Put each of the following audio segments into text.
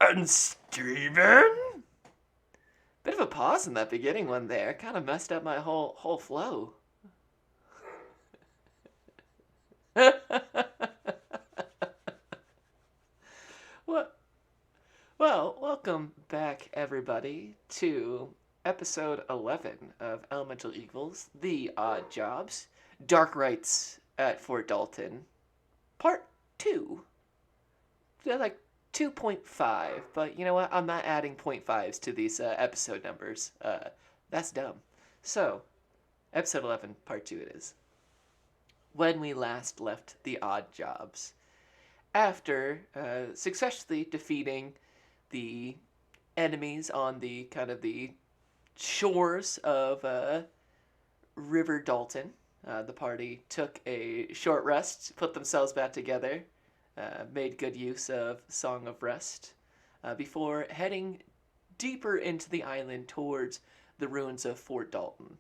And Steven? Bit of a pause in that beginning one there. Kind of messed up my whole flow. What? Well, welcome back, everybody, to episode 11 of Elemental Equals, The Odd Jobs, Dark Rites at Fort Dalton, Part 2. They're like 2.5, but you know what? I'm not adding point fives to these episode numbers. That's dumb. So, episode 11, part 2 it is. When we last left the Odd Jobs, after successfully defeating the enemies on the kind of the shores of River Dalton, the party took a short rest, put themselves back together, made good use of Song of Rest, before heading deeper into the island towards the ruins of Fort Dalton,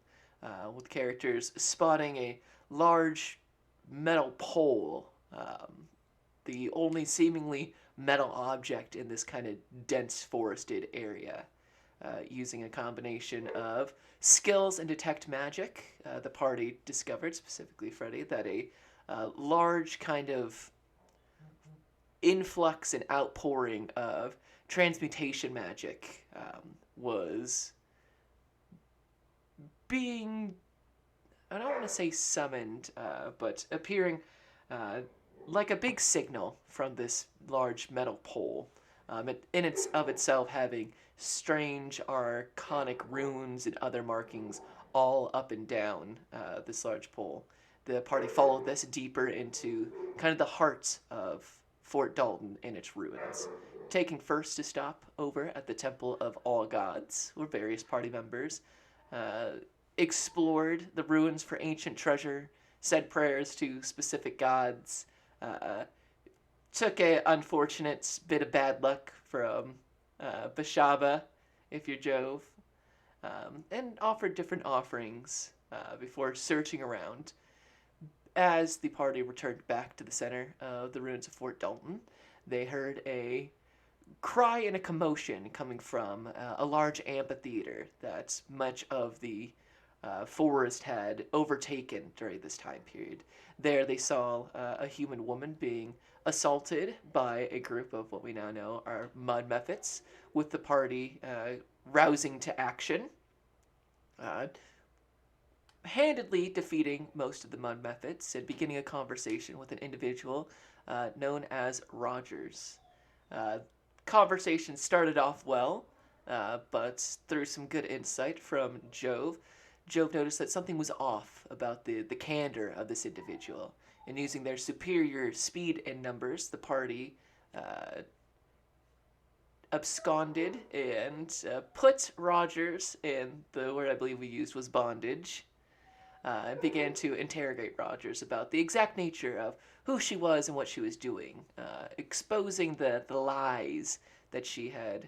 with characters spotting a large metal pole, the only seemingly metal object in this kind of dense forested area. Using a combination of skills and detect magic, the party discovered, specifically Freddy, that a large kind of influx and outpouring of transmutation magic was being, I don't want to say summoned, but appearing like a big signal from this large metal pole. In its of itself having strange arcanic runes and other markings all up and down this large pole. The party followed this deeper into kind of the heart of Fort Dalton and its ruins, taking first to stop over at the Temple of All Gods, where various party members uh, explored the ruins for ancient treasure, said prayers to specific gods, uh, took a unfortunate bit of bad luck from Bashaba, if you're Jove, and offered different offerings before searching around. As the party returned back to the center of the ruins of Fort Dalton, they heard a cry and a commotion coming from a large amphitheater that much of the forest had overtaken during this time period. There they saw a human woman being assaulted by a group of what we now know are mud mephits, with the party rousing to action, uh, handedly defeating most of the mud mephits and beginning a conversation with an individual known as Rogers. Uh, Conversation started off well, but through some good insight from Jove noticed that something was off about the candor of this individual. And using their superior speed and numbers, the party uh, absconded and put Rogers in the word I believe we used was bondage, and began to interrogate Rogers about the exact nature of who she was and what she was doing, exposing the lies that she had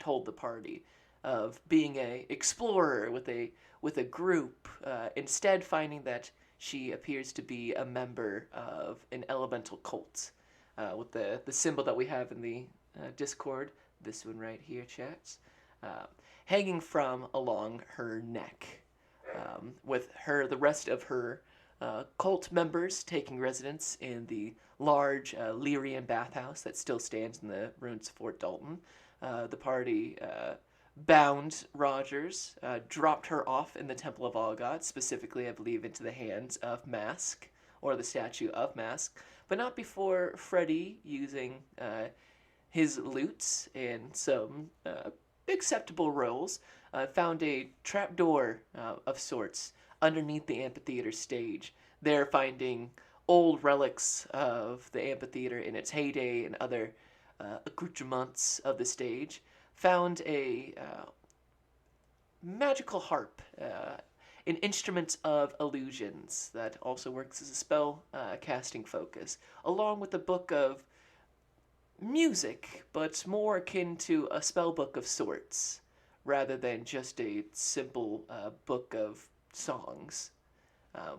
told the party of being a explorer with a group, instead finding that she appears to be a member of an elemental cult, with the symbol that we have in the Discord, this one right here, chats, uh, hanging from along her neck, with the rest of her cult members taking residence in the large Lyrian bathhouse that still stands in the ruins of Fort Dalton. The party bound Rogers, dropped her off in the Temple of All Gods, specifically, I believe, into the hands of Mask, or the statue of Mask, but not before Freddy, using his lutes and some acceptable rolls, found a trapdoor of sorts underneath the amphitheater stage. There, finding old relics of the amphitheater in its heyday and other accoutrements of the stage, found a magical harp, an instrument of illusions that also works as a spell casting focus, along with a book of music, but more akin to a spell book of sorts, rather than just a simple book of songs.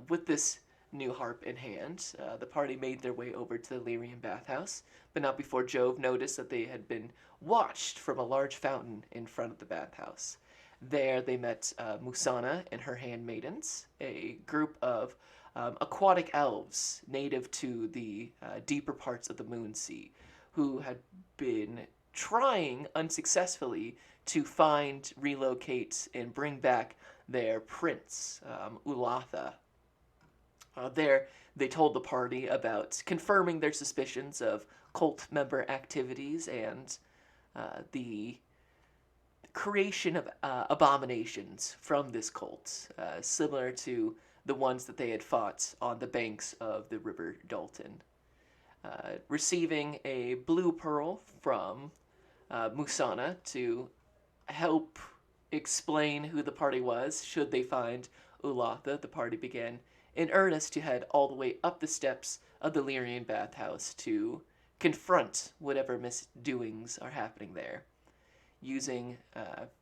With this new harp in hand, the party made their way over to the Lyrian bathhouse, but not before Jove noticed that they had been watched from a large fountain in front of the bathhouse. There they met Musana and her handmaidens, a group of aquatic elves native to the deeper parts of the Moon Sea, who had been trying unsuccessfully to find, relocate, and bring back their prince, Ulatha. There, they told the party about confirming their suspicions of cult member activities and the creation of abominations from this cult, similar to the ones that they had fought on the banks of the river Dalton. Receiving a blue pearl from Musana to help explain who the party was should they find Ulatha, the party began in earnest to head all the way up the steps of the Lyrian bathhouse to confront whatever misdoings are happening there.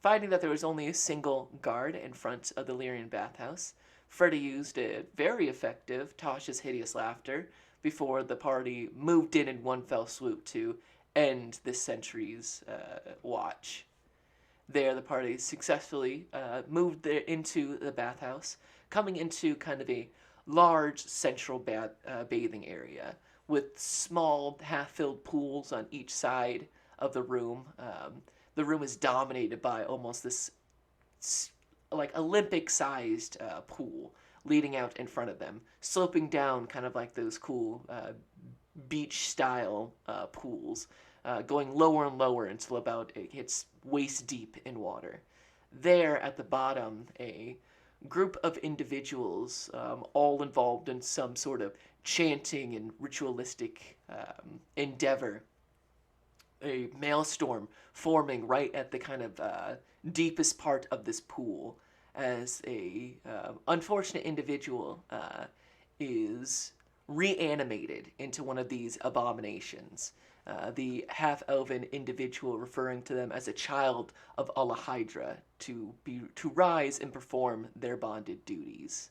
Finding that there was only a single guard in front of the Lyrian bathhouse, Freddy used a very effective Tasha's hideous laughter before the party moved in one fell swoop to end this century's watch. There, the party successfully moved there into the bathhouse, coming into kind of a large central bathing area with small half-filled pools on each side of the room. The room is dominated by almost this like Olympic-sized pool leading out in front of them, sloping down kind of like those cool beach-style pools, going lower and lower until about it hits waist deep in water. There at the bottom, a group of individuals, all involved in some sort of chanting and ritualistic endeavor, a maelstrom forming right at the kind of deepest part of this pool as a unfortunate individual is reanimated into one of these abominations. The half-elven individual referring to them as a child of Alahydra to rise and perform their bonded duties.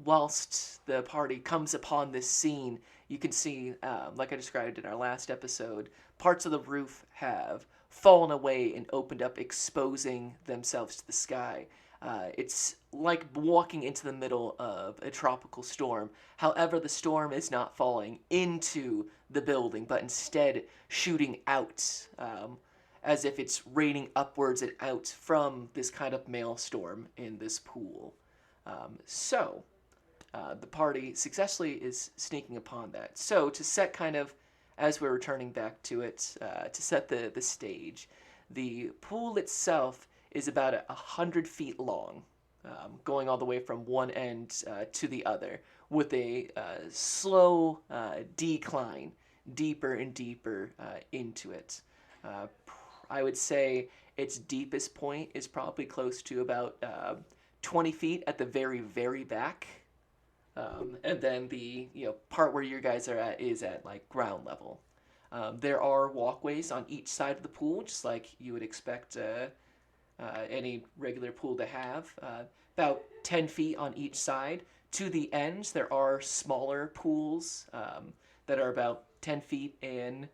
Whilst the party comes upon this scene, you can see, like I described in our last episode, parts of the roof have fallen away and opened up, exposing themselves to the sky. It's like walking into the middle of a tropical storm. However, the storm is not falling into the building, but instead shooting out, as if it's raining upwards and out from this kind of maelstrom in this pool. The party successfully is sneaking upon that. So, to set kind of, as we're returning back to it, to set the stage, the pool itself is about 100 feet long, going all the way from one end to the other, with a slow decline, deeper and deeper into it. I would say its deepest point is probably close to about 20 feet at the very, very back. And then the part where your guys are at is at like ground level. There are walkways on each side of the pool, just like you would expect any regular pool to have. About 10 feet on each side. To the ends, there are smaller pools that are about 10 feet in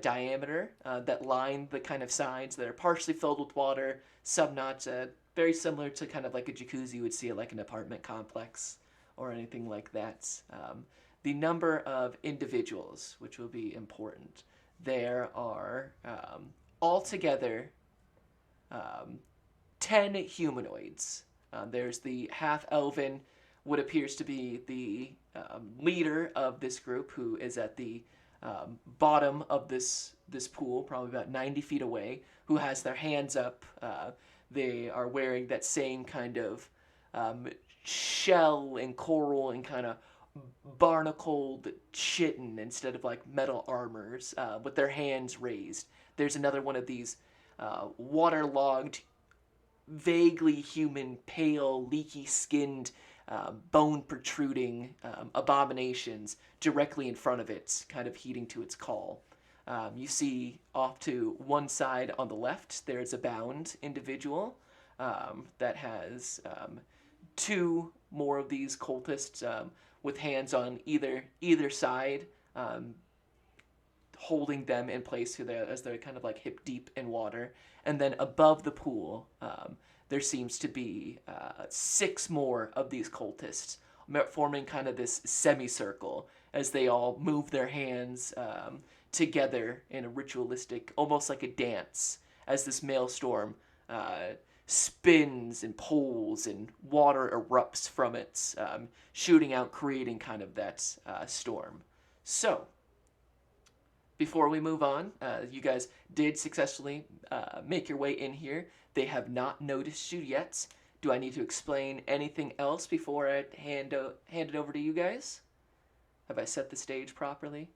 diameter that line the kind of sides that are partially filled with water, some not. Very similar to kind of like a jacuzzi you would see at like an apartment complex or anything like that. The number of individuals, which will be important, there are altogether 10 humanoids. There's the half-elven, what appears to be the leader of this group, who is at the bottom of this pool, probably about 90 feet away, who has their hands up. They are wearing that same kind of shell and coral and kind of barnacled chitin instead of like metal armors, with their hands raised. There's another one of these waterlogged, vaguely human, pale, leaky-skinned, bone-protruding abominations directly in front of it, kind of heeding to its call. You see off to one side on the left, there's a bound individual that has two more of these cultists with hands on either side, um, holding them in place as they're kind of like hip deep in water. And then above the pool, there seems to be 6 more of these cultists forming kind of this semicircle as they all move their hands together in a ritualistic, almost like a dance, as this maelstrom spins and pulls and water erupts from it, shooting out, creating kind of that storm. So, before we move on, you guys did successfully make your way in here. They have not noticed you yet. Do I need to explain anything else before I hand it over to you guys? Have I set the stage properly?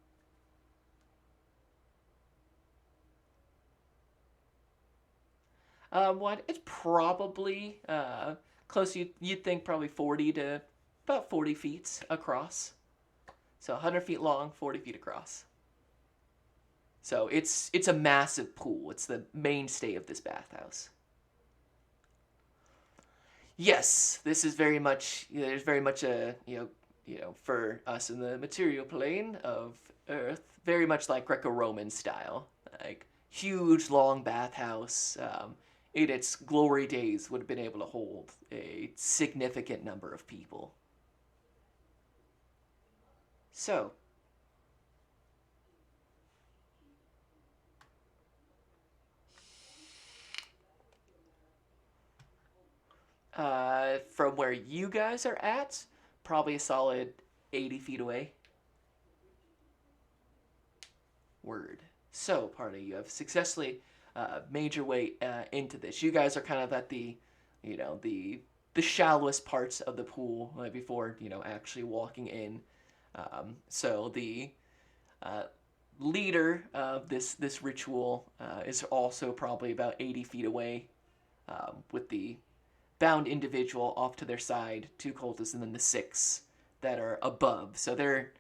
What? It's probably close. You'd think probably 40 to about 40 feet across. So 100 feet long, 40 feet across. So it's a massive pool. It's the mainstay of this bathhouse. Yes, this is very much, there's very much a, for us in the material plane of Earth, very much like Greco-Roman style, like huge long bathhouse. In its glory days, would have been able to hold a significant number of people. So, from where you guys are at, probably a solid 80 feet away. Word. So, party, you have successfully made your way into this. You guys are kind of at the shallowest parts of the pool before actually walking in. So the uh, leader of this ritual is also probably about 80 feet away, with the bound individual off to their side, 2 cultists, and then the 6 that are above. So they're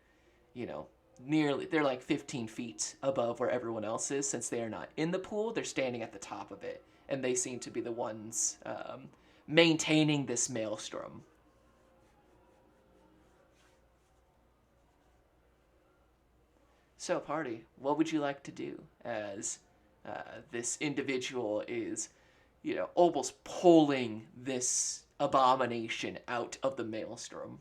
you know, they're like 15 feet above where everyone else is. Since they are not in the pool, they're standing at the top of it, and they seem to be the ones maintaining this maelstrom. So, party, what would you like to do as this individual is, almost pulling this abomination out of the maelstrom?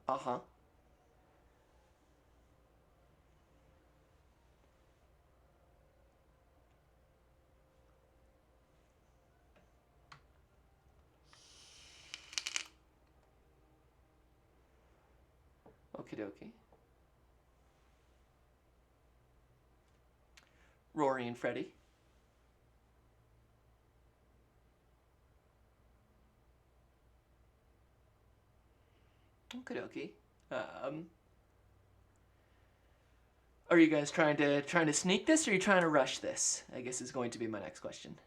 Uh huh. Okie dokie. Rory and Freddy. Okie dokie. Um, are you guys trying to sneak this, or are you trying to rush this? I guess is going to be my next question.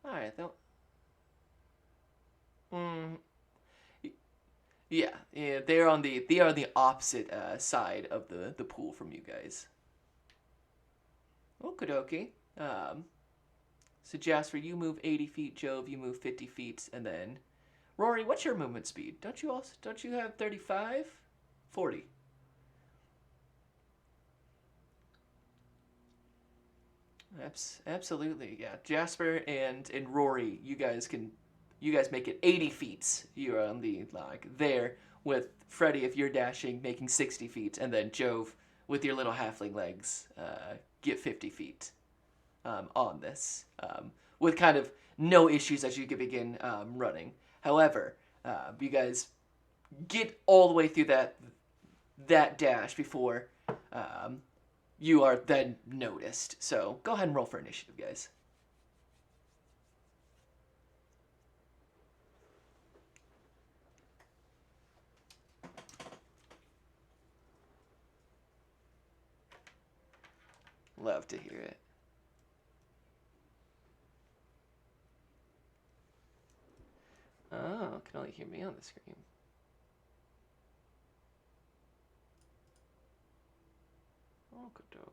All right, though. Mm, yeah, they are on the opposite side of the pool from you guys. Okie dokie. Um, so Jasper, you move 80 feet. Jove, you move 50 feet, and then Rory, what's your movement speed? Don't you have 35? 40. Absolutely, yeah. Jasper and Rory, you guys make it 80 feet. You're on the like there with Freddy if you're dashing, making 60 feet, and then Jove with your little halfling legs get 50 feet on this, with kind of no issues as you can begin running. However, you guys get all the way through that dash before um, you are then noticed. So go ahead and roll for initiative, guys. Love to hear it. Oh, can only hear me on the screen.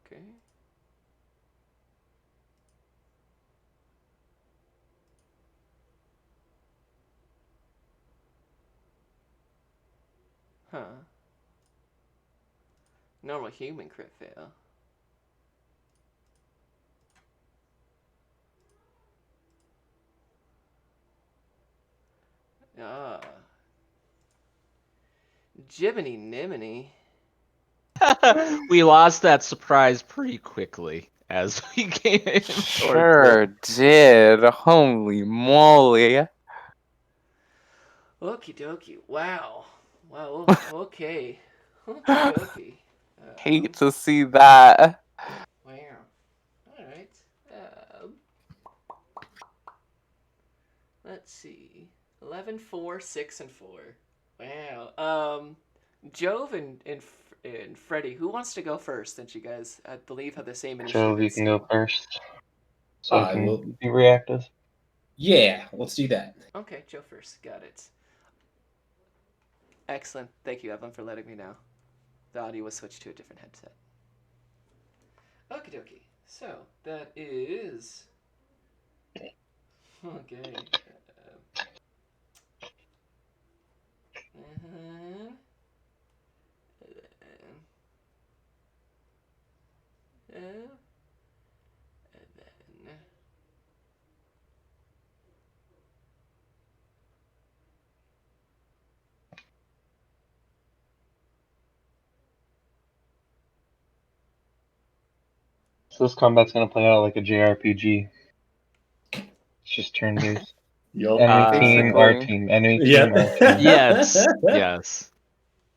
Okay. Huh. Normal human crit fail. Ah. Jiminy Niminy. We lost that surprise pretty quickly as we came in. Sure did. Holy moly. Okie dokie. Wow. Wow. Okay. Okie dokie. Hate to see that. Wow. Alright. Let's see. 11, 4, 6, and 4. Wow. Jove and Freddy, who wants to go first since you guys, I believe, have the same initiative? Jove, you can go first. So I I can will. be reactive. Yeah, let's do that. Okay, Joe first. Got it. Excellent. Thank you, Evan, for letting me know. The audio was switched to a different headset. Okie dokie. So, that is... Okay. Uh-huh. And then... So this combat's gonna play out like a JRPG. It's just turn based. Yup. Enemy team, our Basically. team. Enemy Yeah. team, our team. Yes.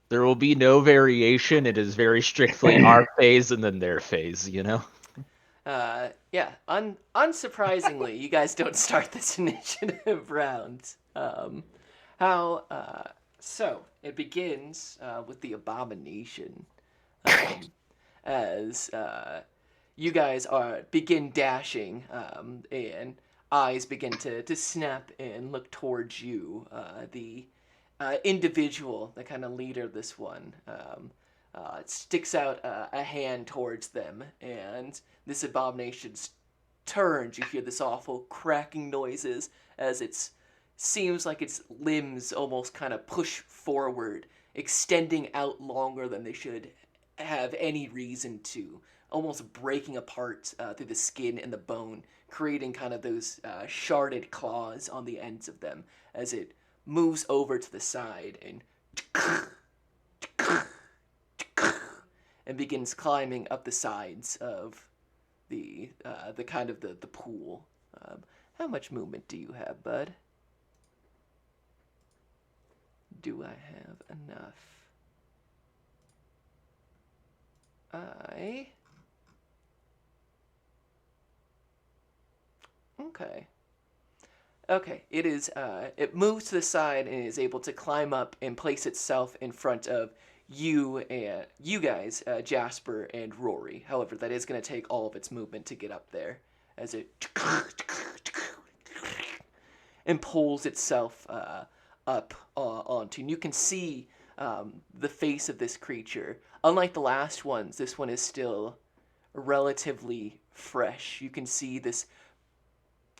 There will be no variation. It is very strictly our phase and then their phase, you know? Yeah, unsurprisingly, you guys don't start this initiative round. So, it begins with the abomination. As you guys begin dashing, and eyes begin to snap and look towards you. The individual, the kind of leader of this one, sticks out a hand towards them, and this abomination turns. You hear this awful cracking noises as it seems like its limbs almost kind of push forward, extending out longer than they should have any reason to, almost breaking apart through the skin and the bone, creating kind of those sharded claws on the ends of them as it moves over to the side and begins climbing up the sides of the kind of the pool. How much movement do you have, bud? Do I have enough? Okay. Okay, it is, it moves to the side and is able to climb up and place itself in front of you guys, Jasper and Rory. However, that is going to take all of its movement to get up there as it and pulls itself up onto. And you can see the face of this creature. Unlike the last ones, this one is still relatively fresh. You can see this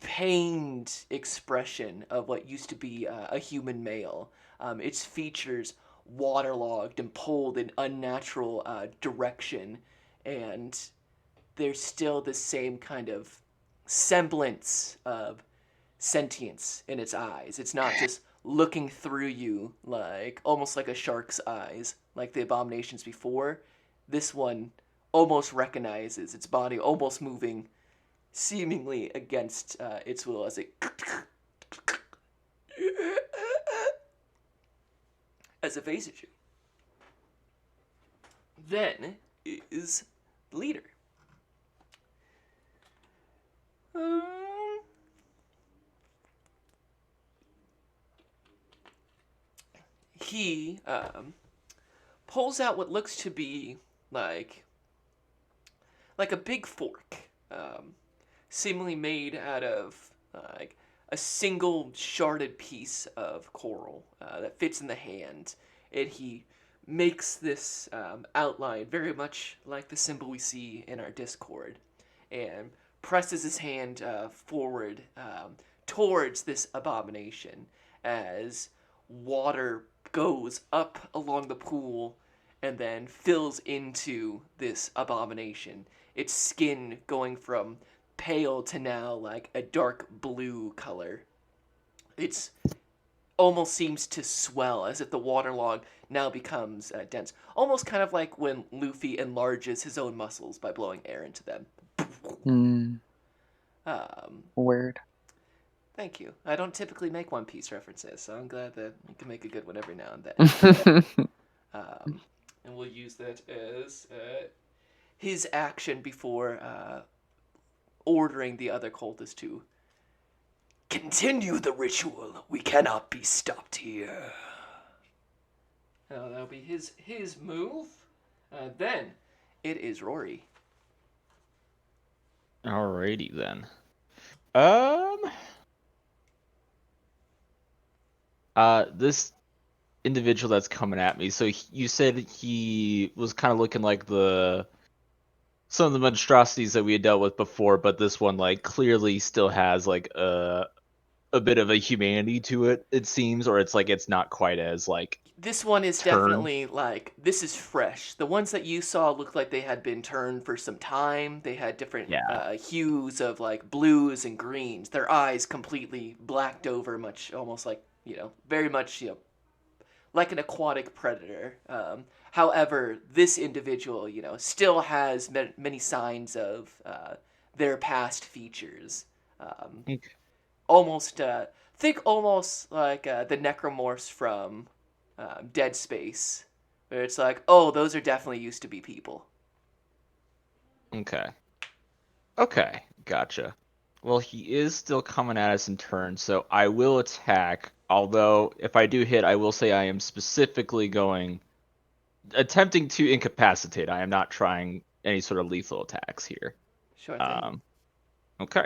pained expression of what used to be a human male. Its features waterlogged and pulled in unnatural direction, and there's still the same kind of semblance of sentience in its eyes. It's not just looking through you like almost like a shark's eyes, like the abominations before. This one almost recognizes its body, almost moving seemingly against its will as it faces you. Then is the leader. He pulls out what looks to be like like a big fork, seemingly made out of like a single sharded piece of coral that fits in the hand. And he makes this outline very much like the symbol we see in our Discord, and presses his hand forward towards this abomination as water goes up along the pool and then fills into this abomination. Its skin going from pale to now like a dark blue color. It's almost seems to swell as if the waterlog now becomes dense. Almost kind of like when Luffy enlarges his own muscles by blowing air into them. Hmm. Um, Weird. Thank you. I don't typically make One Piece references, so I'm glad that you can make a good one every now and then. And we'll use that as his action before ordering the other cultists to continue the ritual. We cannot be stopped here. That'll be his move. Then it is Rory. Alrighty then. This individual that's coming at me. So you said he was kind of looking like some of the monstrosities that we had dealt with before, but this one like clearly still has like a bit of a humanity to it. It seems, or it's like it's not quite as like This one is turned. definitely like, this is fresh. The ones that you saw looked like they had been turned for some time. They had different Yeah. hues of like blues and greens. Their eyes completely blacked over, much almost like, very much, like an aquatic predator. However, this individual, still has many signs of their past features. Okay. Almost, think almost like the necromorphs from Dead Space, where it's like, oh, those are definitely used to be people. Okay. Okay. Gotcha. Well, he is still coming at us in turn, so I will attack. Although, if I do hit, I will say I am specifically attempting to incapacitate. I am not trying any sort of lethal attacks here. Sure thing. Um, okay.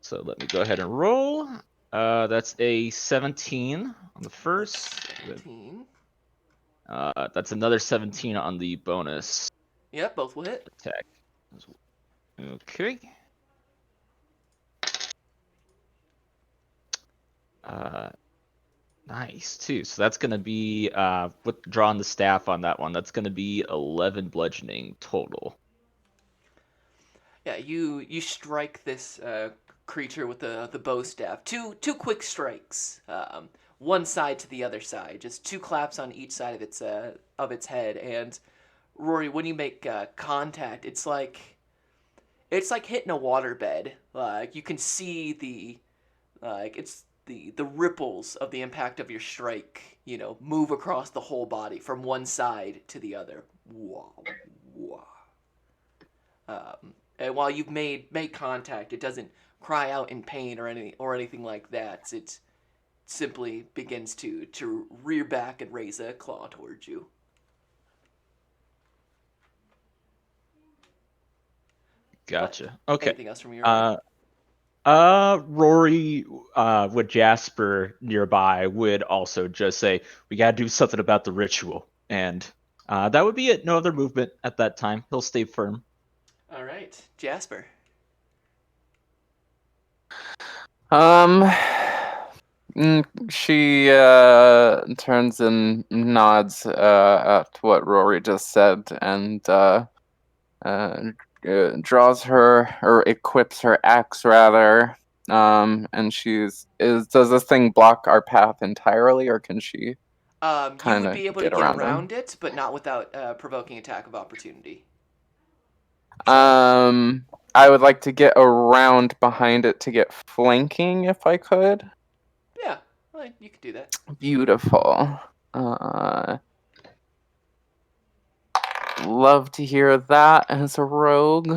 So let me go ahead and roll. That's a 17 on the first. 17. That's another 17 on the bonus Yep, both will hit. attack. Okay. Nice too. So that's gonna be with drawing the staff on that one. That's gonna be 11 bludgeoning total. Yeah, you strike this creature with the bow staff. Two quick strikes, one side to the other side, just two claps on each side of its head. And Rory, when you make contact, it's like hitting a waterbed. Like you can see it's the ripples of the impact of your strike. Move across the whole body from one side to the other. Wow, wow. And while you've made contact, it doesn't cry out in pain or anything like that. It simply begins to rear back and raise a claw towards you. Gotcha. But Okay. anything else from your end? Rory, with Jasper nearby, would also just say, "We gotta do something about the ritual," and that would be it. No other movement at that time. He'll stay firm. All right, Jasper. Um, she turns and nods at what Rory just said, and draws her or equips her axe rather. And does this thing block our path entirely, or can she You kind would of be able to get get around him? around it, but not without provoking attack of opportunity. I would like to get around behind it to get flanking if I could. Yeah, well, you could do that. Beautiful. Love to hear that as a rogue.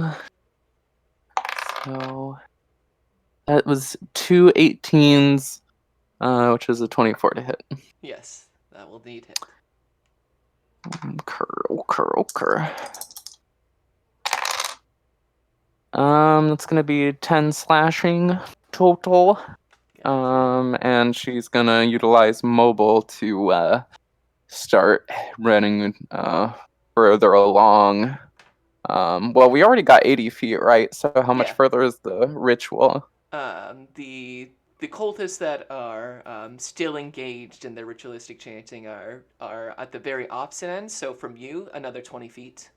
So that was 2 18s, which is a 24 to hit. Yes, that will need hit. Okay. That's gonna be 10 slashing total. And she's gonna utilize mobile to start running further along. Well, we already got 80 feet, right? So how much Yeah. further is the ritual? The cultists that are still engaged in their ritualistic chanting are at the very opposite end. So from you, another 20 feet.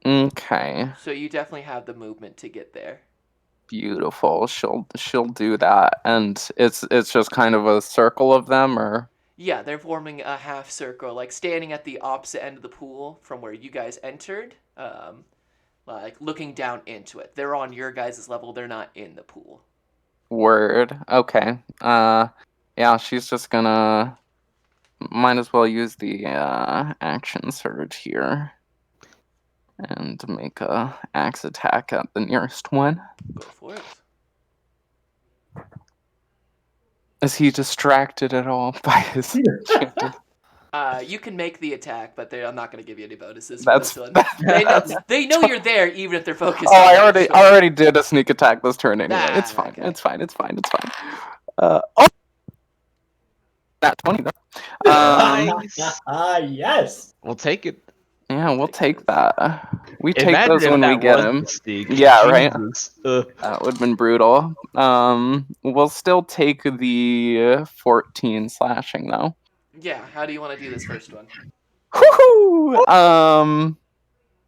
Okay, So you definitely have the movement to get there. beautiful. She'll do that, and it's just kind of a circle of them, or Yeah, they're forming a half circle, like standing at the opposite end of the pool from where you guys entered, like looking down into it. They're on your guys' level. They're not in the pool. word. Okay. Yeah, she's just gonna. Might as well use the action surge here and make a axe attack at the nearest one. Go for it. Is he distracted at all by his chanting? You can make the attack, but I'm not going to give you any bonuses for That's this one. They know you're there, even if they're focused. Oh, on I it, already did a sneak attack this turn anyway. It's fine. okay. It's fine. It's fine. It's fine. Oh, that 20 though. Nice. Yes. We'll take it. Yeah, we'll take that. We take Imagine those if when we that get was them. Mystique. Yeah, right. Jesus. Ugh. That would have been brutal. We'll still take the 14 slashing though. Yeah, how do you want to do this first one? Woohoo!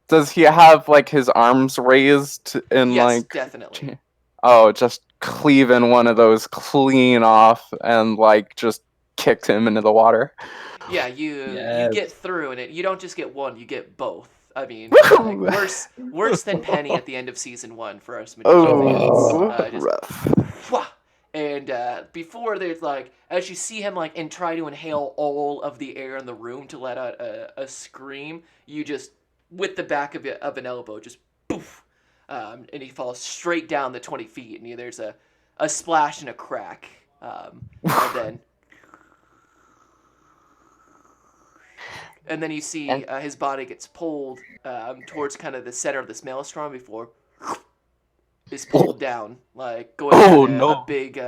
Does he have like his arms raised and Yes, like? definitely. Oh, just cleaving one of those clean off and like just kicked him into the water. Yeah, you Yes. get through, and you don't just get one, you get both. I mean, Woohoo! like, worse than Penny at the end of season 1 for us magician Oh, fans. Just rough. wha! And before there's like, as you see him like and try to inhale all of the air in the room to let out a scream, you just with the back of an elbow just poof, and he falls straight down the 20 feet, and there's a splash and a crack, and then. And then you see his body gets pulled towards kind of the center of this maelstrom before is pulled down, like going down a big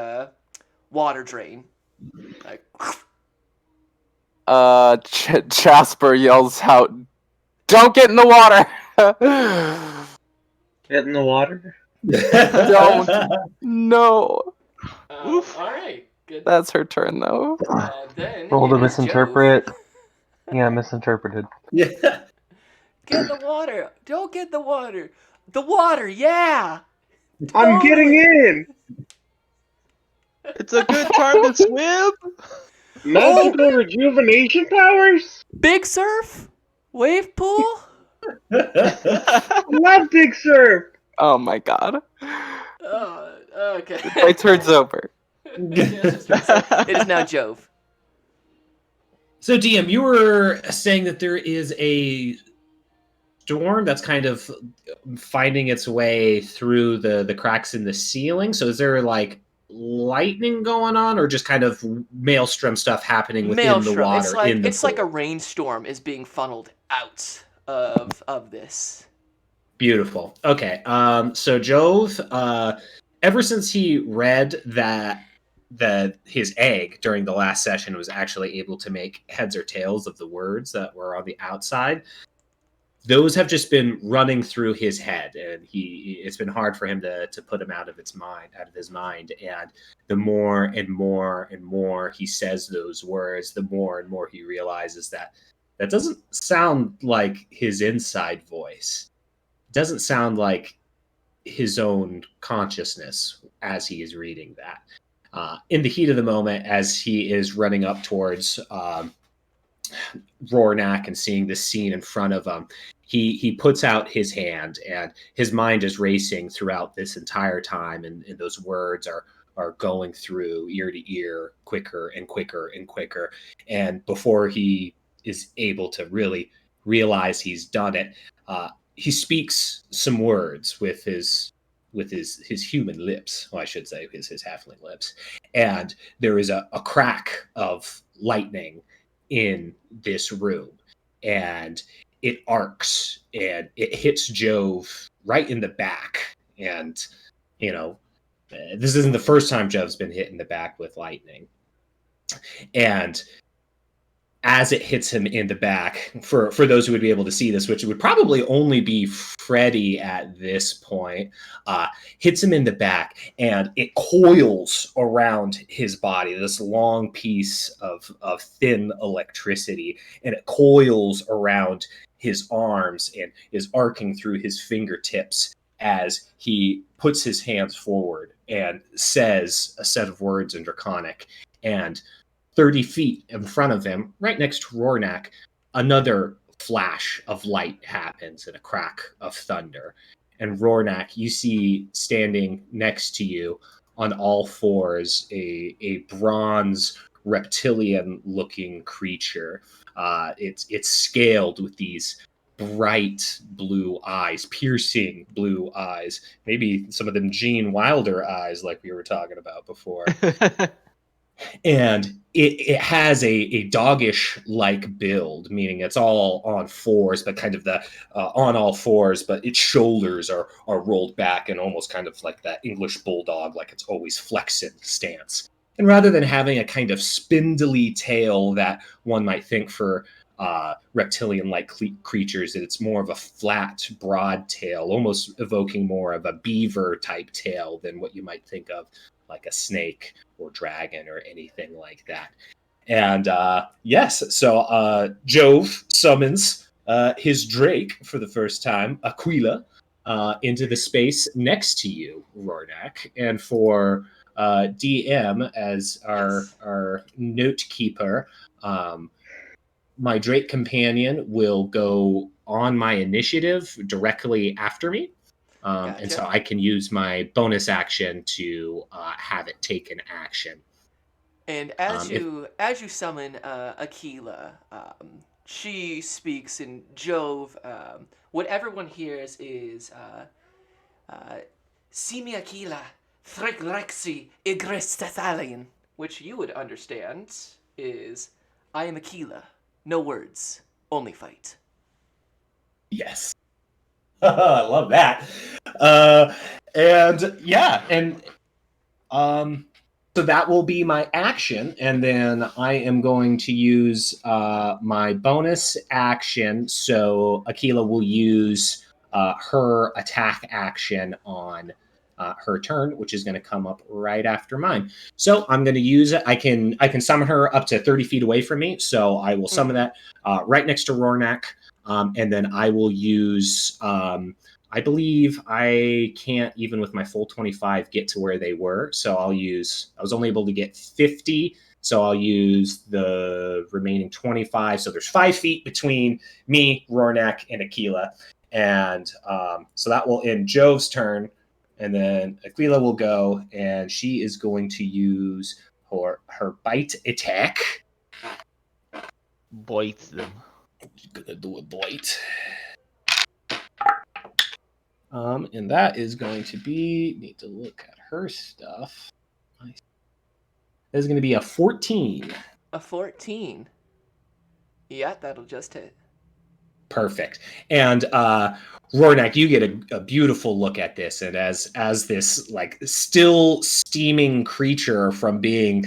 water drain. Like, Jasper yells out, "Don't get in the water!" Get in the water. Don't. No. all right, good. That's her turn though. Then Roll to it is misinterpret. Jove. Yeah, misinterpreted. Yeah. Get in the water. Don't get in the water. The water, yeah. I'm getting in. It's a good time to swim. Magical rejuvenation powers. Big surf, wave pool. Love Big Surf. Oh my god. Okay. My turn's over. It is now Jove. So, DM, you were saying that there is a storm that's kind of finding its way through the cracks in the ceiling. So, is there like lightning going on, or just kind of maelstrom stuff happening within the water? It's like a rainstorm is being funneled out of this. Beautiful. Okay. So Jove, ever since he read that his egg during the last session was actually able to make heads or tails of the words that were on the outside, those have just been running through his head, and it's been hard for him to put them out of his mind. And the more and more and more he says those words, the more and more he realizes that doesn't sound like his inside voice. It doesn't sound like his own consciousness as he is reading that. In the heat of the moment, as he is running up towards Rornak and seeing this scene in front of him, he puts out his hand, and his mind is racing throughout this entire time, and those words are going through ear to ear quicker and quicker and quicker. And before he is able to really realize he's done it, he speaks some words with his human lips, well, I should say his halfling lips, and there is a crack of lightning in this room, and it arcs and it hits Jove right in the back. And, this isn't the first time Jov's been hit in the back with lightning. And as it hits him in the back, for those who would be able to see this, which would probably only be Freddy at this point, hits him in the back, and it coils around his body, this long piece of thin electricity, and it coils around his arms and is arcing through his fingertips as he puts his hands forward and says a set of words in Draconic. And 30 feet in front of him, right next to Rornak, another flash of light happens and a crack of thunder. And Rornak, you see standing next to you on all fours a bronze reptilian-looking creature. It's scaled with these bright blue eyes, piercing blue eyes, maybe some of them Gene Wilder eyes like we were talking about before. And it has a doggish like build, meaning it's all on fours, but kind of the on all fours, but its shoulders are rolled back and almost kind of like that English bulldog, like it's always flexing stance. And rather than having a kind of spindly tail that one might think for reptilian-like creatures, it's more of a flat, broad tail, almost evoking more of a beaver-type tail than what you might think of like a snake or dragon or anything like that. And yes, so Jove summons his Drake for the first time, Aquila, into the space next to you, Rornak. And for DM as our note keeper, my Drake companion will go on my initiative directly after me. Gotcha. And so I can use my bonus action to have it take an action. And as you summon Aquila, she speaks in Jove. What everyone hears is "Simi Aquila, Thregrexi Igrestethalien," which you would understand is "I am Aquila, no words, only fight." Yes. I love that. And yeah, and so that will be my action, and then I am going to use my bonus action. So Aquila will use her attack action on her turn, which is going to come up right after mine. So I'm going to use it. I can summon her up to 30 feet away from me. So I will summon that right next to Rornak. And then I will use, I believe I can't, even with my full 25, get to where they were. So I was only able to get 50. So I'll use the remaining 25. So there's 5 feet between me, Rornak, and Aquila. And so that will end Jove's turn. And then Aquila will go, and she is going to use her bite attack. Bites them. Gonna do a bite. And that is going to be, need to look at her stuff. That is going to be a 14. A 14. Yeah, that'll just hit. Perfect. And Rornak, you get a beautiful look at this, and as this like still steaming creature from being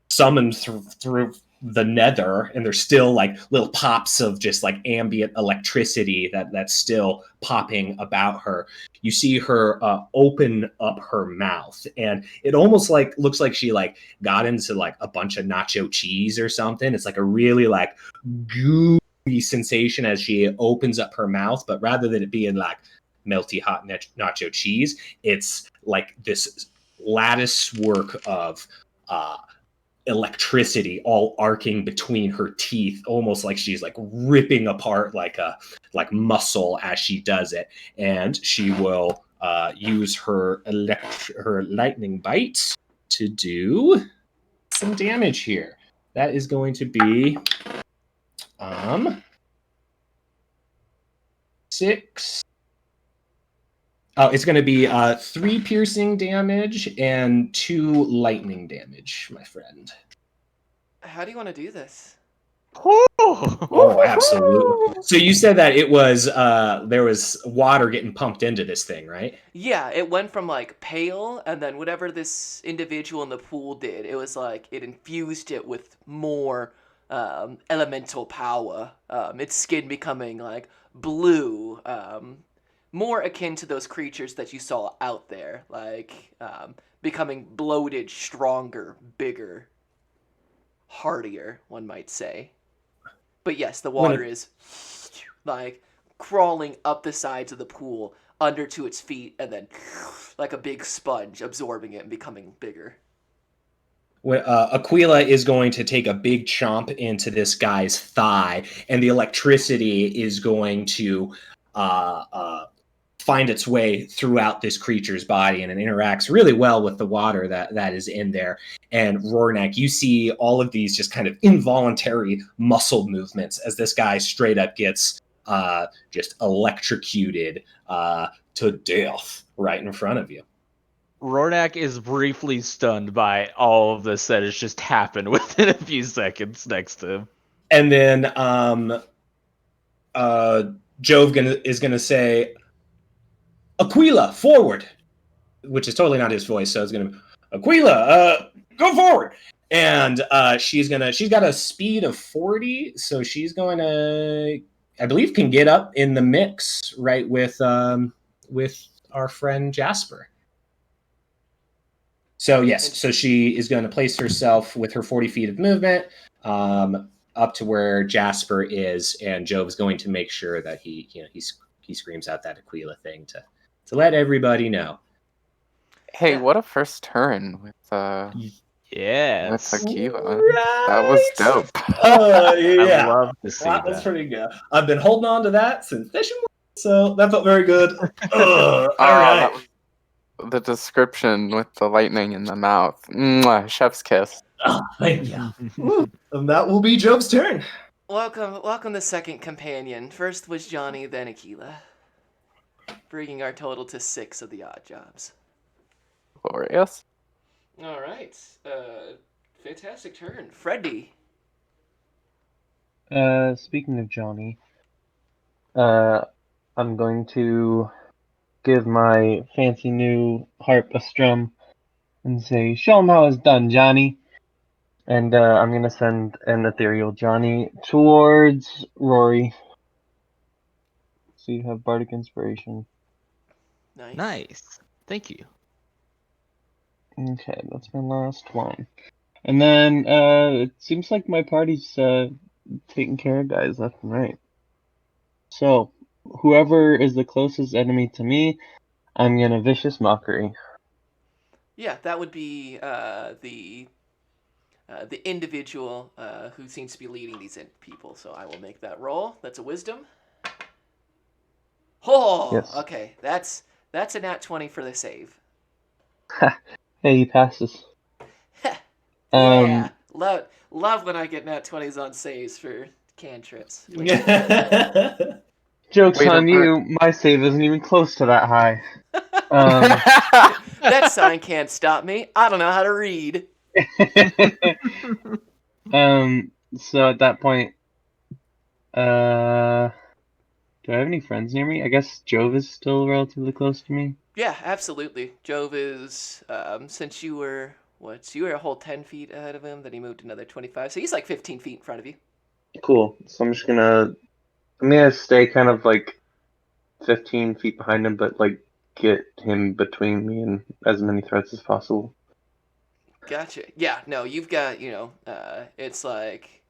summoned through the nether, and there's still like little pops of just like ambient electricity that's still popping about her. You see her open up her mouth, and it almost like looks like she like got into like a bunch of nacho cheese or something. It's like a really like gooey sensation as she opens up her mouth, but rather than it being like melty hot nacho cheese, it's like this lattice work of electricity all arcing between her teeth, almost like she's like ripping apart like muscle as she does it. And she will use her lightning bite to do some damage here. That is going to be 6. Oh, it's going to be 3 piercing damage and 2 lightning damage, my friend. How do you want to do this? Oh, absolutely. So you said that it was there was water getting pumped into this thing, right? Yeah, it went from like pale, and then whatever this individual in the pool did, it was like it infused it with more elemental power. Its skin becoming like blue, more akin to those creatures that you saw out there, like becoming bloated, stronger, bigger, hardier, one might say. But yes, the When water is like crawling up the sides of the pool under to its feet and then like a big sponge absorbing it and becoming bigger. Aquila is going to take a big chomp into this guy's thigh, and the electricity is going to uh, uh, find its way throughout this creature's body, and it interacts really well with the water that is in there. And Rornak, you see all of these just kind of involuntary muscle movements as this guy straight up gets just electrocuted to death right in front of you. Rornak is briefly stunned by all of this that has just happened within a few seconds next to him. And then Jove is gonna say, Aquila, forward, which is totally not his voice, so it's gonna be, Aquila, go forward. And she's got a speed of 40, so she's going to, I believe, can get up in the mix right with our friend Jasper. So yes, so she is going to place herself with her 40 feet of movement up to where Jasper is, and Jove is going to make sure that he screams out that Aquila thing to let everybody know. Hey, Yeah. what a first turn with Yeah, with it's- Akiva. That was dope. Yeah, I love to see that was that. pretty good. I've been holding on to that since Fishing Week, so that felt very good. All That right. was the description with the lightning in the mouth. Mwah, chef's kiss. Oh, thank you. And that will be Jove's turn. Welcome the second companion. First was Johnny, then Aquila. Bringing our total to 6 of the odd jobs. Glorious. All right. Fantastic turn. Freddy. Speaking of Johnny, I'm going to give my fancy new harp a strum and say, "Show 'em how it's done, Johnny." And I'm gonna send an ethereal Johnny towards Rory. So you have bardic inspiration. Nice. Nice. Thank you. Okay, that's my last one. And then it seems like my party's taking care of guys left and right. So whoever is the closest enemy to me, I'm gonna vicious mockery. Yeah, that would be the individual who seems to be leading these people. So I will make that roll. That's a wisdom. Oh, Yes. okay. That's a nat 20 for the save. Hey, he passes. Yeah, love when I get nat 20s on saves for cantrips. Joke's Wait, on you. My save isn't even close to that high. That sign can't stop me. I don't know how to read. So at that point, do I have any friends near me? I guess Jove is still relatively close to me. Yeah, absolutely. Jove is, since you were a whole 10 feet ahead of him, then he moved another 25, so he's like 15 feet in front of you. Cool. So I'm gonna stay kind of like 15 feet behind him, but like get him between me and as many threats as possible. Gotcha. Yeah, no, you've got, it's like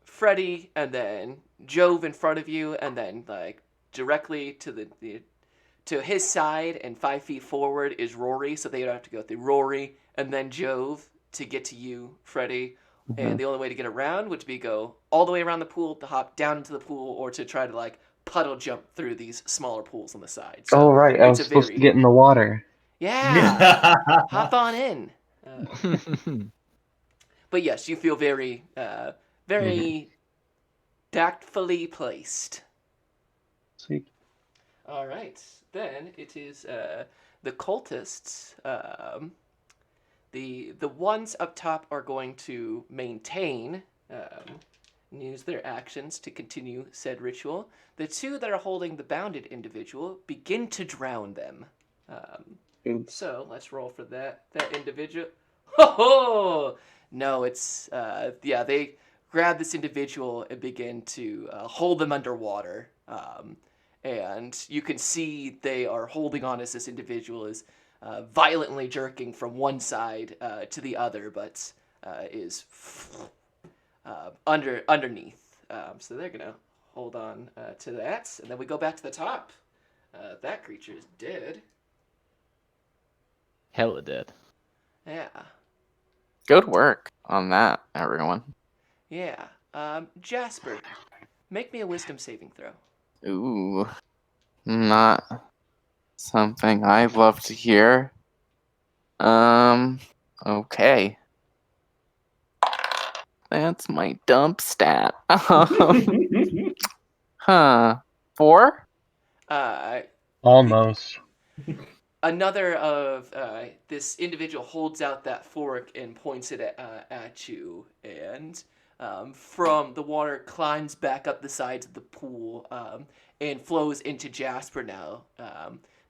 Freddy and then Jove in front of you, and then like directly to his side and 5 feet forward is Rory, so they would have to go through Rory and then Jove to get to you, Freddy. And the only way to get around would be go all the way around the pool to hop down into the pool, or to try to like puddle jump through these smaller pools on the side. So Oh right, I it's was a supposed to very get in the water. yeah, hop on in. But yes, you feel very, very tactfully placed. Sweet. All right, then it is the cultists. The ones up top are going to maintain and use their actions to continue said ritual. The two that are holding the bounded individual begin to drown them. Oops. So let's roll for that individual. Ho ho! No, it's they grab this individual and begin to hold them underwater. And you can see they are holding on as this individual is violently jerking from one side to the other, but is underneath. So they're gonna hold on to that, and then we go back to the top. That creature is dead. Hella dead. Yeah, Good work on that, everyone. yeah. Jasper, make me a wisdom saving throw. Ooh, not something I love to hear. Okay. That's my dump stat. Huh. 4? Uh, Almost. Another of this individual holds out that fork and points it at you, and from the water climbs back up the sides of the pool and flows into Jasper now.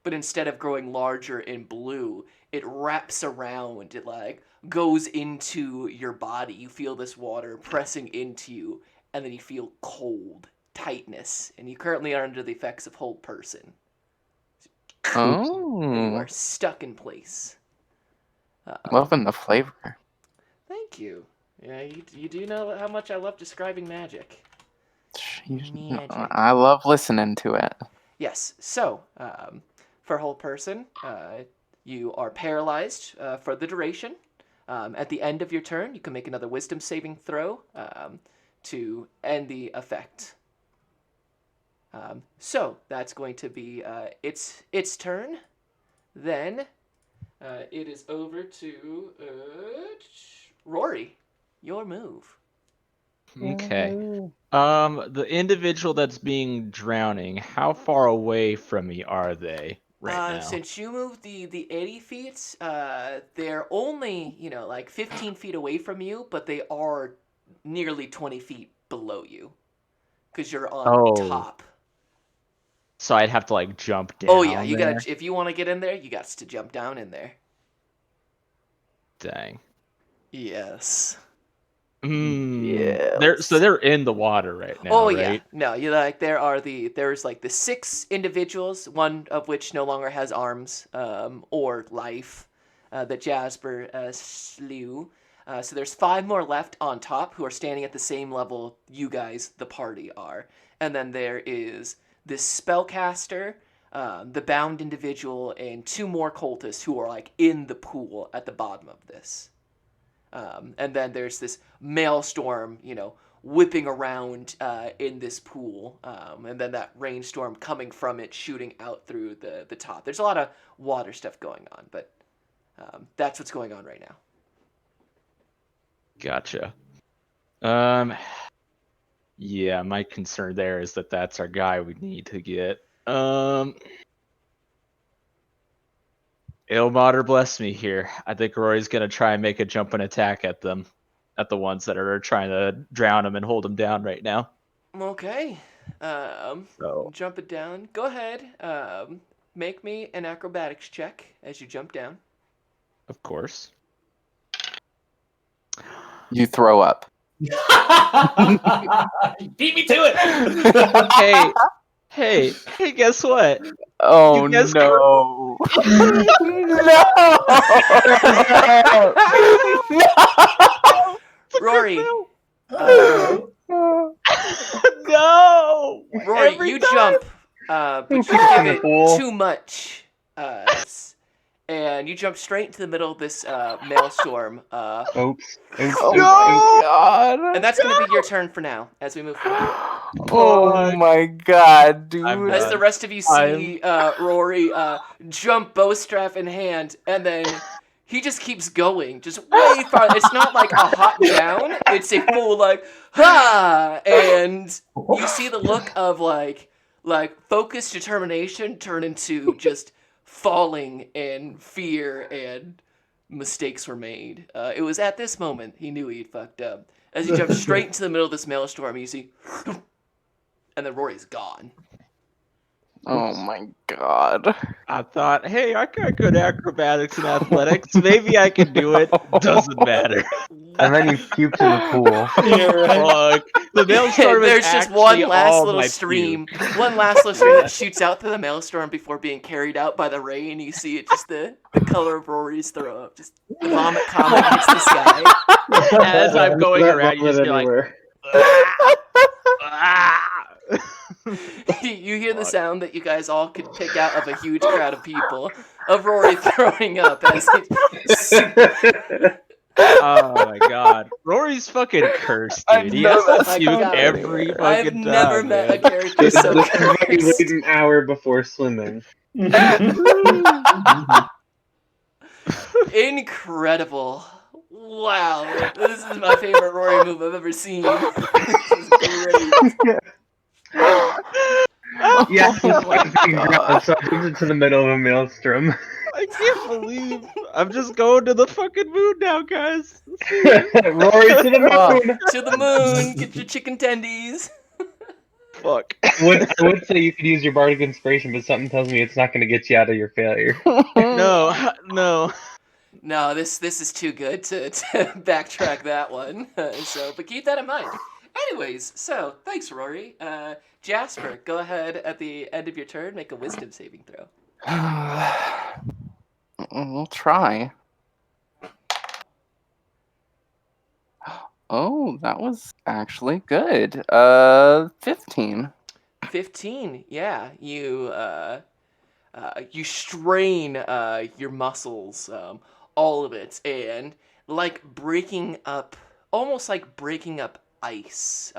But instead of growing larger and blue, it wraps around. It like goes into your body. You feel this water pressing into you, and then you feel cold, tightness, and you currently are under the effects of hold person. You Oh, are stuck in place. loving the flavor. Thank you. Yeah, you do know how much I love describing magic. Magic. I love listening to it. Yes. So, for whole person, you are paralyzed for the duration. At the end of your turn, you can make another Wisdom saving throw to end the effect. So that's going to be its turn. Then it is over to Rory. Your move. Okay. The individual that's being drowning, how far away from me are they right now? Since you moved the 80 feet, they're only, like 15 feet away from you, but they are nearly 20 feet below you. Because you're on top. So I'd have to like jump down. Oh yeah, you there? gotta. If you want to get in there, you got to jump down in there. Dang. Yes. Yeah. They're in the water right now. Oh right? yeah. No, you like there's like the 6 individuals, one of which no longer has arms or life, that Jasper slew. So there's 5 more left on top who are standing at the same level you guys, the party, are, and then there is this spellcaster, the bound individual, and 2 more cultists who are like in the pool at the bottom of this. And then there's this maelstrom, whipping around in this pool, and then that rainstorm coming from it shooting out through the top. There's a lot of water stuff going on, but that's what's going on right now. Gotcha. Yeah, my concern there is that that's our guy we need to get. Ilmater bless me here. I think Rory's gonna try and make a jump and attack at them, at the ones that are trying to drown him and hold him down right now. Okay. So Jump it down. Go ahead. Make me an acrobatics check as you jump down. of course. You throw up. Beat me to it. Hey, guess what? Oh You guys no. No. Rory. No! Rory, Every you time. jump, but you give it too much, and you jump straight into the middle of this maelstrom. Oops. Oh No! my god. And that's going to be your turn for now, as we move forward. Oh my god, I'm dude. As done. the rest of you see Rory jump bowstrap in hand, and then he just keeps going, just way far. It's not like a hop down, it's a full, like, ha! And you see the look of, like focused determination turn into just falling and fear, and mistakes were made. It was at this moment he knew he'd fucked up. As you jump straight into the middle of this maelstrom, you see, and then Rory's gone. Oh my god. I thought, hey, I got good acrobatics and athletics. Maybe I can do it. Doesn't matter. And then you puke to the pool. Yeah, right. Fuck. The maelstrom is There's just actually one last all little my stream. puke. One last little stream that shoots out through the maelstrom before being carried out by the rain. You see it, just the color of Rory's throw up. Just the vomit comet hits the sky. As I'm going That around, you just vomit hear like, anywhere. ah. You hear the sound that you guys all could pick out of a huge crowd of people of Rory throwing up as it. Oh my god. Rory's fucking cursed, I dude. He know has that's to puke coming every anywhere. I've fucking time. never met a man. character This so is why you cursed. wait an hour before swimming. Incredible. Wow. This is my favorite Rory move I've ever seen. This is great. Yeah, Oh just my fucking God. ground, so I moved into the middle of a maelstrom. I can't believe I'm just going to the fucking moon now, guys. Rory to the moon! To the moon. Get your chicken tendies. Fuck. I would say you could use your bardic inspiration, but something tells me it's not going to get you out of your failure. No, no. No, this is too good to backtrack that one. But keep that in mind. Anyways, so thanks, Rory. Jasper, go ahead at the end of your turn, make a wisdom saving throw. We'll try. Oh, that was actually good. 15. 15. Yeah, you strain your muscles, all of it, and almost like breaking up ice,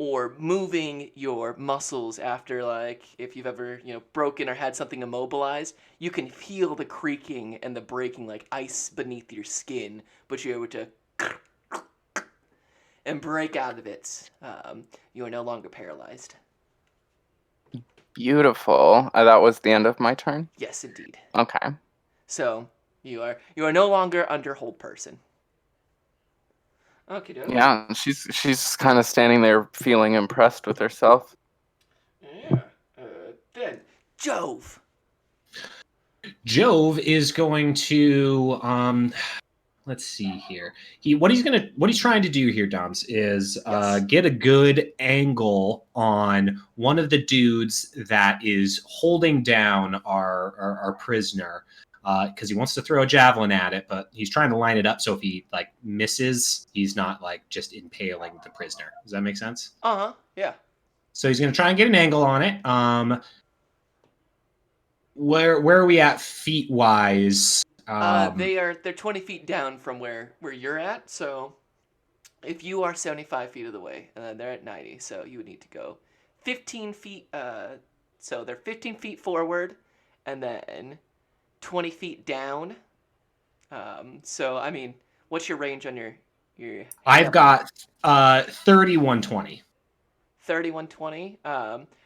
or moving your muscles after, like, if you've ever, broken or had something immobilized, you can feel the creaking and the breaking like ice beneath your skin, but you're able to and break out of it. You are no longer paralyzed. Beautiful. That was the end of my turn? Yes, indeed. Okay. So you are no longer under hold person. Okay, doke. Yeah, she's kind of standing there feeling impressed with herself. Yeah. Then Jove. Jove is going to let's see here. What he's trying to do here, Doms, is Yes. get a good angle on one of the dudes that is holding down our prisoner. Because he wants to throw a javelin at it, but he's trying to line it up so if he like misses, he's not like just impaling the prisoner. Does that make sense? Yeah. So he's going to try and get an angle on it. Where are we at feet wise? They're 20 feet down from where you're at. So if you are 75 feet of the way, they're at 90, so you would need to go 15 feet. So they're 15 feet forward, and then 20 feet down. So I mean, what's your range on your? I've got 3120. 3120.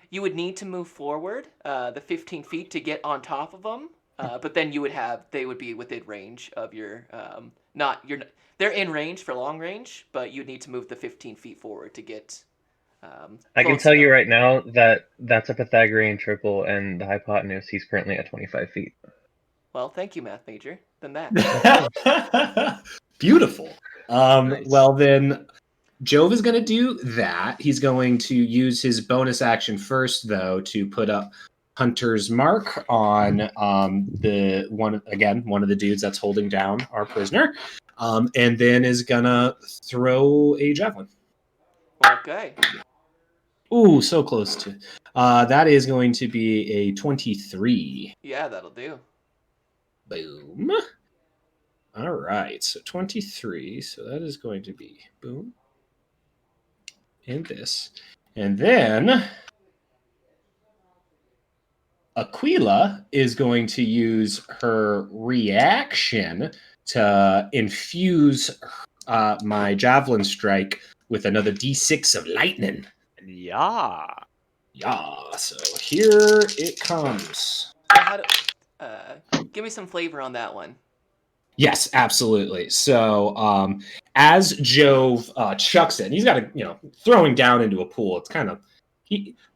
You would need to move forward the 15 feet to get on top of them. But then they would be within range of your they're in range for long range, but you'd need to move the 15 feet forward to get. I can close tell you enough. right now that that's a Pythagorean triple, and the hypotenuse, he's currently at 25 feet. Well, thank you, math major. Then that. Beautiful. Nice. Well, then Jove is going to do that. He's going to use his bonus action first, though, to put up Hunter's Mark on one of the dudes that's holding down our prisoner, and then is going to throw a javelin. Okay. Ooh, so close to. That is going to be a 23. Yeah, that'll do. Boom. All right, so 23. So that is going to be boom. And this. And then Aquila is going to use her reaction to infuse my javelin strike with another d6 of lightning. Yeah. Yeah, so here it comes. So give me some flavor on that one. Yes, absolutely. So as Jove chucks it, and he's got to, throwing down into a pool. It's kind of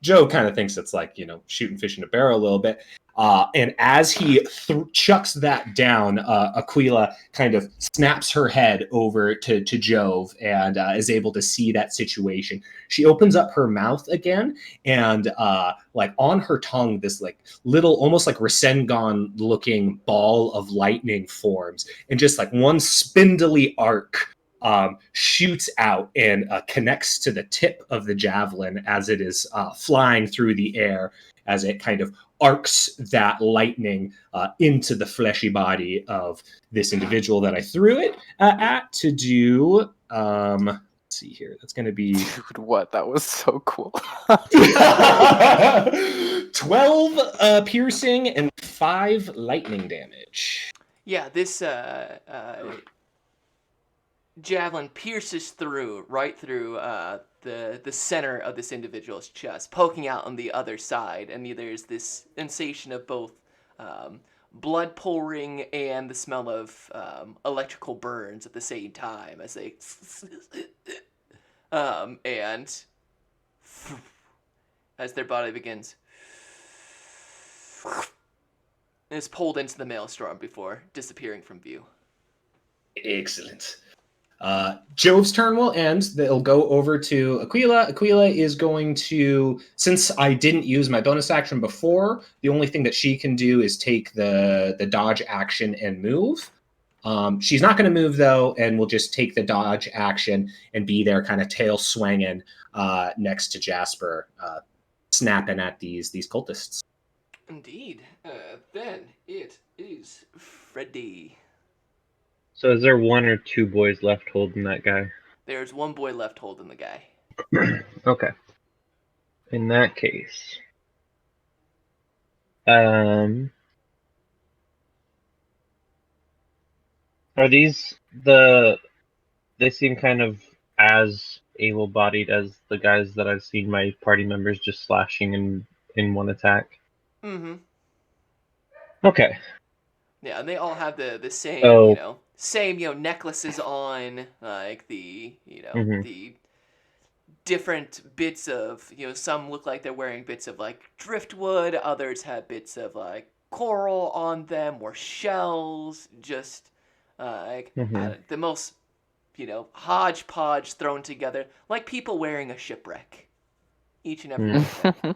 Joe kind of thinks it's like shooting fish in a barrel a little bit. And as he chucks that down, Aquila kind of snaps her head over to Jove and is able to see that situation. She opens up her mouth again, and like on her tongue, this like little, almost like Rasengan looking ball of lightning forms, and just like one spindly arc shoots out and connects to the tip of the javelin as it is flying through the air, as it kind of arcs that lightning into the fleshy body of this individual that I threw it at to do. Let's see here. That's going to be Dude, what? That was so cool. 12 piercing and 5 lightning damage. Yeah, this javelin pierces right through the center of this individual's chest, poking out on the other side, and there's this sensation of both blood pouring and the smell of electrical burns at the same time as they and as their body begins is pulled into the maelstrom before disappearing from view. Excellent. Jove's turn will end. They'll go over to Aquila. Aquila is going to, since I didn't use my bonus action before, the only thing that she can do is take the dodge action and move. She's not going to move though, and will just take the dodge action and be there, kind of tail swinging next to Jasper, snapping at these cultists. Indeed. Then it is Freddy. So is there 1 or 2 boys left holding that guy? There's one boy left holding the guy. Okay. In that case, are these they seem kind of as able-bodied as the guys that I've seen my party members just slashing in one attack? Mm-hmm. Okay. Yeah, and they all have the same, So, same, necklaces on, like the, mhm. the different bits of, some look like they're wearing bits of like driftwood, others have bits of like coral on them or shells, just the most, hodgepodge thrown together, like people wearing a shipwreck. Each and every one of them.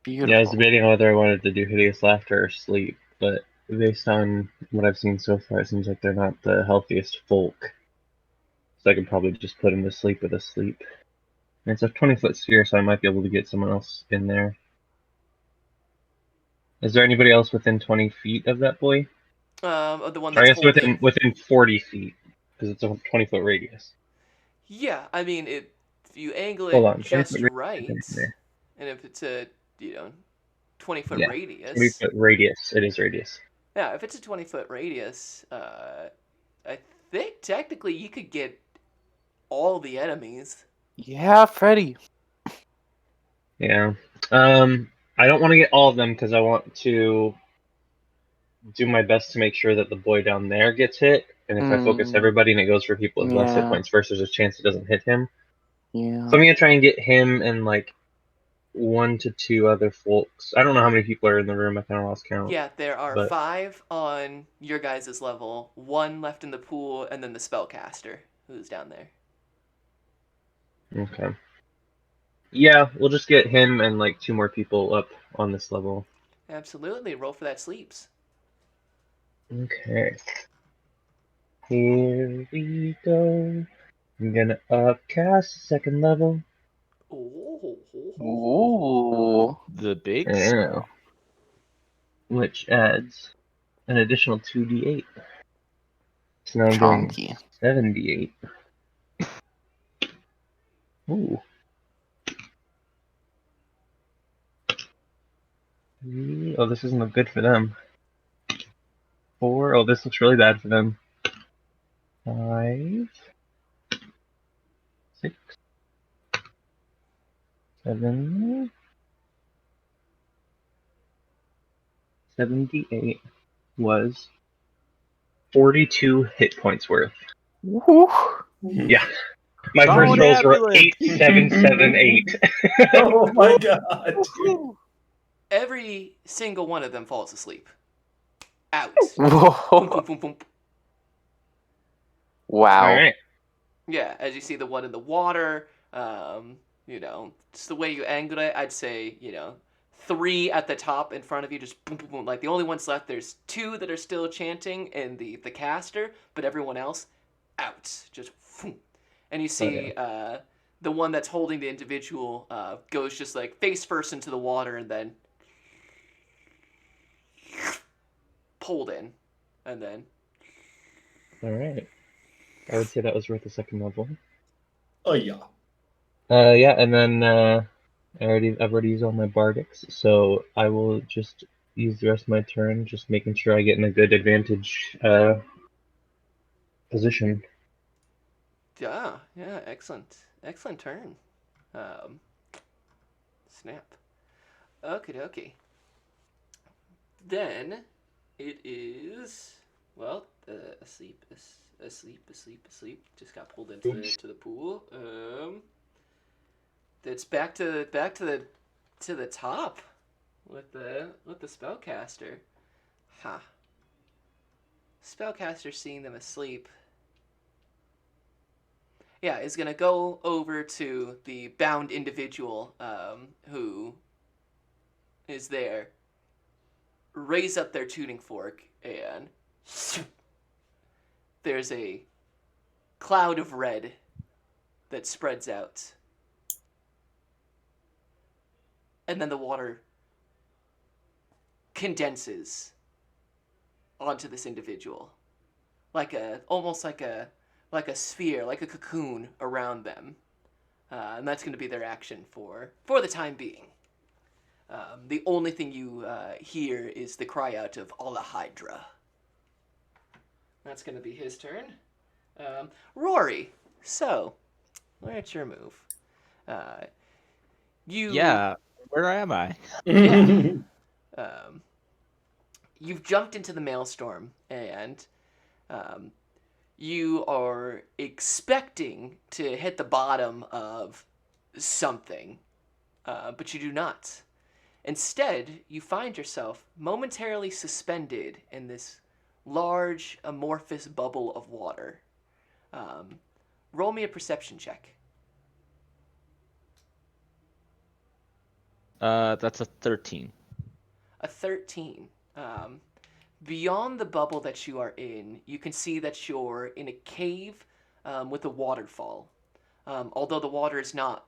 Beautiful. Yeah, I was debating whether I wanted to do Hideous Laughter or Sleep, but based on what I've seen so far, it seems like they're not the healthiest folk. So I could probably just put them to sleep with a sleep. And it's a 20-foot sphere, so I might be able to get someone else in there. Is there anybody else within 20 feet of that boy? The one Or I that's guess holding. within 40 feet, because it's a 20-foot radius. Yeah, I mean, if you angle Hold it on, 20-foot just radius. right, and if it's a 20-foot Yeah, radius. 20-foot radius. It is radius. Yeah, if it's a 20-foot radius, I think technically you could get all the enemies. Yeah, Freddy. Yeah. I don't want to get all of them because I want to do my best to make sure that the boy down there gets hit. And if I focus everybody and it goes for people with less hit Yeah. points first, there's a chance it doesn't hit him. Yeah. So I'm gonna try and get him and like 1 to 2 other folks. I don't know how many people are in the room. I kind of lost count. Yeah, there are But 5 on your guys' level, 1 left in the pool, and then the spellcaster who's down there. okay. Yeah, we'll just get him and like 2 more people up on this level. Absolutely, roll for that sleeps. Okay. Here we go. I'm gonna upcast 2nd level. Ooh. The big Yeah. Which adds an additional 2d8. So now I'm doing Chonky. 7d8. Ooh. 3. Oh, this doesn't look good for them. 4. Oh, this looks really bad for them. 5. 6. 7. 78 was 42 hit points worth. Woo. Yeah. My Call first an rolls were ambulance. 8, 7, 7, 8. Oh my god. Every single one of them falls asleep. Out. Boom, Whoa. boom, boom, boom. Wow. Alright. Yeah, as you see the one in the water, just the way you angled it, I'd say, 3 at the top in front of you, just boom, boom, boom. Like the only ones left, there's 2 that are still chanting in the caster, but everyone else out. Just boom. And you see the one that's holding the individual goes just like face first into the water and then pulled in. And then Alright. I would say that was worth a second level. Oh yeah. Yeah, and then I've already used all my bardics, so I will just use the rest of my turn, just making sure I get in a good advantage position. yeah, excellent turn. Snap. Okie dokie. Then it is asleep. Just got pulled into the pool. It's back to the top with the spellcaster. Ha. Spellcaster seeing them asleep. Yeah, is gonna go over to the bound individual who is there, raise up their tuning fork, and there's a cloud of red that spreads out. And then the water condenses onto this individual. Almost like a sphere, like a cocoon around them. And that's going to be their action for the time being. The only thing you hear is the cry out of Allah Hydra. That's going to be his turn. Rory, so, where's your move? Yeah, where am I? Yeah. You've jumped into the maelstrom, and you are expecting to hit the bottom of something, but you do not. Instead, you find yourself momentarily suspended in this large, amorphous bubble of water. Roll me a perception check. That's a 13. A 13. Beyond the bubble that you are in, you can see that you're in a cave with a waterfall. Although the water is not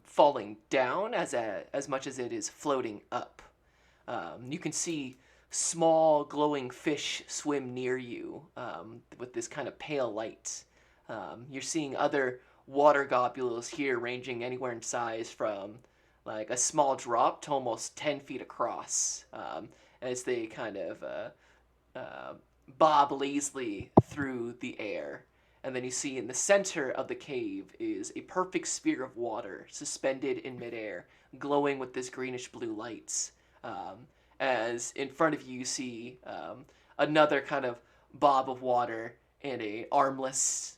falling down as much as it is floating up. You can see small glowing fish swim near you with this kind of pale light. You're seeing other water globules here ranging anywhere in size from like a small drop to almost 10 feet across as they kind of bob lazily through the air. And then you see in the center of the cave is a perfect sphere of water suspended in midair, glowing with this greenish blue lights. As in front of you, you see another kind of bob of water and an armless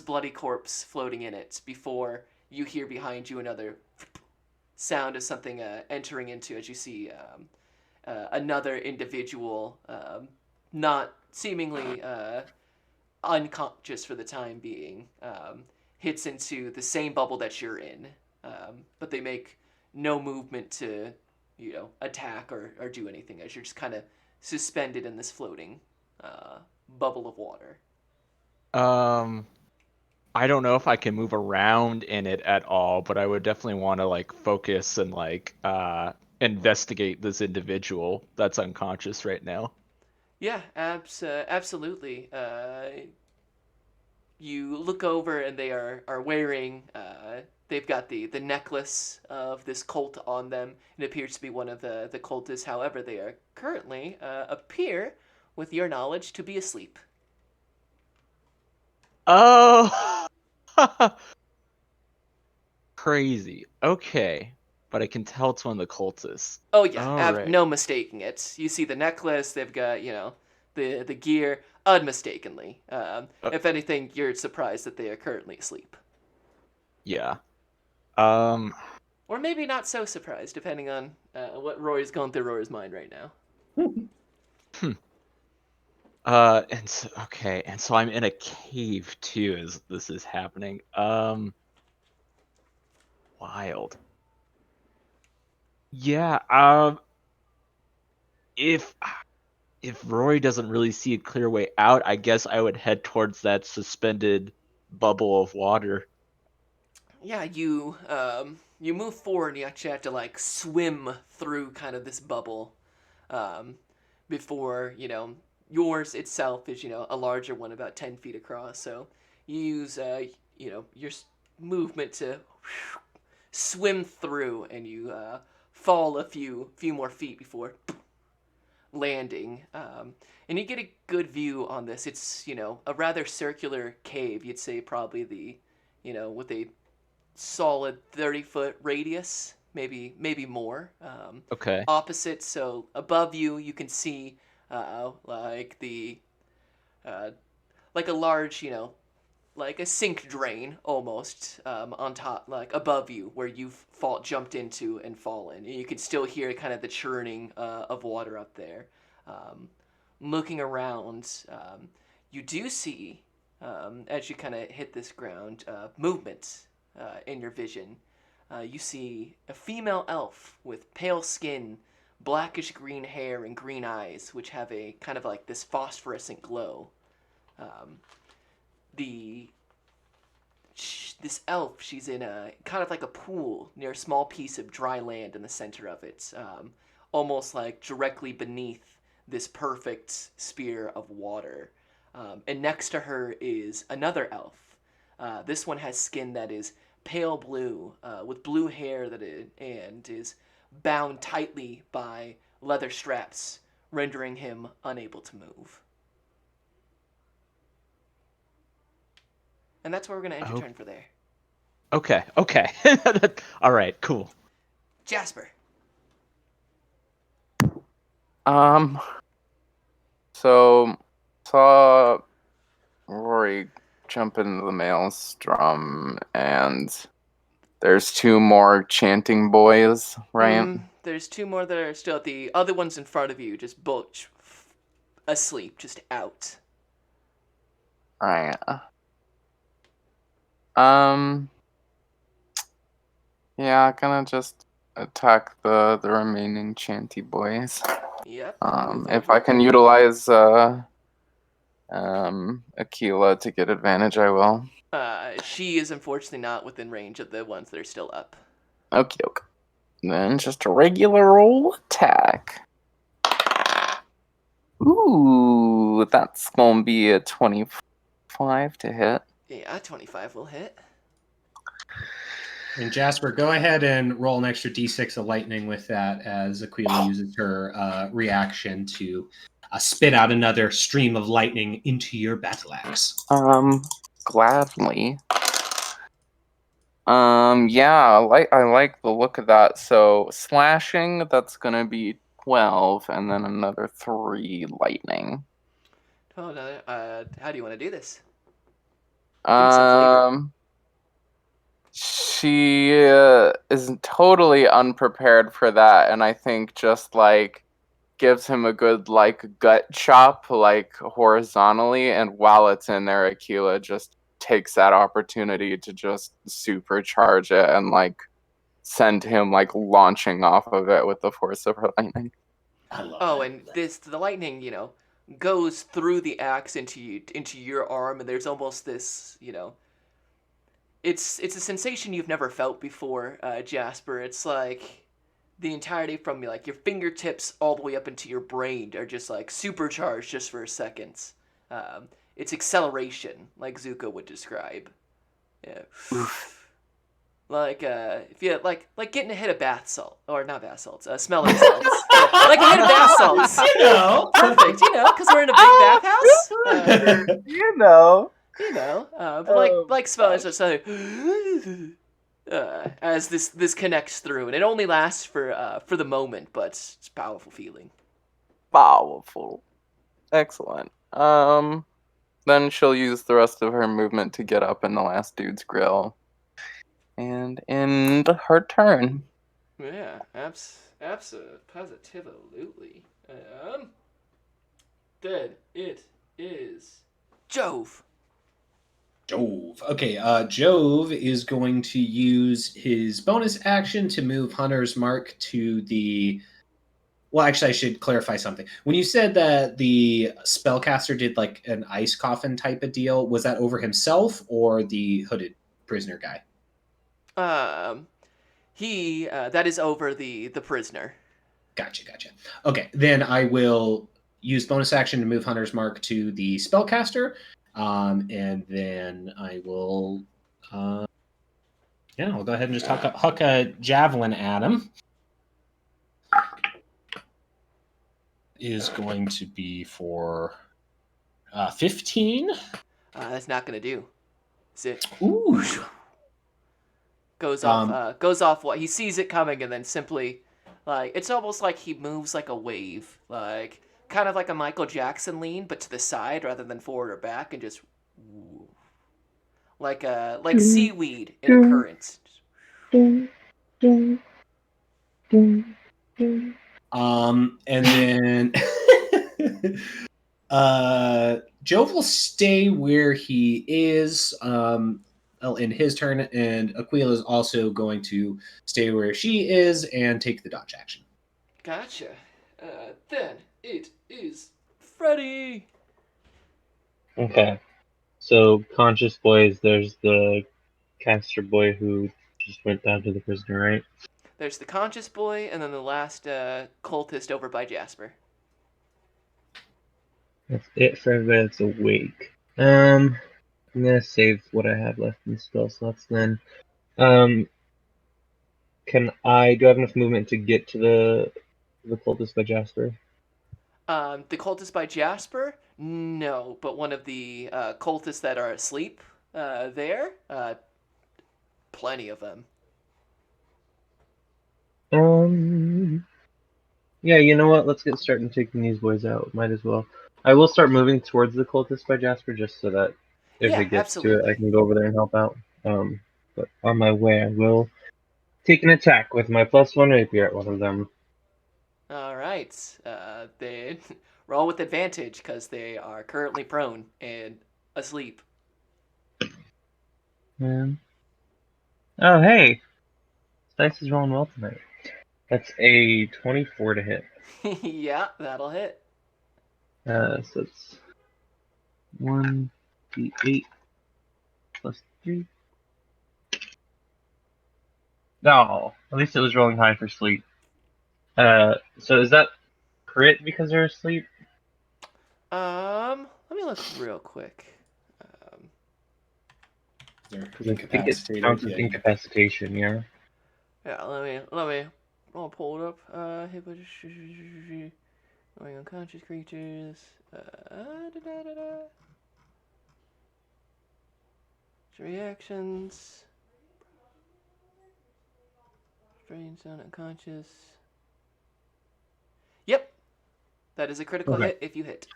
bloody corpse floating in it before you hear behind you another sound of something entering into as you see another individual not seemingly unconscious for the time being, hits into the same bubble that you're in, but they make no movement to, attack or do anything as you're just kind of suspended in this floating bubble of water. I don't know if I can move around in it at all, but I would definitely want to like focus and like investigate this individual that's unconscious right now. Yeah, absolutely. You look over and they are wearing. They've got the necklace of this cult on them. It appears to be one of the cultists. However, they are currently appear, with your knowledge, to be asleep. Oh, crazy. Okay, but I can tell it's one of the cultists. Oh yeah, All right. no mistaking it. You see the necklace. They've got the gear unmistakably. If anything, you're surprised that they are currently asleep. Yeah. Or maybe not so surprised, depending on what Rory's going through Rory's mind right now. And so I'm in a cave too as this is happening. Wild. Yeah, if Rory doesn't really see a clear way out, I guess I would head towards that suspended bubble of water. Yeah, you move forward and you actually have to like swim through kind of this bubble um, before yours itself is a larger one about 10 feet across. So you use your movement to swim through, and you fall a few more feet before landing. And you get a good view on this. It's a rather circular cave. You'd say probably the with a solid 30-foot radius, maybe more. Okay. Opposite, so above you, you can see like the like a large, like a sink drain almost on top, like above you, where you've jumped into and fallen. And you can still hear kind of the churning of water up there. Looking around, you do see, as you kind of hit this ground, movement in your vision. You see a female elf with pale skin, blackish green hair, and green eyes, which have a kind of like this phosphorescent glow. The this elf, she's in a kind of like a pool near a small piece of dry land in the center of it, almost like directly beneath this perfect sphere of water. And next to her is another elf. This one has skin that is pale blue, with blue hair and is bound tightly by leather straps, rendering him unable to move. And that's where we're going to end your turn for there. Okay. All right, cool. Jasper. So saw Rory jump into the maelstrom, and there's two more chanting boys, right? There's two more that are still at the other ones in front of you, just both asleep, just out. Right. Yeah, gonna just attack the remaining chanty boys. Yep. If I can utilize Aquila to get advantage, I will. She is unfortunately not within range of the ones that are still up. Okay. Then just a regular roll attack. Ooh, that's gonna be a 25 to hit. Yeah, 25 will hit. And Jasper, go ahead and roll an extra d6 of lightning with that as Aquila uses her reaction to spit out another stream of lightning into your battle axe. Gladly. Yeah, I like the look of that. So slashing, that's gonna be 12, and then another 3 lightning. Oh no. How do you want to do this? Give me some flavor. She is totally unprepared for that, and I think just like gives him a good like gut chop like horizontally, and while it's in there, Aquila just takes that opportunity to just supercharge it and like send him like launching off of it with the force of her lightning. I love Oh, it. and the lightning, goes through the axe into your arm, and there's almost this, it's a sensation you've never felt before, Jasper. It's like the entirety from like your fingertips all the way up into your brain are just like supercharged just for a second. It's acceleration, like Zuko would describe. Yeah. Like if you like getting a hit of bath salt, or not bath salts, smelling salts. Yeah, like a hit of bath salts. Perfect. Because we're in a big bathhouse. But like smelling salts. So, as this connects through, and it only lasts for the moment, but it's a powerful feeling. Powerful. Excellent. Then she'll use the rest of her movement to get up in the last dude's grill. And end her turn. Yeah, positively. Then it is Jove. Jove. Okay, Jove is going to use his bonus action to move Hunter's Mark to the. Well, actually, I should clarify something. When you said that the spellcaster did like an ice coffin type of deal, was that over himself or the hooded prisoner guy? He that is over the prisoner. Gotcha. Okay, then I will use bonus action to move Hunter's Mark to the spellcaster, and then I will, I'll go ahead and just huck a javelin at him. Is going to be for 15. That's not gonna do. Is it? Ooh. Goes off. Goes off. What he sees it coming, and then simply, like it's almost like he moves like a wave, like kind of like a Michael Jackson lean, but to the side rather than forward or back, and just like seaweed in a current. And then Jove will stay where he is in his turn, and Aquila is also going to stay where she is and take the dodge action. Gotcha. Then it is Freddy. Okay. So, conscious boys, there's the caster boy who just went down to the prisoner, right? There's the conscious boy, and then the last cultist over by Jasper. That's it for everybody that's awake. I'm gonna save what I have left in spell slots then. Do I have enough movement to get to the cultist by Jasper? The cultist by Jasper? No, but one of the cultists that are asleep there? Plenty of them. Yeah, you know what? Let's get started taking these boys out. Might as well. I will start moving towards the cultist by Jasper just so that if Yeah, it gets to it, I absolutely. can go over there and help out. But on my way, I will take an attack with my +1 rapier at one of them. All right. They roll with advantage because they are currently prone and asleep. Oh, hey! Dice is rolling well tonight. That's a 24 to hit. Yeah, that'll hit. So it's 1d8 plus 3. No, at least it was rolling high for sleep. So is that crit because they're asleep? Let me look real quick. They're Because I think it incapacitated. counts as Yeah. incapacitation, yeah. Yeah, I'll pull it up. Hit by unconscious creatures. Reactions. Strain sound unconscious. Yep, that is a critical Okay. hit if you hit.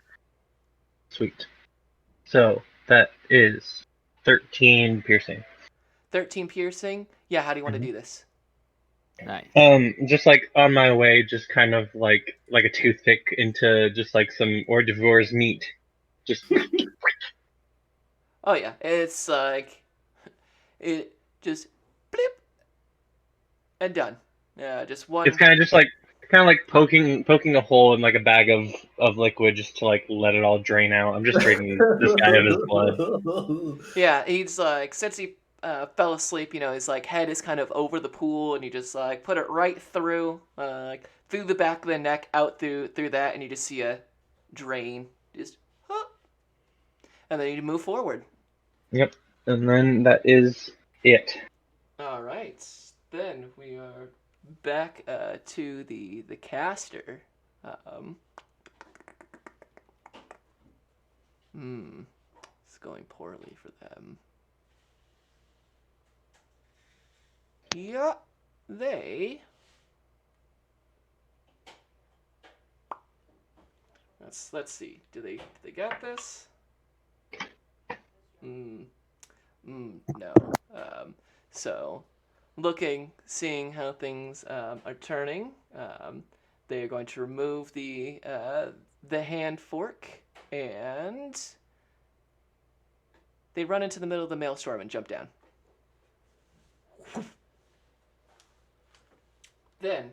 Sweet. So that is 13 piercing. 13 piercing. Yeah, how do you want to do this? Nice. Just like on my way, just kind of like a toothpick into just like some hors d'oeuvres meat. Just Oh yeah, it's like it just blip and done. Yeah, just one. it's kind of like poking a hole in like a bag of liquid just to like let it all drain out. I'm just draining this guy of his blood. Yeah, he's like since he fell asleep, his like head is kind of over the pool, and you just like put it right through, like through the back of the neck, out through that, and you just see a drain, just, huh, and then you move forward. Yep. And then that is it. All right, then we are back to the caster. It's going poorly for them. Yeah, they. Let's see. Do they get this? No. So, seeing how things are turning, they are going to remove the hand fork, and they run into the middle of the maelstrom and jump down. Then,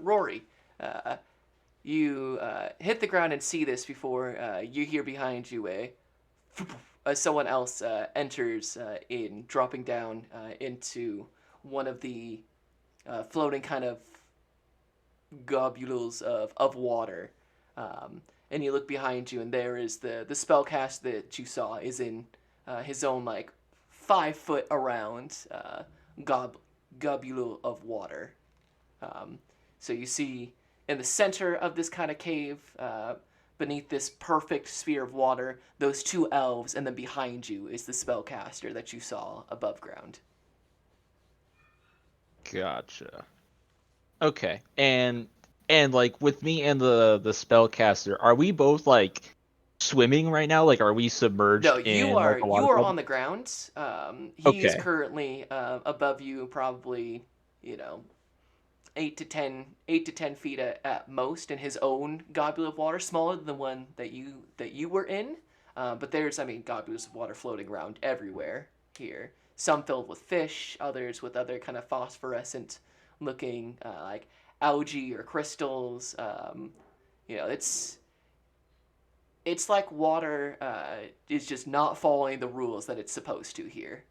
Rory, you hit the ground and see this before you hear behind you someone else enters dropping down into one of the floating kind of globules of water. And you look behind you, and there is the spellcast that you saw is in his own, like, 5 foot around globule of water. So you see in the center of this kind of cave, beneath this perfect sphere of water, those two elves, and then behind you is the spellcaster that you saw above ground. Gotcha. Okay, and like with me and the spellcaster, are we both like swimming right now? Like, are we No, submerged in like a water you are bubble? on the ground. He's Okay, currently above you, probably, 8 to 10 feet at most, in his own goblet of water, smaller than the one that you were in. But there's, goblets of water floating around everywhere here. Some filled with fish, others with other kind of phosphorescent looking like algae or crystals. It's like water is just not following the rules that it's supposed to here.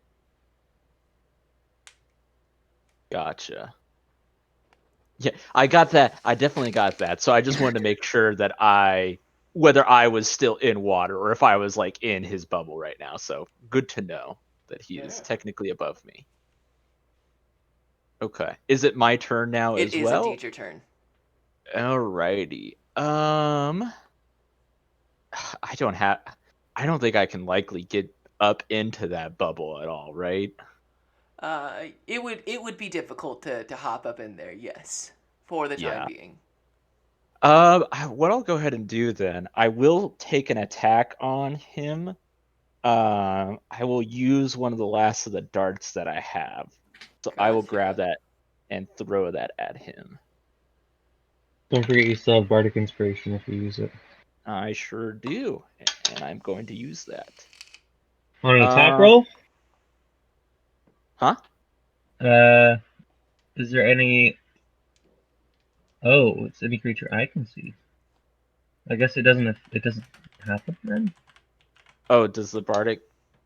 gotcha. Yeah, I got that. I definitely got that. So I just wanted to make sure that whether I was still in water or if I was like in his bubble right now. So good to know that he is Yeah. technically above me. Okay. Is it my turn now It as is well? indeed your turn. Alrighty. I don't have. I don't think I can likely get up into that bubble at all, right? It would be difficult to hop up in there, yes, for the time Yeah. being. What I'll go ahead and do then, I will take an attack on him. I will use one of the last of the darts that I have. So I will grab Gotcha. that and throw that at him. Don't forget you still have Bardic Inspiration if you use it. I sure do, and I'm going to use that. On an attack Um, roll, huh? uh, is there any? Oh, it's any creature I can see. I guess it doesn't. It doesn't happen then. Oh, does the bardic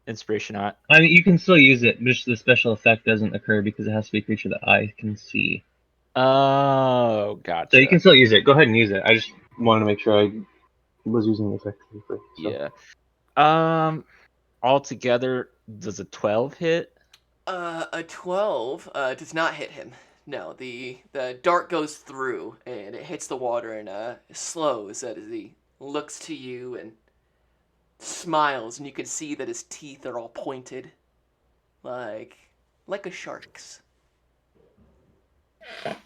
inspiration not? I mean, you can still use it, just the special effect doesn't occur because it has to be a creature that I can see. Oh, So you can gotcha. still use it. Go ahead and use it. I just wanted to make sure I was using it effectively. So. Yeah. Um, Altogether, does a 12 hit? A 12 does not hit him. No, the dart goes through and it hits the water and slows as he looks to you and smiles, and you can see that his teeth are all pointed, like a shark's.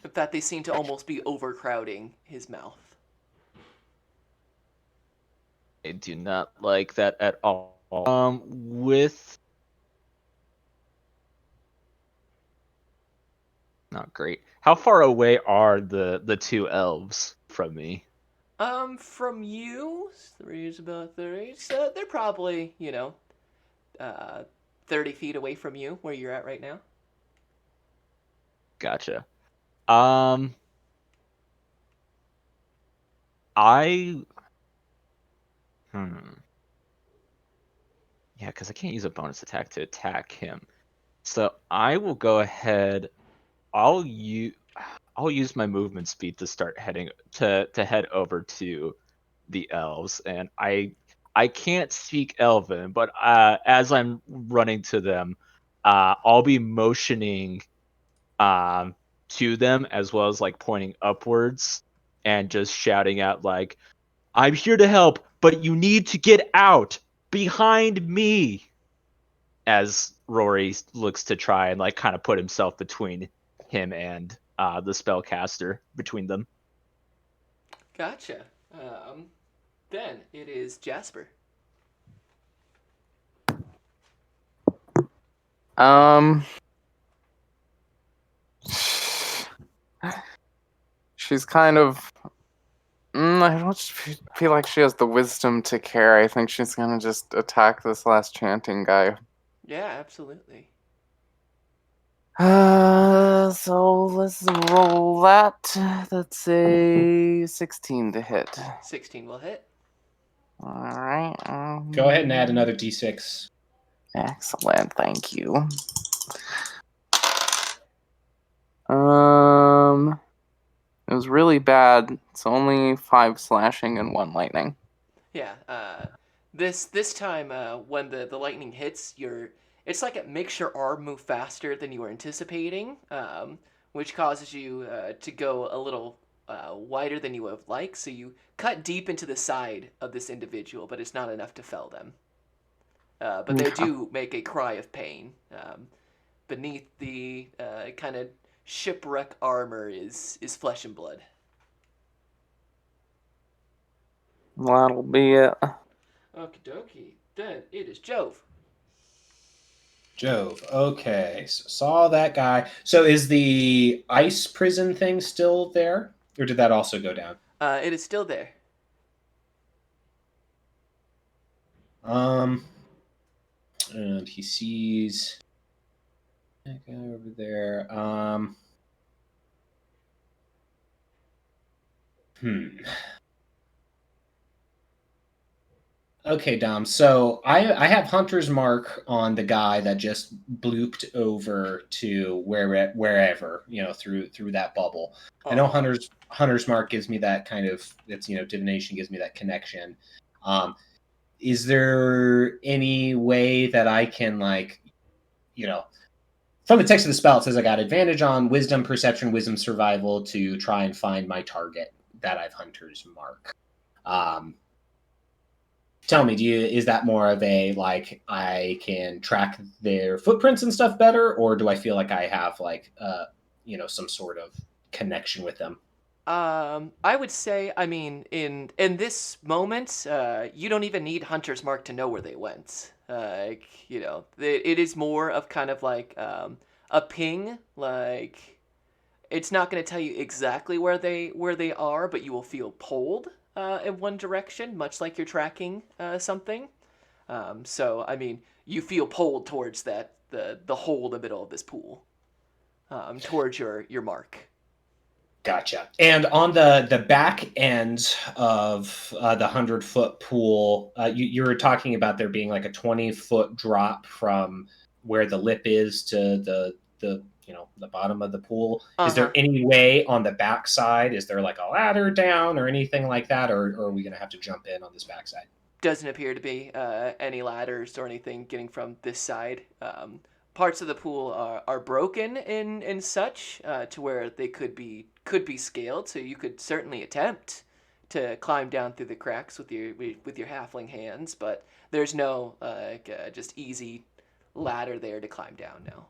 In fact, they seem to almost be overcrowding his mouth. I do not like that at all. With not great. How far away are the two elves from me? From you, three is about 30. So they're probably, uh, 30 feet away from you, where you're at right now. Gotcha. Um, I hmm. Yeah, because I can't use a bonus attack to attack him. So I will go ahead. I'll use I'll use my movement speed to start heading to head over to the elves, and I can't speak Elven, but as I'm running to them, I'll be motioning um to them as well as like pointing upwards and just shouting out like, "I'm here to help, but you need to get out behind me." As Rory looks to try and like kind of put himself between him and the spellcaster between them. Gotcha. Um, Then it is Jasper. She's kind of. I don't feel like she has the wisdom to care. I think she's gonna just attack this last chanting guy. Yeah, absolutely. So let's roll that. That's a 16 to hit. 16 will hit. All right. Go ahead and add another d6. Excellent, thank you. It was really bad. It's only 5 slashing and 1 lightning. Yeah. This time when the lightning hits, it's like it makes your arm move faster than you were anticipating, which causes you to go a little wider than you would have liked. So you cut deep into the side of this individual, but it's not enough to fell them. But they do make a cry of pain. Beneath the kind of shipwreck armor is flesh and blood. That'll be it. Okie dokie. Then it is Jove. Jove. Okay, so saw that guy. So is the ice prison thing still there, or did that also go down? It is still there. And he sees that guy over there. Okay, Dom. So I have Hunter's Mark on the guy that just blooped over to wherever, through that bubble. I know Hunter's Mark gives me that kind of, it's, divination gives me that connection. Is there any way that I can, from the text of the spell, it says I got advantage on wisdom, perception, wisdom, survival to try and find my target that I've Hunter's Mark. Tell me, is that more of a, I can track their footprints and stuff better, or do I feel like I have, some sort of connection with them? I would say, I mean, in this moment, you don't even need Hunter's Mark to know where they went. It is more of kind of like a ping. Like, it's not going to tell you exactly where they are, but you will feel pulled in one direction, much like you're tracking something. So, I mean, you feel pulled towards the hole in the middle of this pool, towards your mark. Gotcha. And on the back end of the 100-foot pool, you were talking about there being like a 20-foot drop from where the lip is to the bottom of the pool. Is there any way on the back side? Is there like a ladder down or anything like that, or are we going to have to jump in on this backside? Doesn't appear to be any ladders or anything getting from this side. Parts of the pool are broken in such to where they could be scaled, so you could certainly attempt to climb down through the cracks with your halfling hands, but there's no just easy ladder there to climb down now.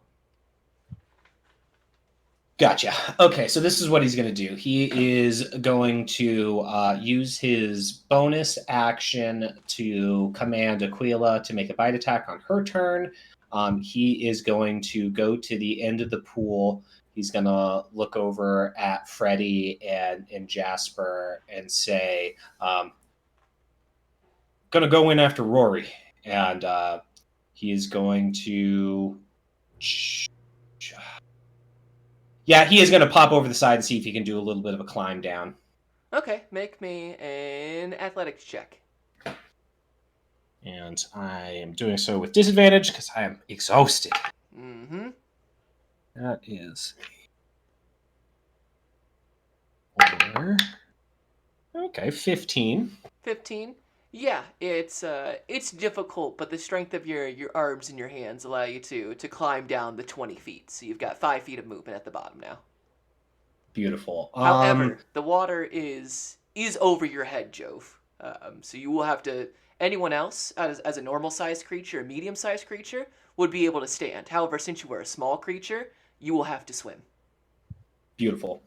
Gotcha. Okay, so this is what he's going to do. He is going to use his bonus action to command Aquila to make a bite attack on her turn. He is going to go to the end of the pool. He's going to look over at Freddy and Jasper and say, going to go in after Rory. And he is going to... Yeah, he is going to pop over the side and see if he can do a little bit of a climb down. Okay, make me an athletics check. And I am doing so with disadvantage because I am exhausted. Mm-hmm. That is... Okay, 15. 15. Yeah, it's difficult, but the strength of your arms and your hands allow you to climb down the 20 feet. So you've got 5 feet of movement at the bottom now. Beautiful. However, the water is over your head, Jove. So you will have to. Anyone else, as a normal-sized creature, a medium-sized creature, would be able to stand. However, since you are a small creature, you will have to swim. Beautiful.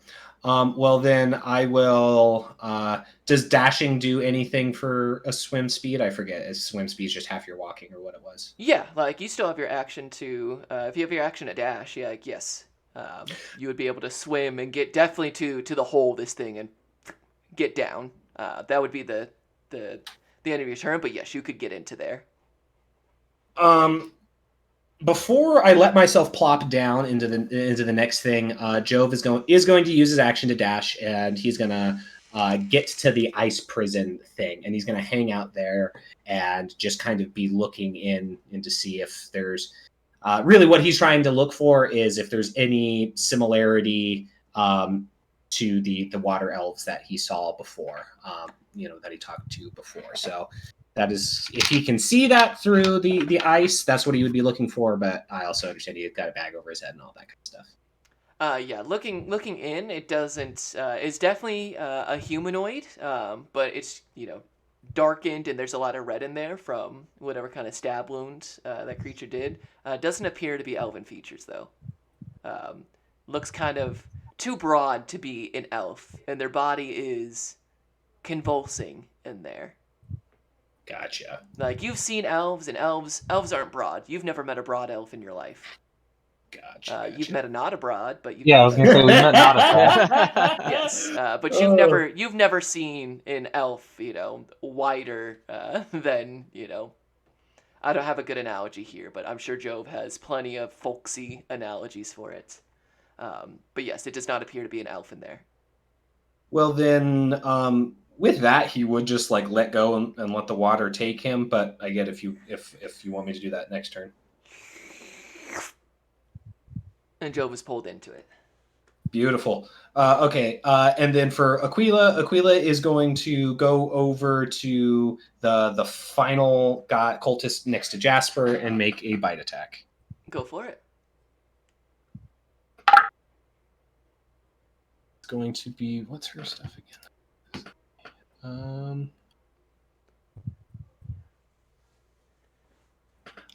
Well, then I will Does dashing do anything for a swim speed? I forget. Is swim speed just half your walking or what it was? Yeah, like you still have your action to. If you have your action to dash, yeah, like yes, you would be able to swim and get definitely to the hole of this thing and get down. That would be the end of your turn. But yes, you could get into there. Before I let myself plop down into the next thing, Jove is going to use his action to dash, and he's gonna get to the ice prison thing, and he's gonna hang out there and just kind of be looking in to see if there's really what he's trying to look for is if there's any similarity to the water elves that he saw before, that he talked to before. So that is, if he can see that through the ice, that's what he would be looking for. But I also understand he's got a bag over his head and all that kind of stuff. Yeah, looking in, it doesn't. It's definitely a humanoid, but it's darkened and there's a lot of red in there from whatever kind of stab wound that creature did. Doesn't appear to be elven features though. Looks kind of too broad to be an elf, and their body is convulsing in there. Gotcha. Like you've seen elves, and elves aren't broad. You've never met a broad elf in your life. Gotcha. You've met a not a broad, but Yeah, I was gonna say we met not a broad. yes, but you've never seen an elf, wider than I don't have a good analogy here, but I'm sure Jove has plenty of folksy analogies for it. But yes, it does not appear to be an elf in there. Well then, with that, he would just like let go and let the water take him. But I get if you want me to do that next turn. And Jove is pulled into it. Beautiful. Okay, and then for Aquila is going to go over to the final guy cultist next to Jasper and make a bite attack. Go for it. It's going to be, what's her stuff again?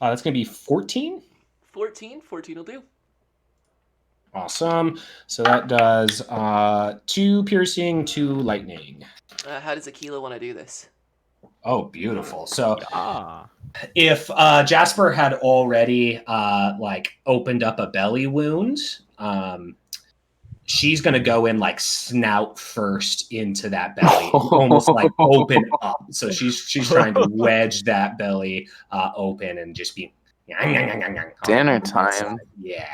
That's going to be 14. 14 will do. Awesome. So that does 2 piercing, 2 lightning. How does Aquila want to do this? Oh, beautiful. So Ah. if Jasper had already opened up a belly wound, she's going to go in like snout first into that belly, almost like open up. So she's trying to wedge that belly open and just be Dinner time. Yeah,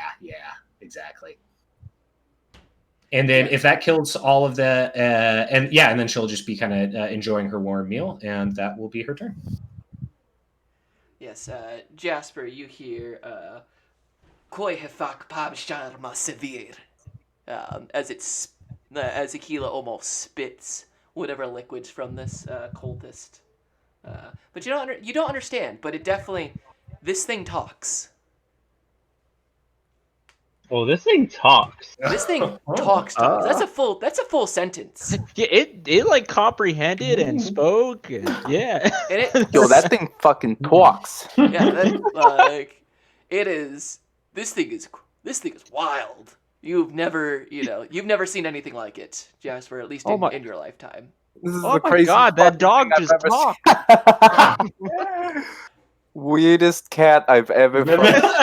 exactly. And then if that kills all of the and then she'll just be kind of enjoying her warm meal, and that will be her turn. Yes, Jasper, you hear Koi hefak pabshar ma severe. As Aquila almost spits whatever liquids from this cultist. But you don't understand, but this thing talks. Oh, this thing talks. This thing talks. That's a full sentence. Yeah, it like comprehended and spoke, and yeah. And Yo, that thing fucking talks. Yeah, it is. This thing is wild. You've never seen anything like it, Jasper. At least in your lifetime. This is Oh the my craziest god, that fucking dog thing just I've ever talked. seen. Weirdest cat I've ever fucking.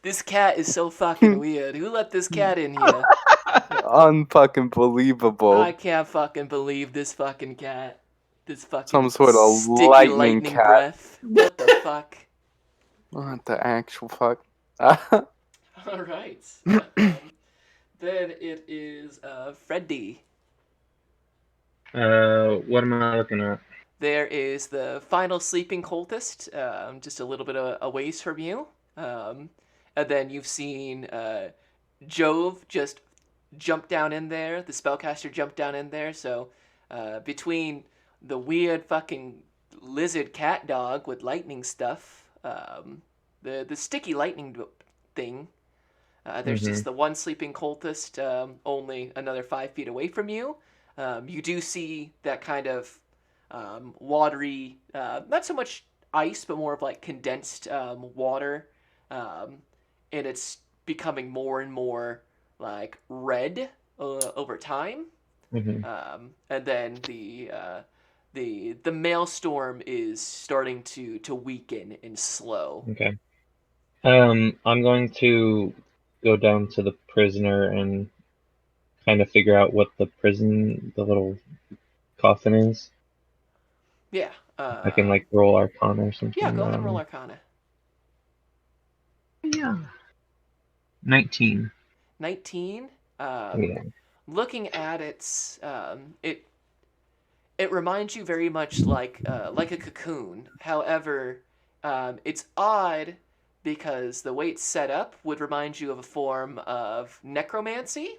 This cat is so fucking weird. Who let this cat in here? Unfucking believable. I can't fucking believe this fucking cat. This fucking Some sort of sticky lightning cat. breath. What the fuck? What the actual fuck? All right. Then it is Freddy. What am I looking at? There is the final sleeping cultist, just a little bit a ways from you. And then you've seen Jove just jump down in there. The spellcaster jumped down in there. So between the weird fucking lizard cat dog with lightning stuff, the sticky lightning thing, there's just the one sleeping cultist only another 5 feet away from you. You do see that kind of watery, not so much ice, but more of like condensed water, and it's becoming more and more like red over time. Hmm. And then the maelstrom is starting to weaken and slow. Okay. I'm going to go down to the prisoner and kind of figure out what the little coffin is. Yeah. I can like roll Arcana or Yeah. something. Go ahead and roll Arcana. Yeah. 19. 19. Yeah. Looking at it reminds you very much like a cocoon. However, it's odd because the way it's set up would remind you of a form of necromancy,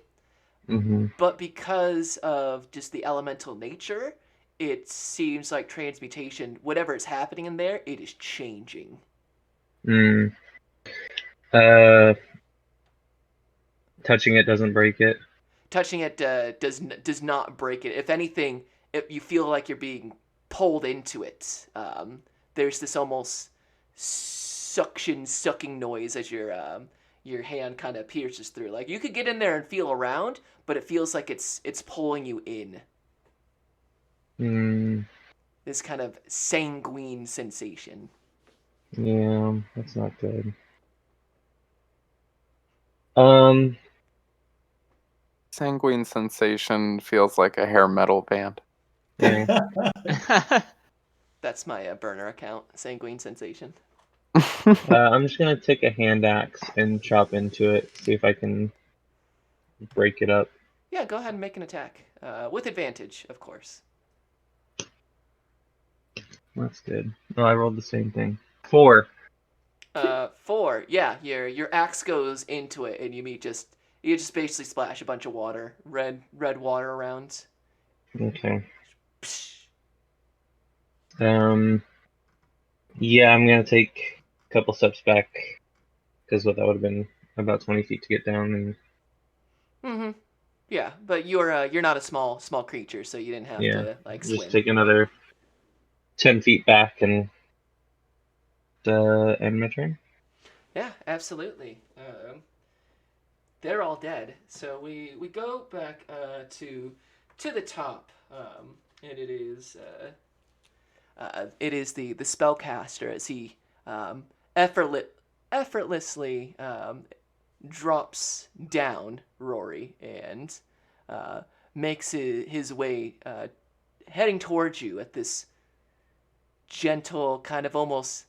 Hmm. but because of just the elemental nature, it seems like transmutation. Whatever is happening in there, it is changing. Mm. Uh, touching it doesn't break it. Touching it does not break it. If anything, you feel like you're being pulled into it. There's this almost sucking noise as your hand kind of pierces through. Like you could get in there and feel around, but it feels like it's pulling you in. Mm. This kind of sanguine sensation. Yeah, that's not good. Um, Sanguine sensation feels like a hair metal band. yeah. That's my burner account. Sanguine sensation. I'm just gonna take a hand axe and chop into it, see if I can break it up. Yeah, go ahead and make an attack with advantage, of course. That's good. Oh, I rolled the same thing. 4. 4. Yeah, your axe goes into it, and you just basically splash a bunch of water, red water around. Okay. Psh. Yeah, I'm gonna take a couple steps back because that would have been about 20 feet to get down, and Mm-hmm. Yeah, but you're not a small creature, so you didn't have yeah, to like just swim. take another 10 feet back and end my turn. Yeah, absolutely. They're all dead, so we go back to the top, and it is the spellcaster as he um, effortless, effortlessly drops down Rory and uh, makes his way heading towards you at this gentle kind of almost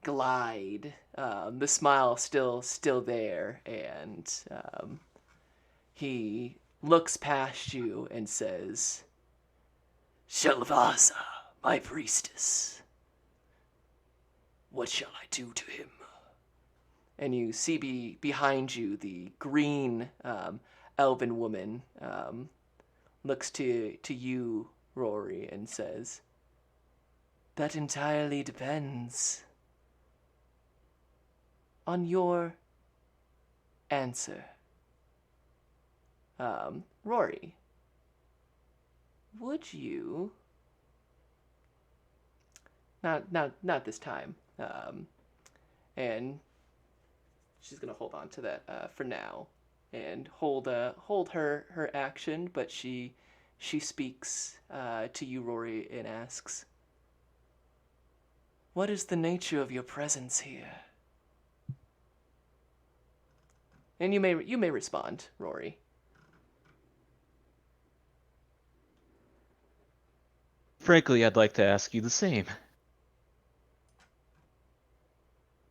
glide. The smile still there, and he looks past you and says, "Shelvaza, my priestess, what shall I do to him?" And you see behind you the green elven woman looks to you, Rory, and says, "That entirely depends on your answer." Rory, would you not this time? And she's gonna hold on to that for now, and hold her action. But she speaks to you, Rory, and asks, "What is the nature of your presence here?" And you may respond, Rory. Frankly, I'd like to ask you the same.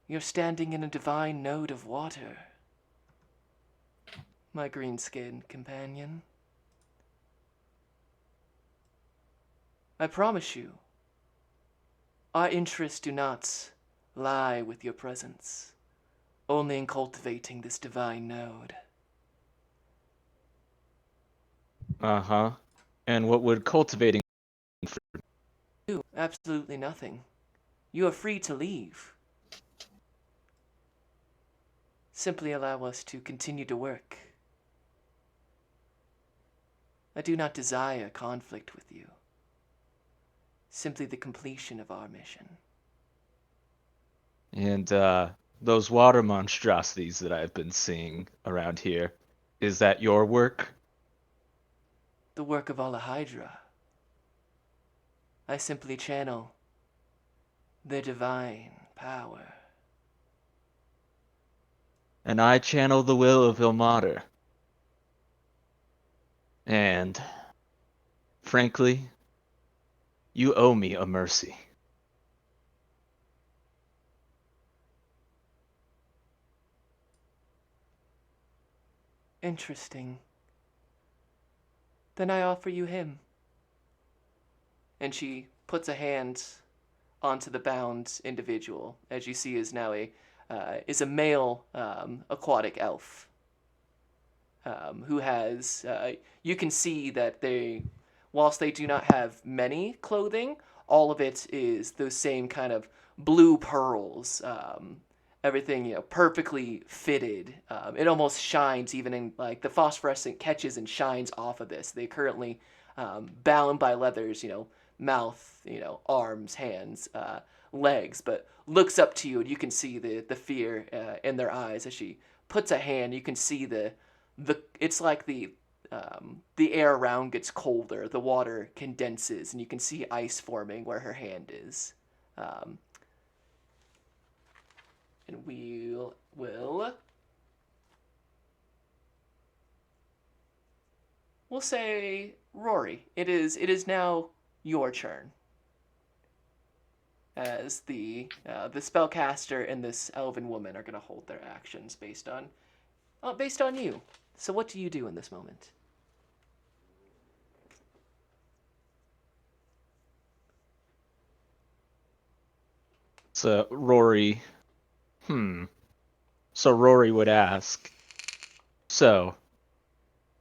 "You're standing in a divine node of water, my green-skinned companion. I promise you, our interests do not lie with your presence, only in cultivating this divine node." Uh-huh. And what would cultivating... Do absolutely nothing. You are free to leave. Simply allow us to continue to work. I do not desire conflict with you. Simply the completion of our mission. And, those water monstrosities that I've been seeing around here, is that your work? the work of Alahydra. I simply channel their divine power. And I channel the will of Ilmater. And, frankly, you owe me a mercy. Interesting. Then I offer you him. And she puts a hand onto the bound individual, as you see is now a male aquatic elf, who has you can see that they, whilst they do not have many clothing, all of it is those same kind of blue pearls. Everything, perfectly fitted. It almost shines even in like the phosphorescent catches and shines off of this. They currently bound by leathers, mouth, arms, hands, legs, but looks up to you and you can see the fear in their eyes as she puts a hand. You can see the it's like the air around gets colder, the water condenses, and you can see ice forming where her hand is. Um, and we'll say Rory. It is now your turn. As the spellcaster and this elven woman are going to hold their actions based on you. So what do you do in this moment? So Rory, So Rory would ask, so,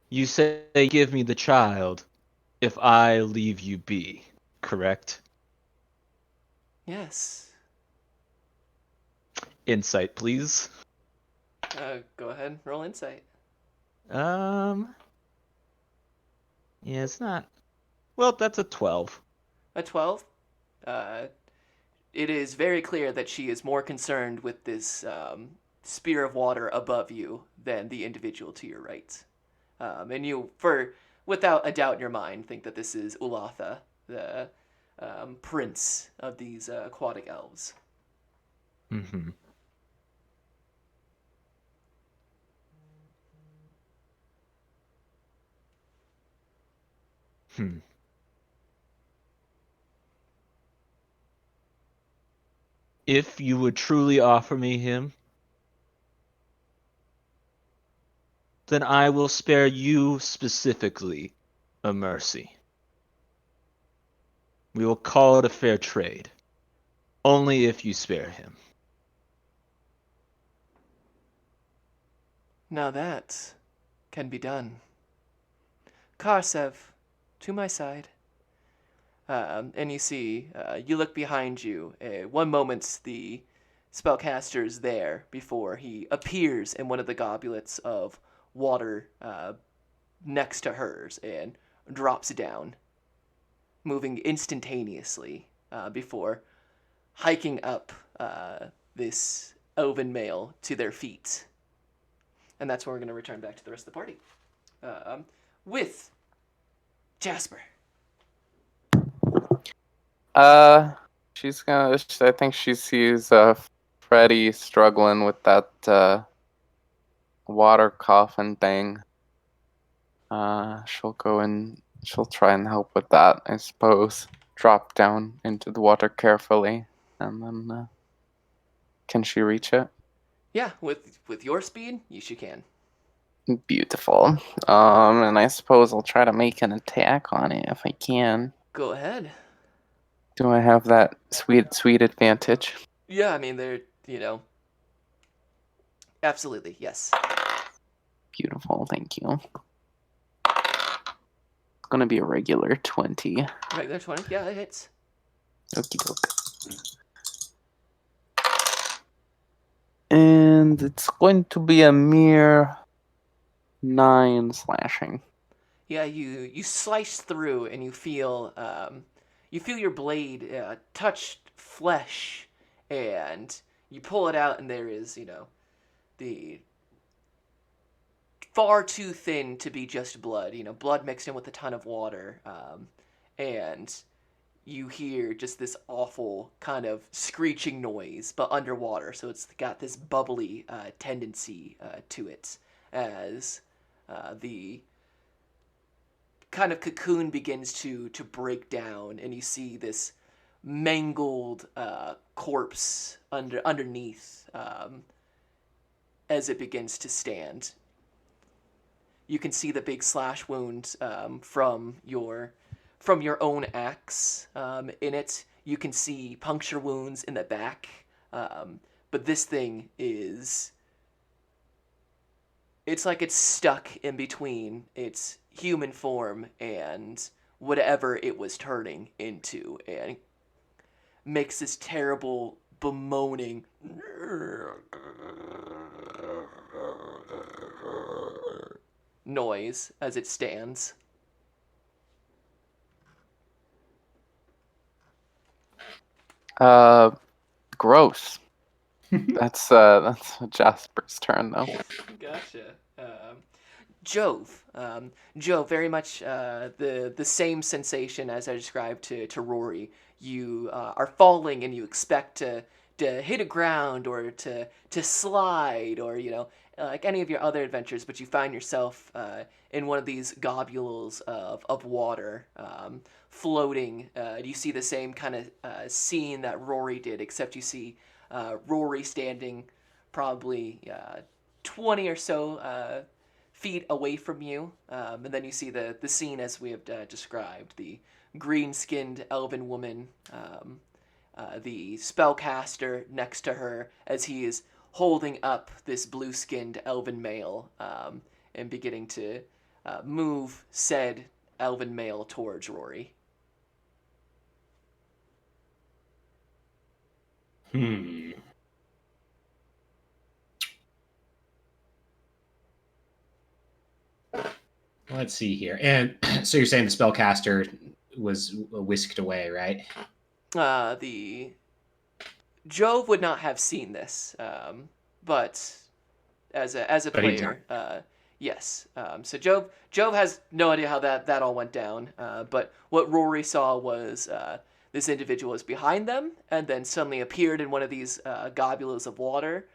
you say give me the child if I leave you be, correct? Yes. Insight, please. Go ahead, roll insight. Um, yeah, it's not. Well, that's a 12. A 12. It is very clear that she is more concerned with this spear of water above you than the individual to your right. And you, without a doubt in your mind, think that this is Ulatha, the prince of these aquatic elves. Mm-hmm. Hmm. If you would truly offer me him, then I will spare you specifically a mercy. We will call it a fair trade. Only if you spare him. Now that can be done. Karsev, to my side. And you see, you look behind you. One moment, the spellcaster is there before he appears in one of the goblets of water next to hers and drops down, moving instantaneously before hiking up this elven male to their feet. And that's where we're going to return back to the rest of the party. With Jasper. She's gonna. I think she sees Freddy struggling with that water coffin thing. She'll go and she'll try and help with that, I suppose. Drop down into the water carefully, and then can she reach it? Yeah, with your speed, she can. Beautiful. And I suppose I'll try to make an attack on it if I can. Go ahead. Do I have that sweet advantage? Yeah, I mean, they're, absolutely, yes. Beautiful, thank you. It's gonna be a regular 20. Regular 20, yeah, it hits. Okie doke. And it's going to be a mere 9 slashing. Yeah, you slice through and you feel your blade touch flesh, and you pull it out and there is the far too thin to be just blood. Blood mixed in with a ton of water, and you hear just this awful kind of screeching noise, but underwater. So it's got this bubbly tendency to it as the kind of cocoon begins to break down, and you see this mangled corpse underneath as it begins to stand. You can see the big slash wound from your own axe in it. You can see puncture wounds in the back, but this thing is. It's like it's stuck in between its human form and whatever it was turning into, and makes this terrible bemoaning noise as it stands. Gross. That's Jasper's turn though. Gotcha. Jove. Jove, very much the same sensation as I described to Rory. You are falling and you expect to hit a ground or to slide or like any of your other adventures, but you find yourself in one of these globules of water floating. You see the same kind of scene that Rory did, except you see Rory standing probably 20 or so feet away from you, and then you see the scene as we have described: the green-skinned elven woman, the spellcaster next to her as he is holding up this blue-skinned elven male, and beginning to move said elven male towards Rory. Let's see here. And so you're saying the spellcaster was whisked away, right? The Jove would not have seen this, but as a But he player, yes. So Jove has no idea how that all went down. But what Rory saw was this individual was behind them, and then suddenly appeared in one of these globules of water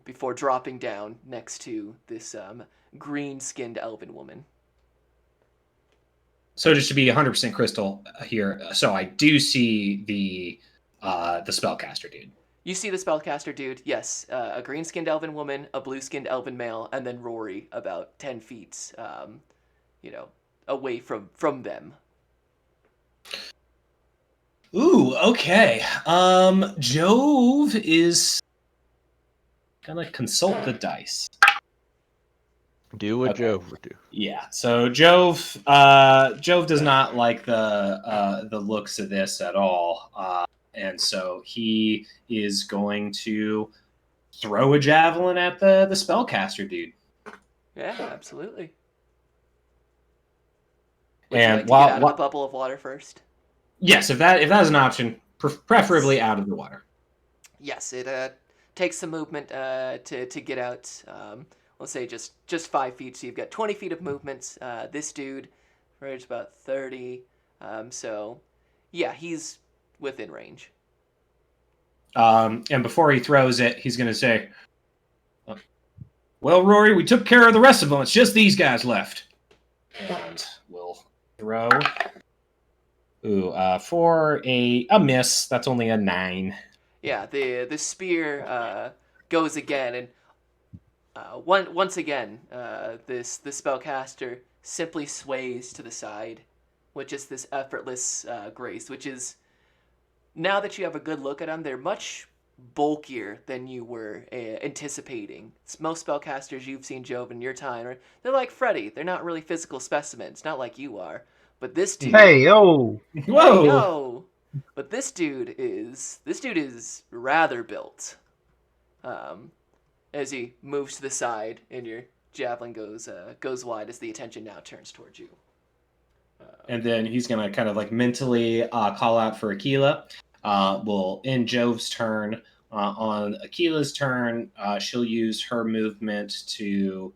before dropping down next to this green-skinned elven woman. So just to be 100% crystal here, so I do see the spellcaster dude. You see the spellcaster dude, yes. A green-skinned elven woman, a blue-skinned elven male, and then Rory about 10 feet, away from them. Ooh, okay. Jove is gonna consult the dice. Do what Okay. Jove would do. Yeah. So Jove does not like the looks of this at all, and so he is going to throw a javelin at the spellcaster dude. Yeah, absolutely. Would you And like to get out of the bubble of water first? Yes, if that is an option, preferably out of the water. Yes, it takes some movement to get out. Let's say just 5 feet, so you've got 20 feet of movement. This dude, range about 30. So, yeah, he's within range. And before he throws it, he's going to say, "Well, Rory, we took care of the rest of them. It's just these guys left." And we'll throw. Ooh, for a miss. That's only a 9. Yeah, the spear goes again, and once again, the spellcaster simply sways to the side, with just this effortless grace. Which is, now that you have a good look at them, they're much bulkier than you were anticipating. Most spellcasters you've seen, Jove, in your time, they're like Freddy. They're not really physical specimens, not like you are. But this dude, Hey, yo! Whoa! no. But this dude is rather built. As he moves to the side, and your javelin goes wide as the attention now turns towards you. And then he's going to kind of like mentally call out for Aquila. We'll end Jove's turn. On Aquila's turn, she'll use her movement to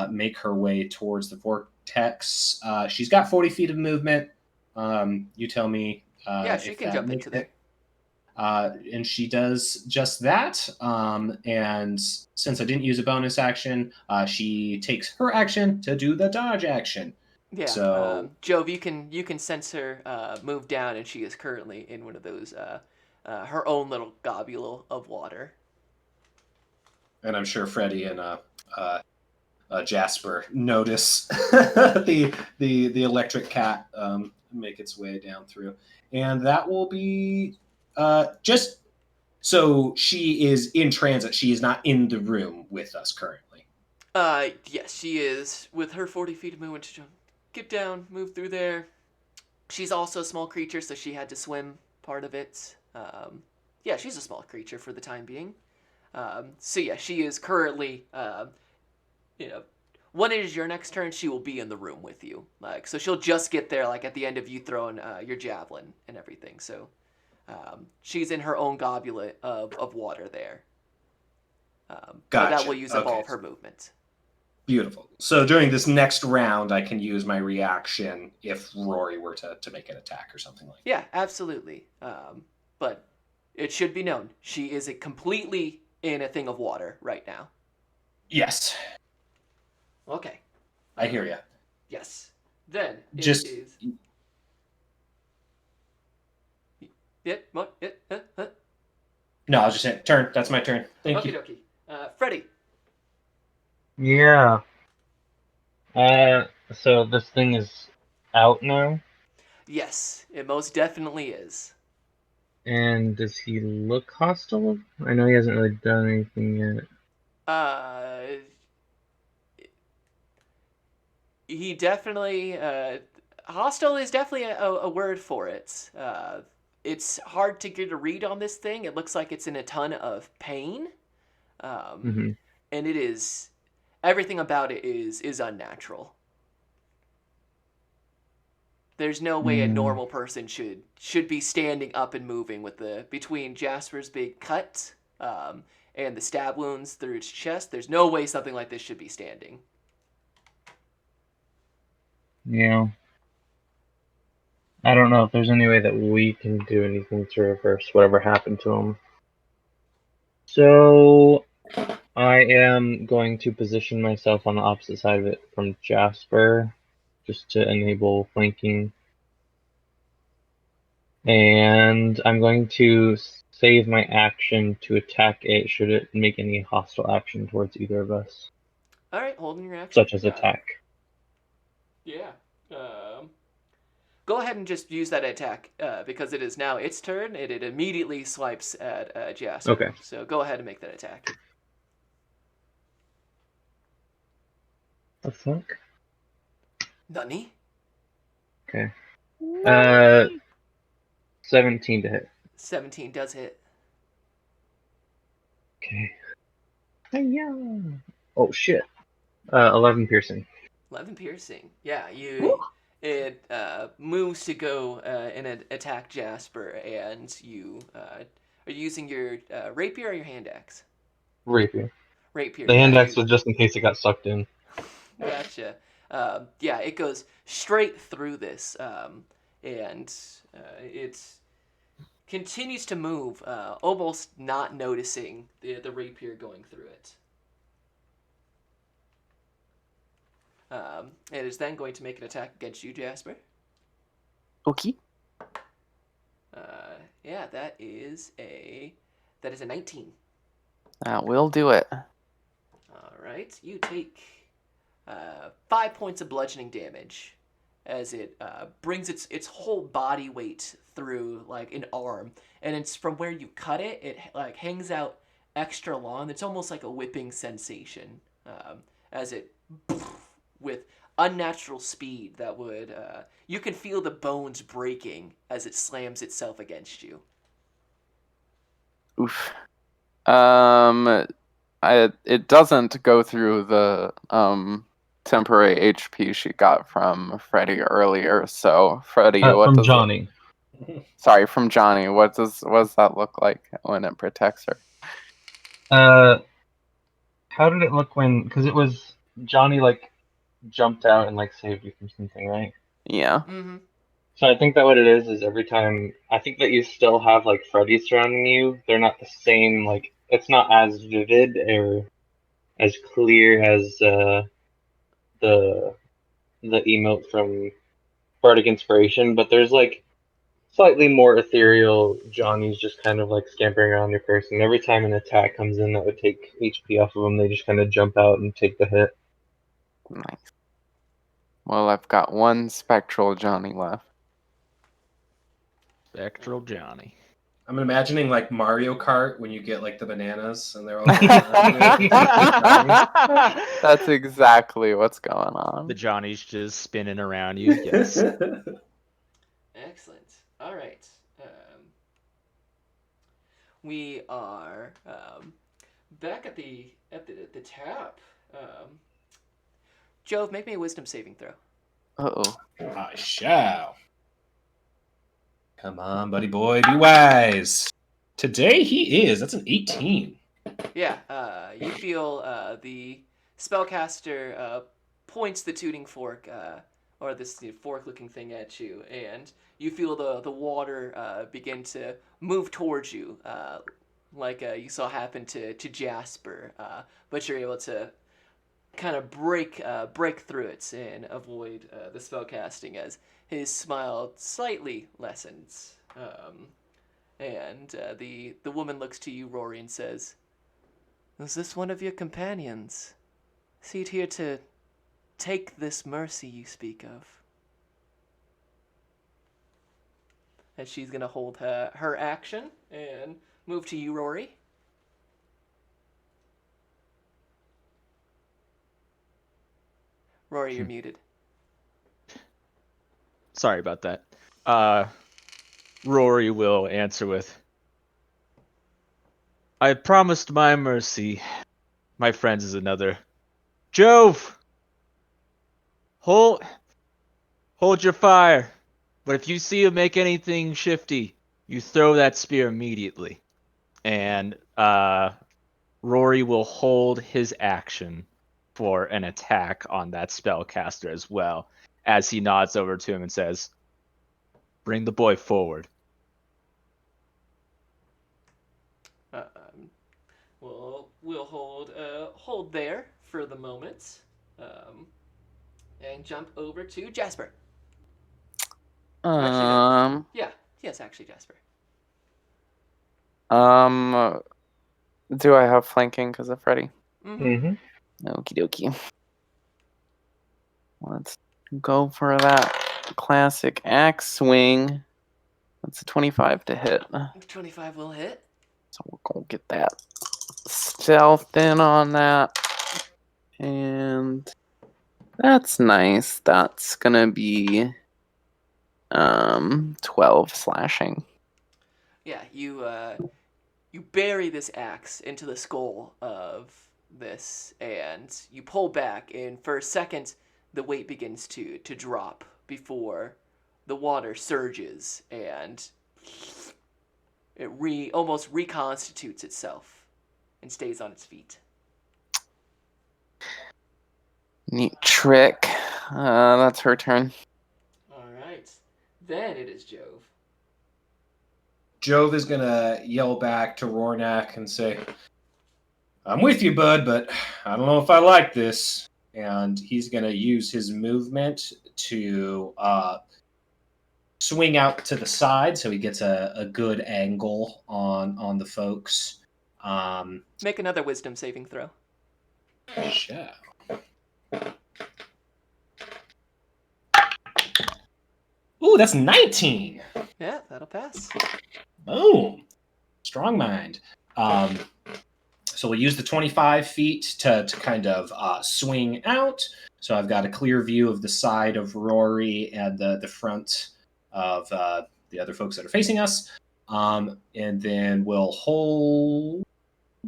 make her way towards the vortex. She's got 40 feet of movement. You tell me Yeah, she if can that jump makes into there. it. And she does just that. And since I didn't use a bonus action, she takes her action to do the dodge action. Yeah, So Jove, you can sense her move down, and she is currently in one of those her own little globule of water. and I'm sure Freddie and Jasper notice the electric cat make its way down through, and that will be just so she is in transit. She is not in the room with us currently. Yes, she is with her 40 feet of movement to get down, move through there. She's also a small creature, so she had to swim part of it. Yeah, she's a small creature for the time being. So yeah, she is currently, you know, when it is your next turn, she will be in the room with you. Like, so she'll just get there, like at the end of you throwing your javelin and everything. So she's in her own goblet of water there. But that will Gotcha. use up all Okay. of her movement. Beautiful. So during this next round, I can use my reaction if Rory were to make an attack or something like that. Yeah, absolutely. But it should be known, she is completely in a thing of water right now. Yes, Okay. I hear you. Yes. Then it Just is. Yep. What? no, I was just saying turn. That's my turn. Thank Okie you. dokie. Freddy. Yeah. So this thing is out now, Yes, it most definitely is. and does he look hostile? I know he hasn't really done anything yet. Uh, he definitely. Hostile is definitely a word for it. It's hard to get a read on this thing. It looks like it's in a ton of pain. hmm And it is. Everything about it is unnatural. There's no way a normal person should be standing up and moving with the between Jasper's big cut and the stab wounds through its chest. There's no way something like this should be standing. Yeah. I don't know if there's any way that we can do anything to reverse whatever happened to him. So I am going to position myself on the opposite side of it from Jasper, just to enable flanking. And I'm going to save my action to attack it should it make any hostile action towards either of us, All right, holding your action. such as attack. Yeah. Go ahead and just use that attack because it is now its turn and it immediately swipes at Jasper. Okay. So go ahead and make that attack. The fuck? Nani? Okay. 17 to hit. 17 does hit. Okay. Hi-ya. Oh shit. 11 piercing. 11 piercing. Yeah, it moves to go and attack Jasper, and you are you using your rapier or your hand axe? Rapier. Rapier. The Yeah, hand axe was just in case it got sucked in. Gotcha. Yeah, it goes straight through this, and it continues to move, almost not noticing the rapier going through it. It is then going to make an attack against you, Jasper. Okay. Yeah, that is a 19. That will do it. All right, you take 5 points of bludgeoning damage as it brings its whole body weight through like an arm, and it's from where you cut it. It like hangs out extra long. It's almost like a whipping sensation as it with unnatural speed that would you can feel the bones breaking as it slams itself against you. Oof. It doesn't go through the temporary HP she got from Freddy earlier. So Freddy, what From does Johnny. Sorry, from Johnny. What does that look like when it protects her? How did it look when? Because it was Johnny like jumped out and like saved you from something, right? Yeah. Mm-hmm. So I think that what it is every time I think that you still have like Freddy surrounding you. They're not the same. Like it's not as vivid or as clear as the the emote from Bardic Inspiration, but there's like slightly more ethereal Johnny's just kind of like scampering around your person. Every time an attack comes in that would take HP off of them, they just kind of jump out and take the hit. Nice. Well, I've got one spectral Johnny left. Spectral Johnny. I'm imagining like Mario Kart when you get like the bananas and they're all That's exactly what's going on. The Johnny's just spinning around you. Yes. Excellent. All right. We are back at the tap. Jove, make me a wisdom saving throw. Uh-oh. I shall. Come on, buddy boy, be wise. Today he is. That's an 18. Yeah, you feel the spellcaster points the tuning fork, or this fork-looking thing at you, and you feel the water begin to move towards you, like you saw happen to Jasper, but you're able to kind of break through it and avoid the spellcasting as his smile slightly lessens. And the woman looks to you, Rory, and says, "Is this one of your companions? Is he here to take this mercy you speak of?" And she's going to hold her action and move to you, Rory. Rory, you're muted. Sorry about that. Rory will answer with, "I promised my mercy. My friends is another. Jove! Hold your fire. But if you see him make anything shifty, you throw that spear immediately." And Rory will hold his action for an attack on that spellcaster as well, as he nods over to him and says, "Bring the boy forward." We'll hold there for the moment, and jump over to Jasper. Actually, no. Yeah, yes, actually, Jasper. Do I have flanking because of Freddy? Mm-hmm. Okie dokie. Let's go for that classic axe swing. That's a 25 to hit. 25 will hit. So we're gonna get that stealth in on that. And that's nice. That's gonna be 12 slashing. Yeah, you bury this axe into the skull of this, and you pull back, and for a second, the weight begins to drop before the water surges, and it almost reconstitutes itself and stays on its feet. Neat trick. That's her turn. All right, then it is Jove. Jove is gonna yell back to Rornak and say, "I'm with you, bud, but I don't know if I like this." And he's gonna use his movement to swing out to the side so he gets a good angle on the folks. Make another wisdom saving throw. Sure. Ooh, that's 19. Yeah, that'll pass. Boom. Strong mind. So we'll use the 25 feet to kind of swing out. So I've got a clear view of the side of Rory and the front of the other folks that are facing us. And then we'll hold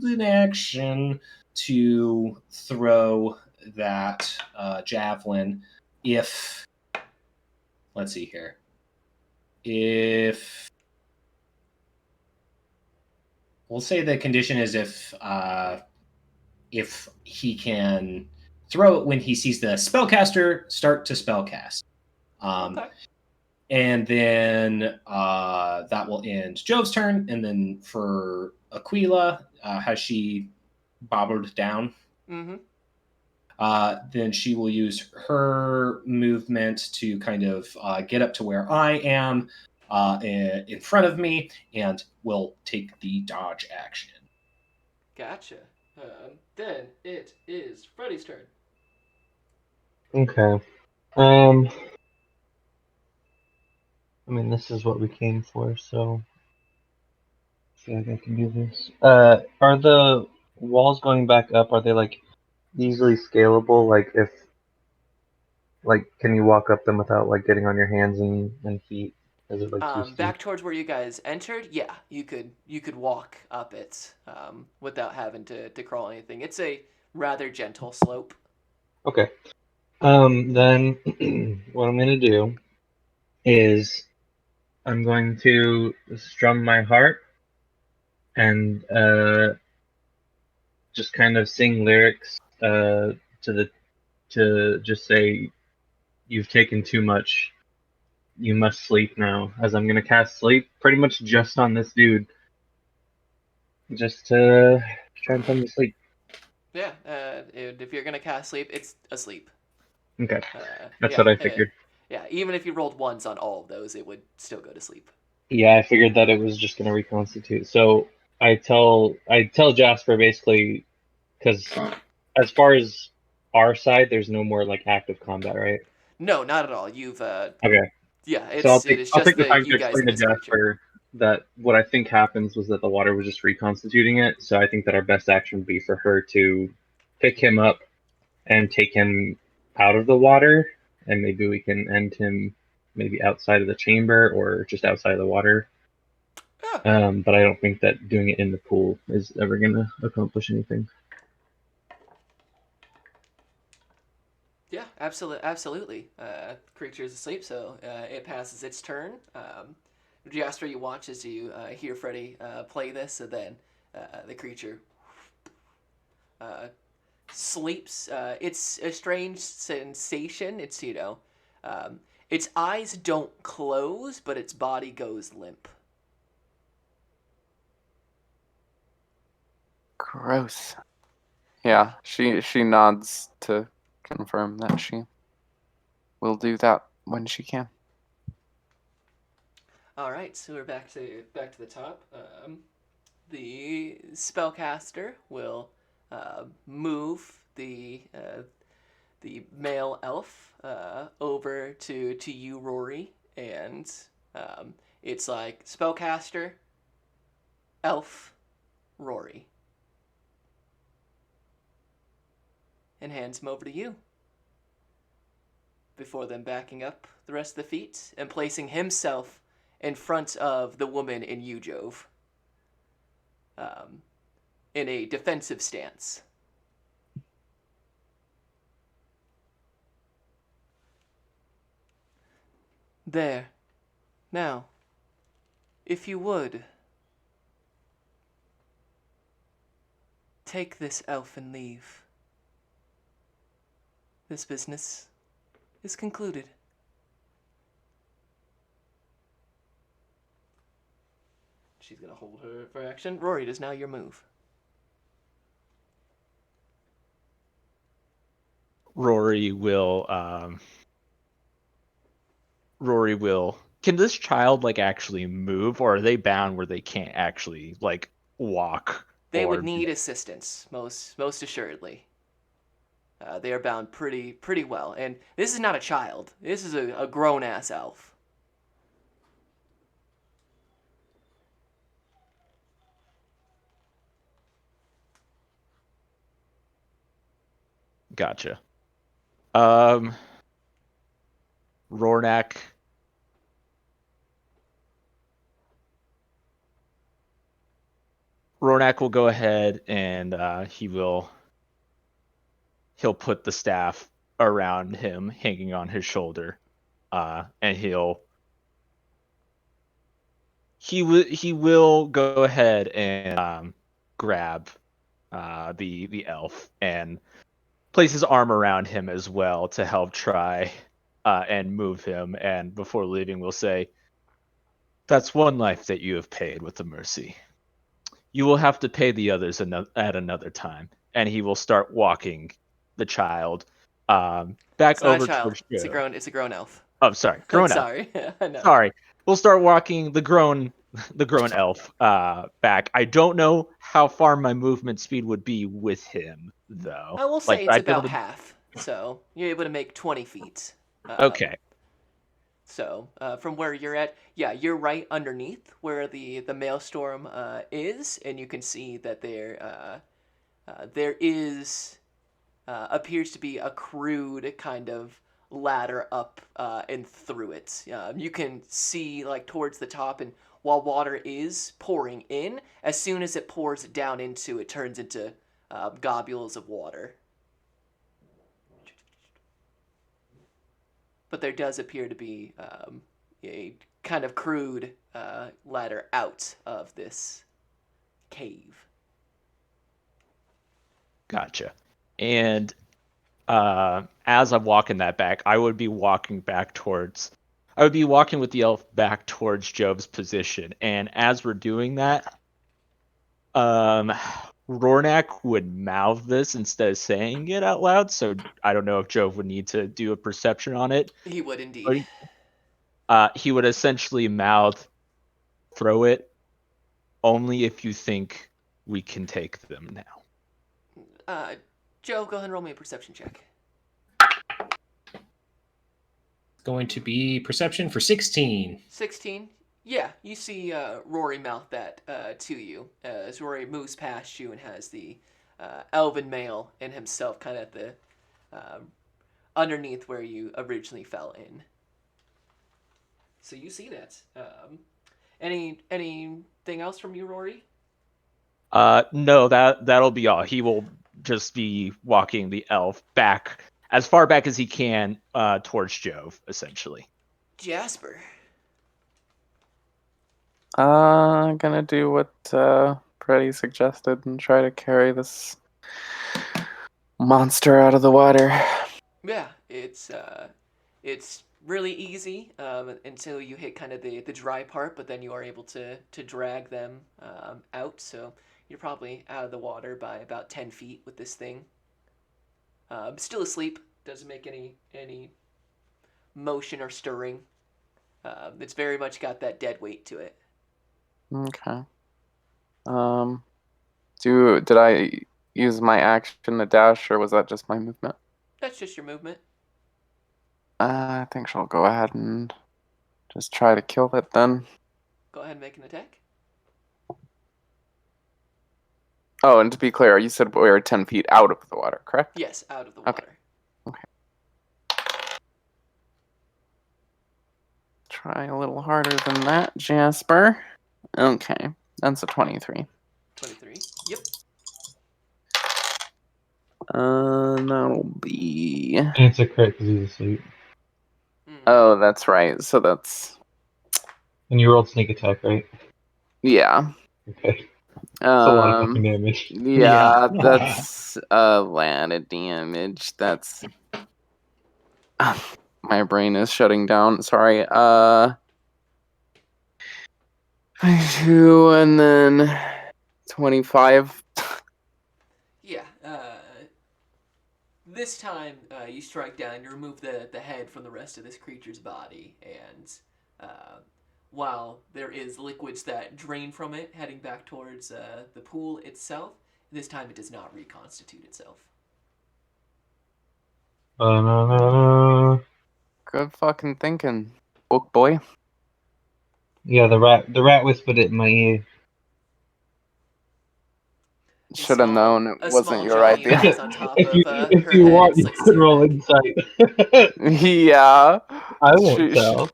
an action to throw that javelin if, let's see here, if we'll say the condition is if he can throw it when he sees the spellcaster start to spellcast. Okay. And then that will end Jove's turn. And then for Aquila, has she bobbled down? Mm-hmm. Then she will use her movement to kind of get up to where I am in front of me and will take the dodge action. Gotcha. Then it is Freddy's turn. Okay. I mean, this is what we came for, so I feel like I can do this. Are the walls going back up? Are they like easily scalable? Like, can you walk up them without like getting on your hands and feet? Is it like too steep? Back towards where you guys entered, yeah, you could walk up it without having to crawl anything. It's a rather gentle slope. Okay. Then what I'm gonna do is I'm going to strum my harp and just kind of sing lyrics to just say you've taken too much. You must sleep now, as I'm gonna cast sleep pretty much just on this dude, just to try and put him to sleep. Yeah, and if you're gonna cast sleep, it's asleep. Okay, that's Yeah, what I figured. yeah. Even if you rolled ones on all of those, it would still go to sleep. Yeah, I figured that it was just gonna reconstitute. So I tell Jasper basically because as far as our side, there's no more like active combat, right? No, not at all. You've Okay. yeah, So I'll it take is I'll just take the the time to you guys explain and to this creature. Jasper that what I think happens was that the water was just reconstituting it. So I think that our best action would be for her to pick him up and take him out of the water, and maybe we can end him maybe outside of the chamber or just outside of the water. Yeah, But I don't think that doing it in the pool is ever gonna accomplish anything. yeah, absolutely. Creature's asleep, so it passes its turn. Jasper, you watch as you hear Freddy play this, and then the creature uh, sleeps. It's a strange sensation. It's its eyes don't close, but its body goes limp. Gross. Yeah, she nods to confirm that she will do that when she can. All right, so we're back to the top. The spellcaster will move the male elf over to you, Rory, and it's like spellcaster, elf, Rory, and hands him over to you. Before then, backing up the rest of the feet and placing himself in front of the woman in you, Jove, in a defensive stance. There. Now, if you would, take this elf and leave. This business is concluded. She's gonna hold her for action. Rory, it is now your move. Rory will. Rory will. Can this child like actually move, or are they bound where they can't actually like walk They would or? need assistance, most assuredly. They are bound pretty well, and this is not a child. This is a grown ass elf. Gotcha. Um, Rornak. Rornak will go ahead and he'll put the staff around him, hanging on his shoulder, and he will go ahead and grab the elf and place his arm around him as well to help try and move him. And before leaving, we'll say, "That's one life that you have paid with the mercy. You will have to pay the others at another time." And he will start walking the child back It's not a over child. towards It's a Joe. grown elf. Oh, sorry, grown elf. Sorry. No. Sorry. We'll start walking the grown elf back. I don't know how far my movement speed would be with him though. I will Like, say would it's I be able about to? half. So you're able to make 20 feet. Okay. So from where you're at, yeah, you're right underneath where the maelstrom is, and you can see that there is appears to be a crude kind of ladder up and through it. You can see like towards the top, and while water is pouring in, as soon as it pours down into it, turns into globules of water. But there does appear to be a kind of crude ladder out of this cave. Gotcha. And as I'm walking that back, I would be walking with the elf back towards Jove's position. And as we're doing that, Rornak would mouth this instead of saying it out loud. So I don't know if Jove would need to do a perception on it. He would indeed. He would essentially mouth, "Throw it only if you think we can take them now." Joe, go ahead and roll me a perception check. Going to be perception for 16. 16. Yeah, you see Rory mouth that to you as Rory moves past you and has the elven male and himself kind of at the underneath where you originally fell in. So you see that. Anything else from you, Rory? No, that'll be all. He will just be walking the elf back as far back as he can towards Jove, essentially. Jasper. Gonna do what Freddy suggested and try to carry this monster out of the water. Yeah, it's really easy until you hit kind of the dry part, but then you are able to drag them out. So you're probably out of the water by about 10 feet with this thing. Still asleep. Doesn't make any motion or stirring. It's very much got that dead weight to it. Okay. Did I use my action to dash, or was that just my movement? That's just your movement. I think she'll go ahead and just try to kill it then. Go ahead and make an attack. Oh, and to be clear, you said we were 10 feet out of the water, correct? Yes, out of the water. Okay. Try a little harder than that, Jasper. Okay, that's a 23. 23. Yep. That'll be... And it's a crit because he's asleep. Oh, that's right. So that's... And you rolled sneak attack, right? Yeah. Okay. That's a lot of fucking damage. Yeah, that's a lot of damage. That's... My brain is shutting down. Sorry. 2 and then 25. Yeah. This time you strike down. You remove the head from the rest of this creature's body, and while there is liquids that drain from it heading back towards the pool itself, this time it does not reconstitute itself. Good fucking thinking, book boy. Yeah, the rat whispered it in my ear. Should have known it a wasn't small your giant idea. lands on top If of her you head want, and you slicks could her roll neck. insight. Yeah. I won't tell.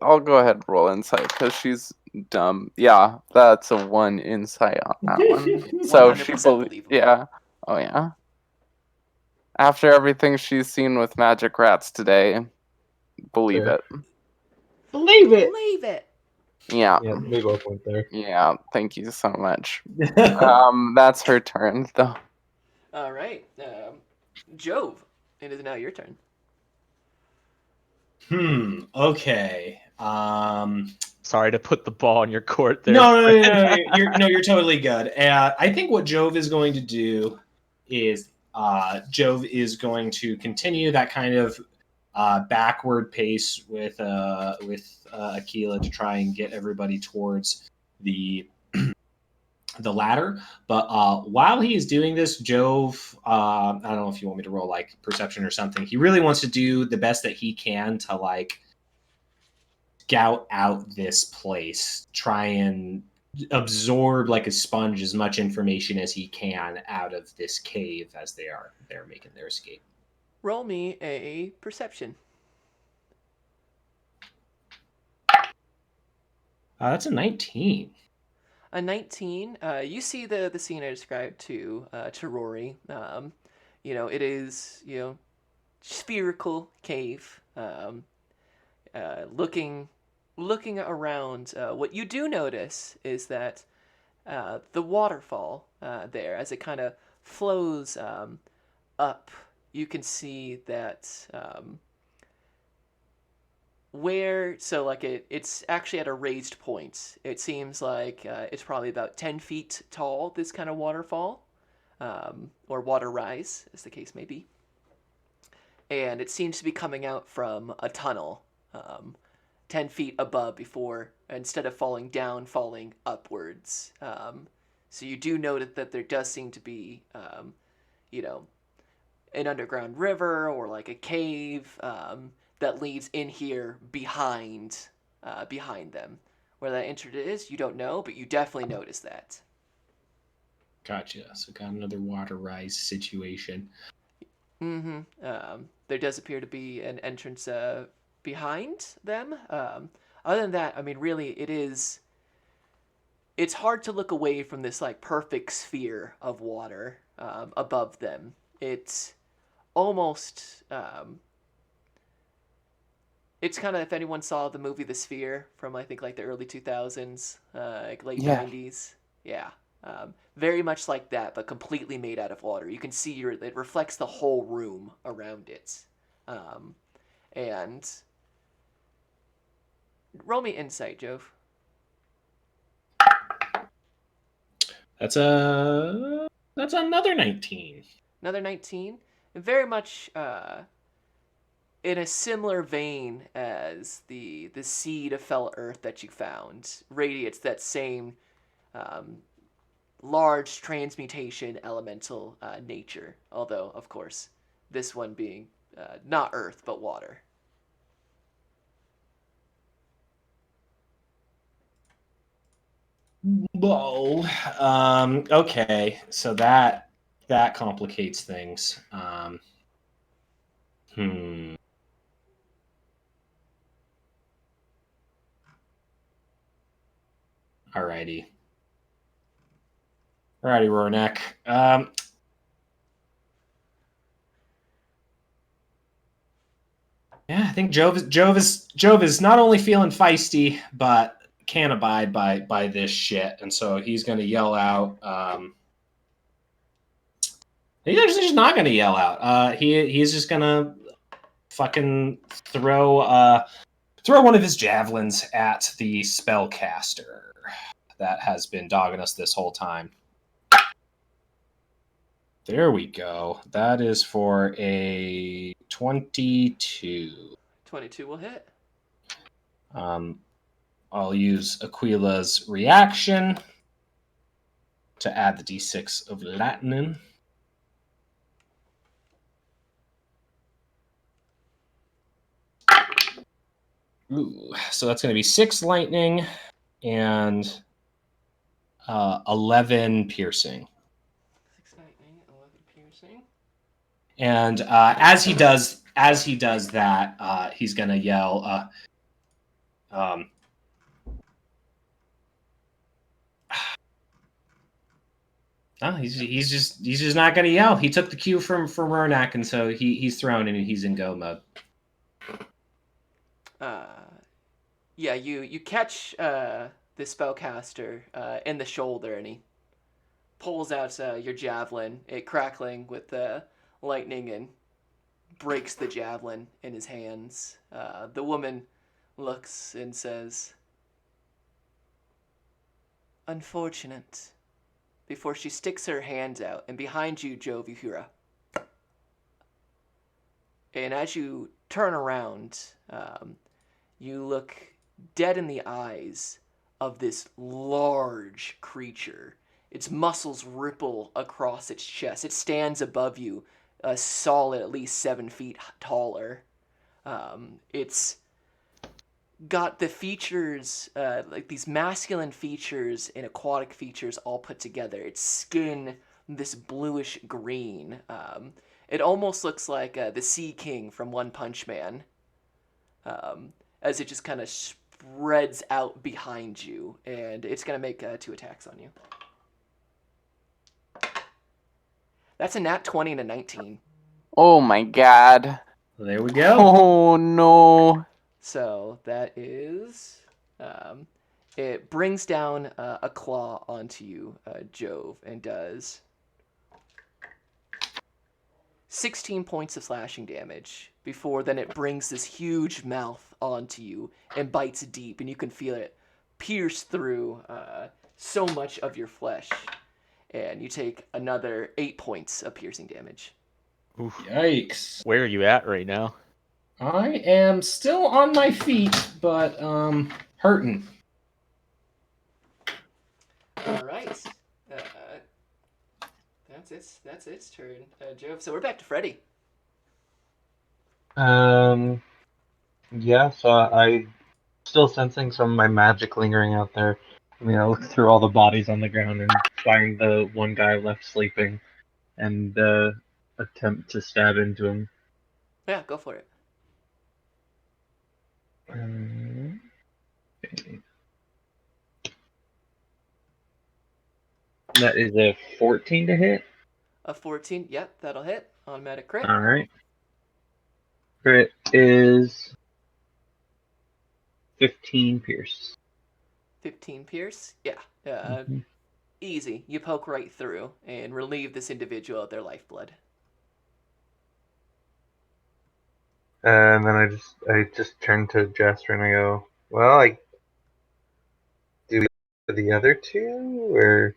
I'll go ahead and roll insight because she's dumb. Yeah, that's a 1 insight on that one. So she 100% believable. Yeah. Oh yeah. After everything she's seen with magic rats today, believe Sure. it. Believe it. Believe it. Yeah. Yeah, we both went there. Yeah. Thank you so much. That's her turn though. All right. Jove, it is now your turn. Okay. Sorry to put the ball in your court there. No, you're totally good. I think what Jove is going to do is Jove is going to continue that kind of backward pace with Aquila to try and get everybody towards the the ladder. But while he is doing this, Jove, I don't know if you want me to roll like perception or something. He really wants to do the best that he can to like scout out this place, try and absorb like a sponge as much information as he can out of this cave as they're making their escape. Roll me a perception. That's a 19. A 19. You see the scene I described to Rory. It is spherical cave. Looking around, what you do notice is that the waterfall there, as it kind of flows up, you can see that it's actually at a raised point. It seems like it's probably about 10 feet tall, this kind of waterfall, or water rise, as the case may be. And it seems to be coming out from a tunnel 10 feet above before, instead of falling down, falling upwards. So you do note that there does seem to be, an underground river or like a cave that leads in here behind them. Where that entrance is, you don't know, but you definitely notice that. Gotcha. So got another water rise situation. Mm-hmm. There does appear to be an entrance behind them. Other than that, I mean, really, it's hard to look away from this like perfect sphere of water above them. It's almost it's kind of, if anyone saw the movie The Sphere from I think like the early 2000s, like late Yeah. 90s. Yeah. Very much like that, but completely made out of water. You can see it reflects the whole room around it. And roll me insight, Jove. That's another 19. Another 19. Very much in a similar vein as the seed of fell earth that you found, radiates that same large transmutation elemental nature. Although, of course, this one being not earth but water. Whoa. Okay. So that complicates things. Hmm. Alrighty. Alrighty, Rornak. Yeah, I think Jove is not only feeling feisty, but can't abide by this shit, and so he's gonna yell out. He's actually just not gonna yell out. He's just gonna fucking throw one of his javelins at the spellcaster that has been dogging us this whole time. There we go. That is for a 22. 22 will hit. I'll use Aquila's reaction to add the d6 of lightning. Ooh, so that's going to be 6 lightning and 11 piercing. 6 lightning, 11 piercing. And as he does that, he's going to yell. No, he's just not going to yell. He took the cue from Rornak, and so he's thrown and he's in go mode. Yeah, you catch the spellcaster in the shoulder, and he pulls out your javelin, it crackling with lightning and breaks the javelin in his hands. The woman looks and says, "Unfortunate," before she sticks her hands out, and behind you, Jove, you hear a... And as you turn around, you look dead in the eyes of this large creature. Its muscles ripple across its chest. It stands above you, a solid at least 7 feet taller. It's got the features, like these masculine features and aquatic features all put together. Its skin, this bluish green. It almost looks like the Sea King from One Punch Man, as it just kind of spreads out behind you, and it's going to make 2 attacks on you. That's a nat 20 and a 19. Oh my god. There we go. Oh no. So that is... it brings down a claw onto you, Jove, and does 16 points of slashing damage before then it brings this huge mouth onto you and bites deep, and you can feel it pierce through so much of your flesh. And you take another 8 points of piercing damage. Oof. Yikes. Where are you at right now? I am still on my feet, but hurting. All right. That's its turn, Jove. So we're back to Freddy. Yeah, so I still sensing some of my magic lingering out there. I mean, I look through all the bodies on the ground and find the one guy left sleeping and attempt to stab into him. Yeah, go for it. Okay. That is a 14 to hit. A 14. Yep, that'll hit. Automatic crit. Alright. Crit is 15 pierce. 15 pierce. Yeah. Easy. You poke right through and relieve this individual of their lifeblood. And then I just turn to Jester and I go, well, I do the other two, or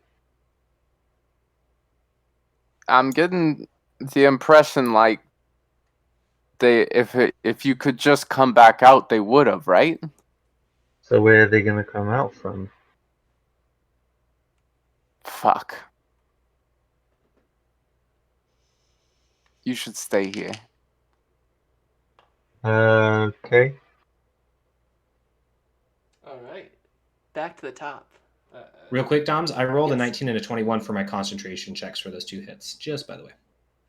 I'm getting the impression like if you could just come back out, they would have, right? so where are they gonna come out from? Fuck. You should stay here. Okay. All right. Back to the top. Real quick, Doms, I rolled a Yes. 19 and a 21 for my concentration checks for those 2 hits, just by the way.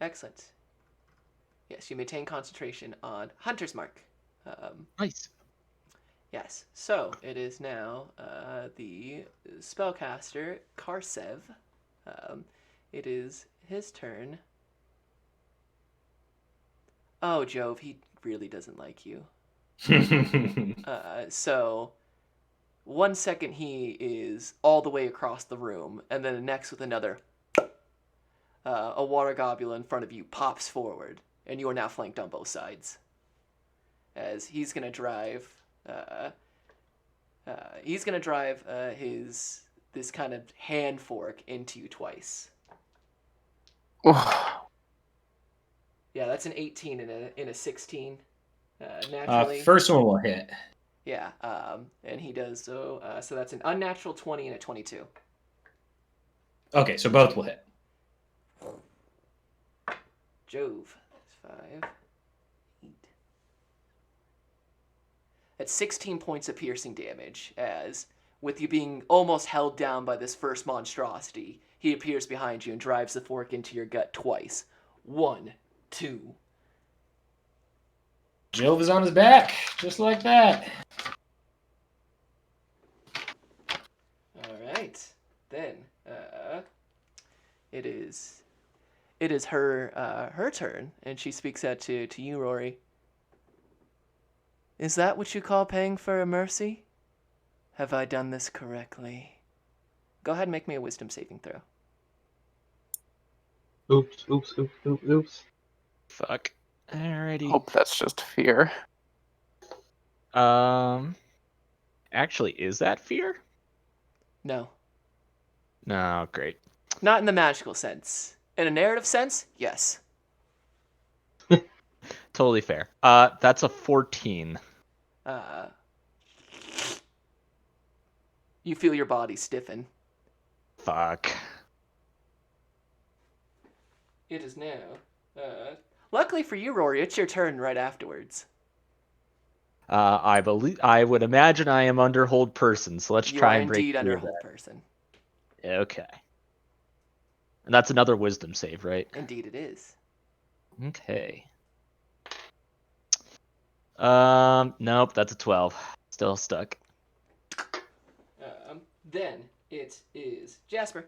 Excellent. Yes, you maintain concentration on Hunter's Mark. Nice. Yes. So it is now the spellcaster Karsev. It is his turn. Oh, Jove, he really doesn't like you. So 1 second he is all the way across the room, and then the next with another, a water gobule in front of you pops forward, and you are now flanked on both sides. As he's gonna drive, his this kind of hand fork into you twice. Yeah, that's an 18 and a 16. Naturally. First one will hit. Yeah, and he does so. So that's an unnatural 20 and a 22. Okay, so both will hit. Jove. That's 5, 8. That's 16 points of piercing damage, as with you being almost held down by this first monstrosity, he appears behind you and drives the fork into your gut twice. 1, 2. Jove is on his back, just like that. All right. Then it is her turn, and she speaks out to you, Rory. Is that what you call paying for a mercy? Have I done this correctly? Go ahead and make me a wisdom saving throw. Oops. Fuck. Alrighty. Hope that's just fear. Actually, is that fear? No, No, great. not in the magical sense. In a narrative sense, yes. Totally fair. That's a 14. Uh, you feel your body stiffen. Fuck. It is now. Luckily for you, Rory, it's your turn right afterwards. I would imagine I am under hold person, so let's You try are and break indeed through under that. hold person. Okay. And that's another wisdom save, right? Indeed, it is. Okay. Nope, that's a 12. Still stuck. Then it is Jasper.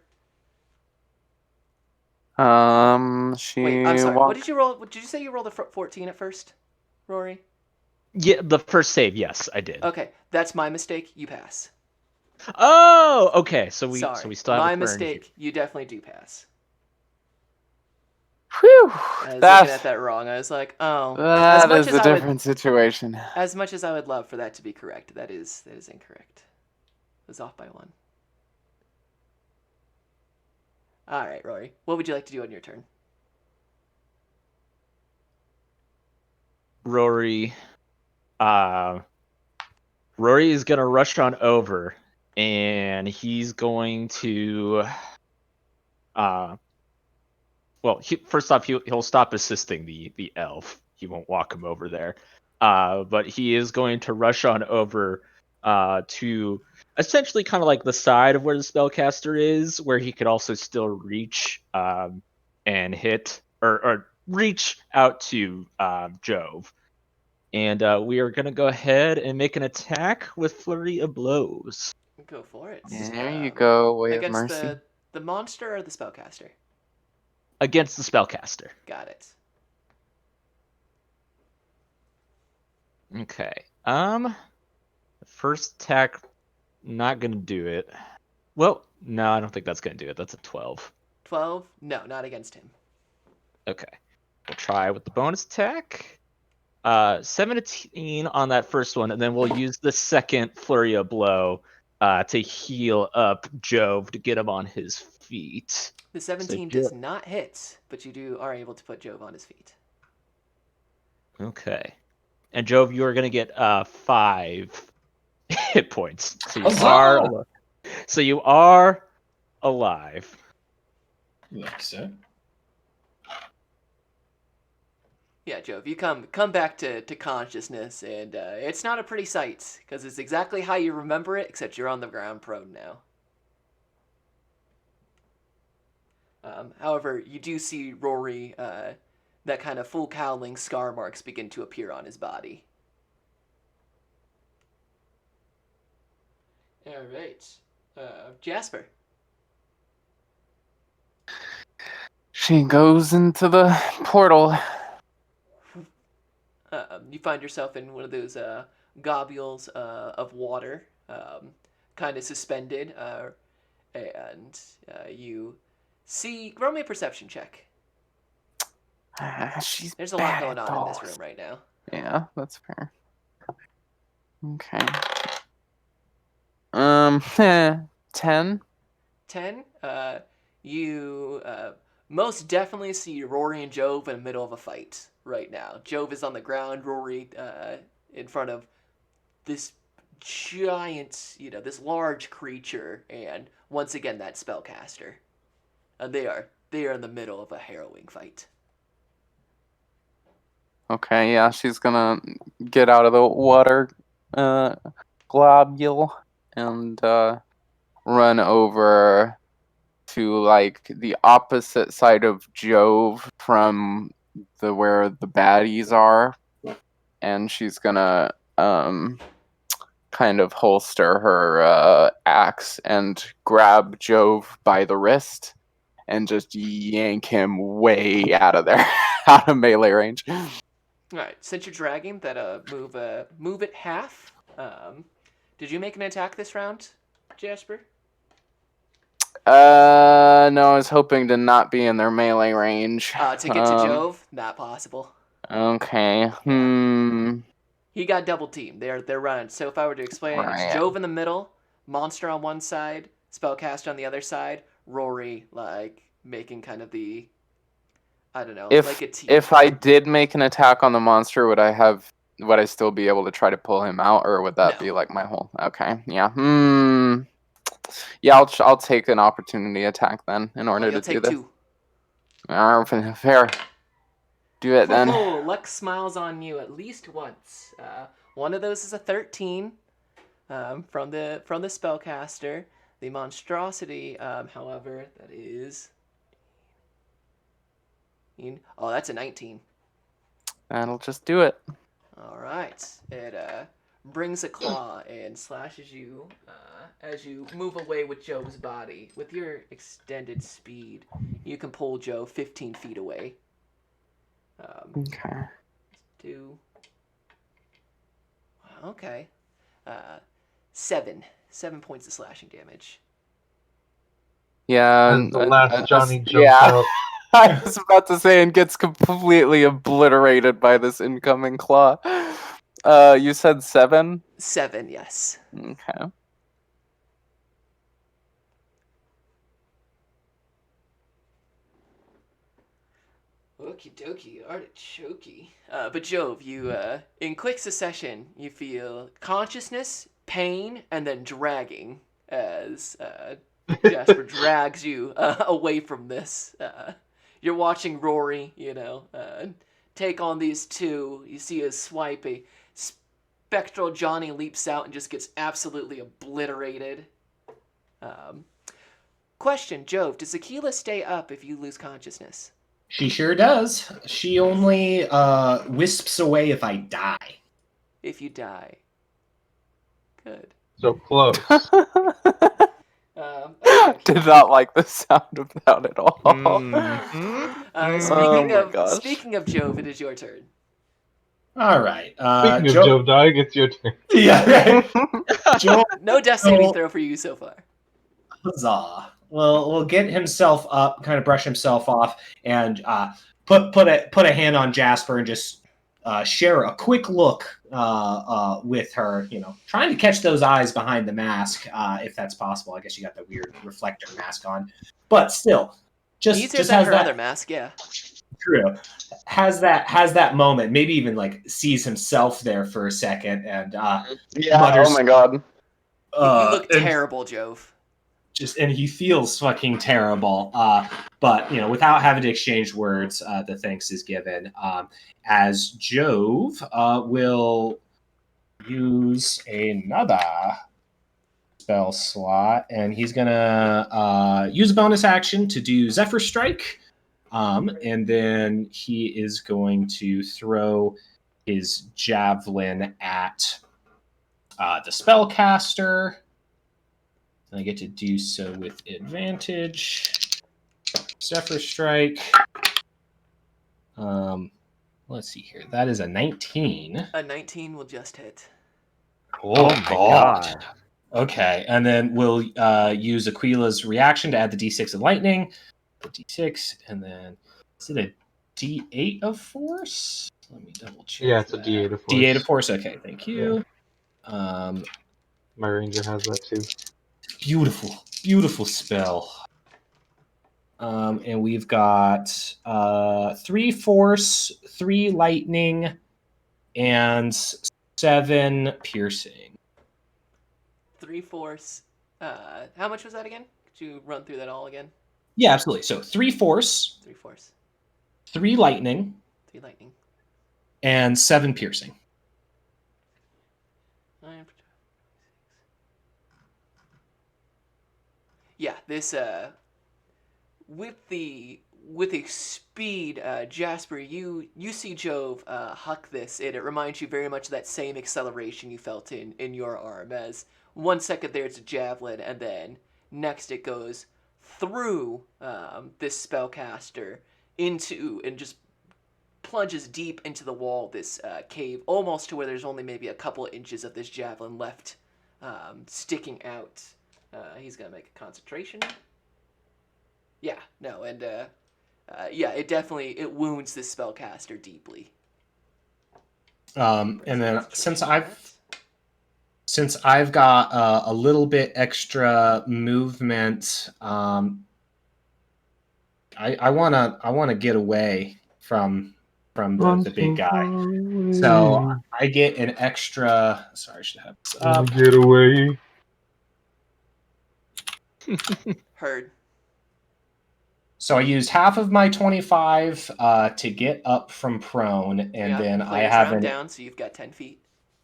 She Wait, I'm sorry. What walks. did you roll? Did you say you rolled a 14 at first, Rory? Yeah, the first save, yes, I did. Okay, that's my mistake. You pass. Oh, okay. So we Sorry, still have my a turn here. mistake. You definitely do pass. Whew, I was looking at that that wrong. I was like, oh, as that much is as a I would, different situation. as much as I would love for that to be correct, that is incorrect. I was off by 1. All right, Rory. What would you like to do on your turn? Rory. Rory is gonna rush on over, and he's going to. Well, first off, he'll stop assisting the elf. He won't walk him over there. But he is going to rush on over to essentially kind of like the side of where the spellcaster is, where he could also still reach and hit or reach out to Jove. And we are going to go ahead and make an attack with Flurry of Blows. Go for it. There you go, way of Against mercy. the monster or the spellcaster? Against the spellcaster. Got it. Okay. First attack, not gonna do it. Well, no, I don't think that's gonna do it. That's a 12. 12? No, not against him. Okay. We'll try with the bonus attack. 17 on that first one, and then we'll use the second flurry of blow to heal up Jove to get him on his feet. The 17 does not hit, but you are able to put Jove on his feet. Okay. And Jove, you are gonna get 5 hit points. So you are alive. Like so. Yeah, Jove, you come back to consciousness, and it's not a pretty sight, because it's exactly how you remember it, except you're on the ground prone now. However, you do see Rory, that kind of full cowling scar marks begin to appear on his body. All right. Jasper. She goes into the portal. You find yourself in one of those globules of water, kind of suspended, and you see. Roll me a perception check. She's There's a lot bad going at on in this dolls. room right now. Yeah, that's fair. Okay. 10. 10. You most definitely see Rory and Jove in the middle of a fight right now. Jove is on the ground, Rory in front of this giant, this large creature, and once again that spellcaster. They are in the middle of a harrowing fight. Okay, yeah, she's gonna get out of the water globule and run over to like the opposite side of Jove from where the baddies are, and she's gonna kind of holster her axe and grab Jove by the wrist and just yank him way out of there, out of melee range. All right, since you're dragging that, move it half. Did you make an attack this round, Jasper? No, I was hoping to not be in their melee range. To get to Jove, not possible. Okay. He got double teamed. They're running. So if I were to explain it, it's Right. Jove in the middle, Monster on one side, Spellcaster on the other side, Rory like making kind of the, I don't know, like a team. If I did make an attack on the monster, would I still be able to try to pull him out, or would that No. be like my whole? Okay. Yeah. Yeah, I'll take an opportunity attack then in order to you'll do take this. 2. Fair. Do it then. Oh, luck smiles on you at least once. One of those is a 13 from the spellcaster. The monstrosity, however, that is. Oh, that's a 19. That'll just do it. All right. It brings a claw and slashes you as you move away with Joe's body. With your extended speed, you can pull Joe 15 feet away. Okay. Okay. 7 points of slashing damage. Yeah. As the last Johnny jumps yeah. out. I was about to say, and gets completely obliterated by this incoming claw. You said 7? 7, yes. Okay. Okie dokie, artichoke. But Jove, you, in quick succession, you feel consciousness, pain, and then dragging as Jasper drags you away from this. You're watching Rory, take on these two. You see a swipe, a spectral Johnny leaps out and just gets absolutely obliterated. Question, Jove, does Aquila stay up if you lose consciousness? She sure does. She only wisps away if I die. If you die. Good. So close. Okay. Did not like the sound of that at all. Speaking of Jove, it is your turn. All right. Speaking of Jove dying, it's your turn. Yeah, right. Jove, No death saving throw for you so far. huzzah. Well, we'll get himself up, kind of brush himself off, and put a hand on Jasper and just share a quick look with her. Trying to catch those eyes behind the mask, if that's possible. I guess you got that weird reflector mask on, but still, just has has her that other mask, yeah. True. Has that moment, maybe even like sees himself there for a second and mutters, oh my god. You look terrible, Jove. And he feels fucking terrible. But without having to exchange words, the thanks is given. As Jove will use another spell slot, and he's gonna use a bonus action to do Zephyr Strike. And then he is going to throw his javelin at the spellcaster. I get to do so with advantage. Zephyr Strike. Let's see here. That is a 19. A 19 will just hit. Oh my god. Okay, and then we'll use Aquila's reaction to add the d6 of lightning. The d6, and then is it a d8 of force? Let me double check. Yeah, it's a d8 of force. D8 of force. Okay, thank you. Yeah. My ranger has that too. Beautiful spell. And we've got 3 force, 3 lightning, and 7 piercing. 3 force. How much was that again? Could you run through that all again? Yeah, absolutely. So 3 force, 3 force, 3 lightning, 3 lightning, and 7 piercing. Yeah, this with the speed, Jasper, you see Jove huck this, and it reminds you very much of that same acceleration you felt in your arm. As 1 second there it's a javelin, and then next it goes through this spellcaster into and just plunges deep into the wall of this cave, almost to where there's only maybe a couple of inches of this javelin left sticking out. He's gonna make a concentration. Yeah, no, and yeah, it wounds the spellcaster deeply. And Brings up then its turn for that. since I've got a little bit extra movement, I wanna get away from I'm the big so guy. far So away. I get an extra. Sorry, I should have this Wanna up. get away. Heard. So I used half of my 25 to get up from prone, and Yeah, then I player's have round an down, so you've got 10 feet.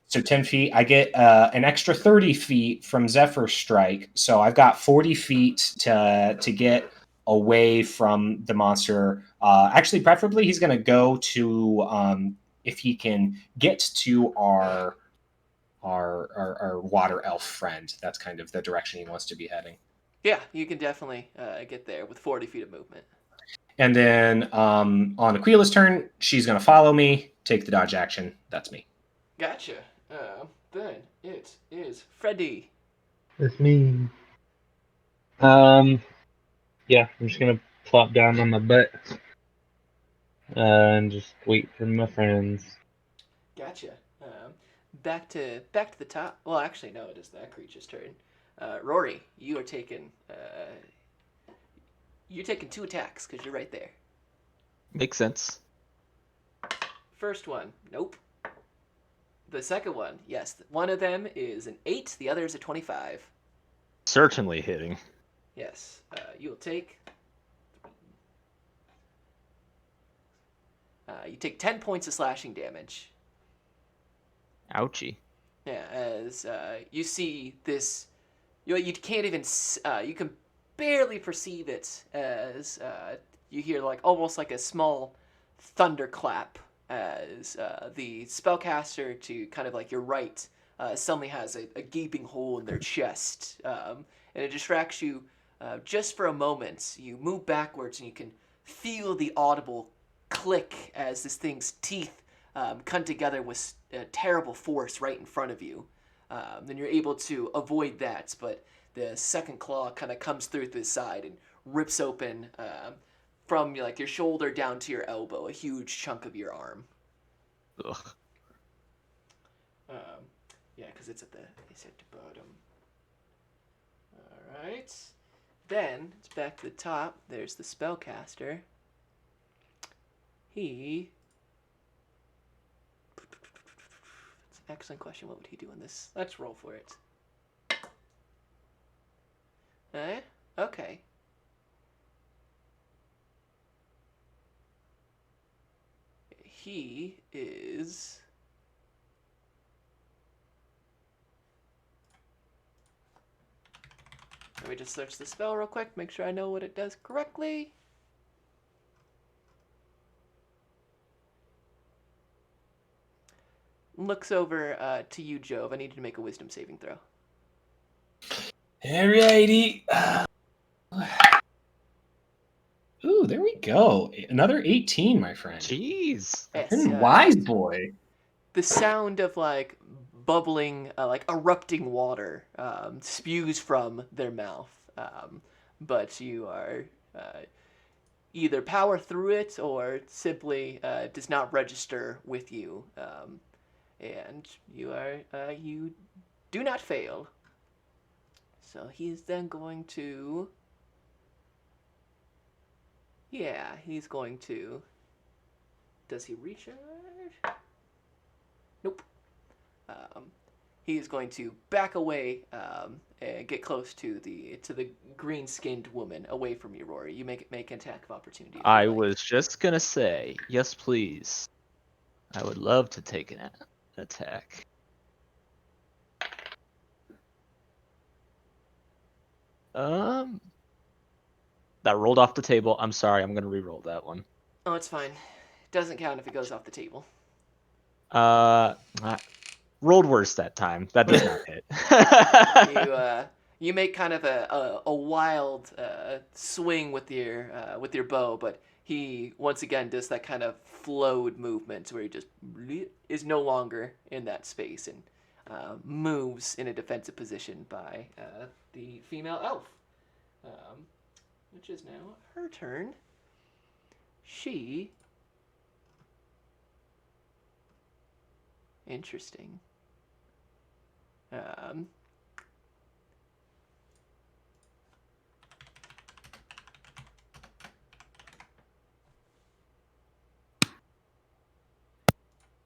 so 10 feet. I get an extra 30 feet from Zephyr Strike, so I've got 40 feet to get away from the monster. Actually, preferably, he's going to go to if he can get to our water elf friend. That's kind of the direction he wants to be heading. Yeah, you can definitely get there with 40 feet of movement. And then on Aquila's turn, she's going to follow me, take the dodge action. That's me. Gotcha. Then it is Freddy. That's me. Yeah, I'm just gonna plop down on my butt and just wait for my friends. Gotcha. Back to the top. Well, actually, no, it is that creature's turn. Rory, you're taking 2 attacks because you're right there. Makes sense. First one, nope. The second one, yes. One of them is an 8. The other is a 25. Certainly hitting. Yes. You will take. You take 10 points of slashing damage. Ouchie. Yeah, as you see this, you can't even you can barely perceive it as you hear like almost like a small thunderclap as the spellcaster to kind of like your right suddenly has a gaping hole in their chest, and it distracts you just for a moment. You move backwards and you can feel the audible click as this thing's teeth come together with terrible force right in front of you. Then you're able to avoid that, but the second claw kind of comes through the side and rips open from like your shoulder down to your elbow, a huge chunk of your arm. Ugh. Yeah, because it's at the bottom. All right. Then it's back to the top. There's the spellcaster. He. That's an excellent question. What would he do in this? Let's roll for it. Okay. He is. Let me just search the spell real quick, make sure I know what it does correctly. Looks over to you, Jove. I need you to make a wisdom saving throw. Alrighty. Ooh, there we go. Another 18, my friend. Jeez. Yes, Wise boy. the sound of like bubbling, like erupting water spews from their mouth. But you are either power through it or simply does not register with you. And you do not fail. So he's then going to. Yeah, he's going to. Does he recharge? Nope. He is going to back away and get close to the green-skinned woman away from you, Rory. You make an attack of opportunity. If I you'd like. was just gonna say, yes, please. I would love to take an attack. That rolled off the table. I'm sorry. I'm gonna re-roll that one. Oh, it's fine. Doesn't count if it goes off the table. I rolled worse that time. That does not hit. You make kind of a wild swing with your bow, but he once again does that kind of flowed movement where he just is no longer in that space and moves in a defensive position by the female elf. which is now her turn, she... Interesting.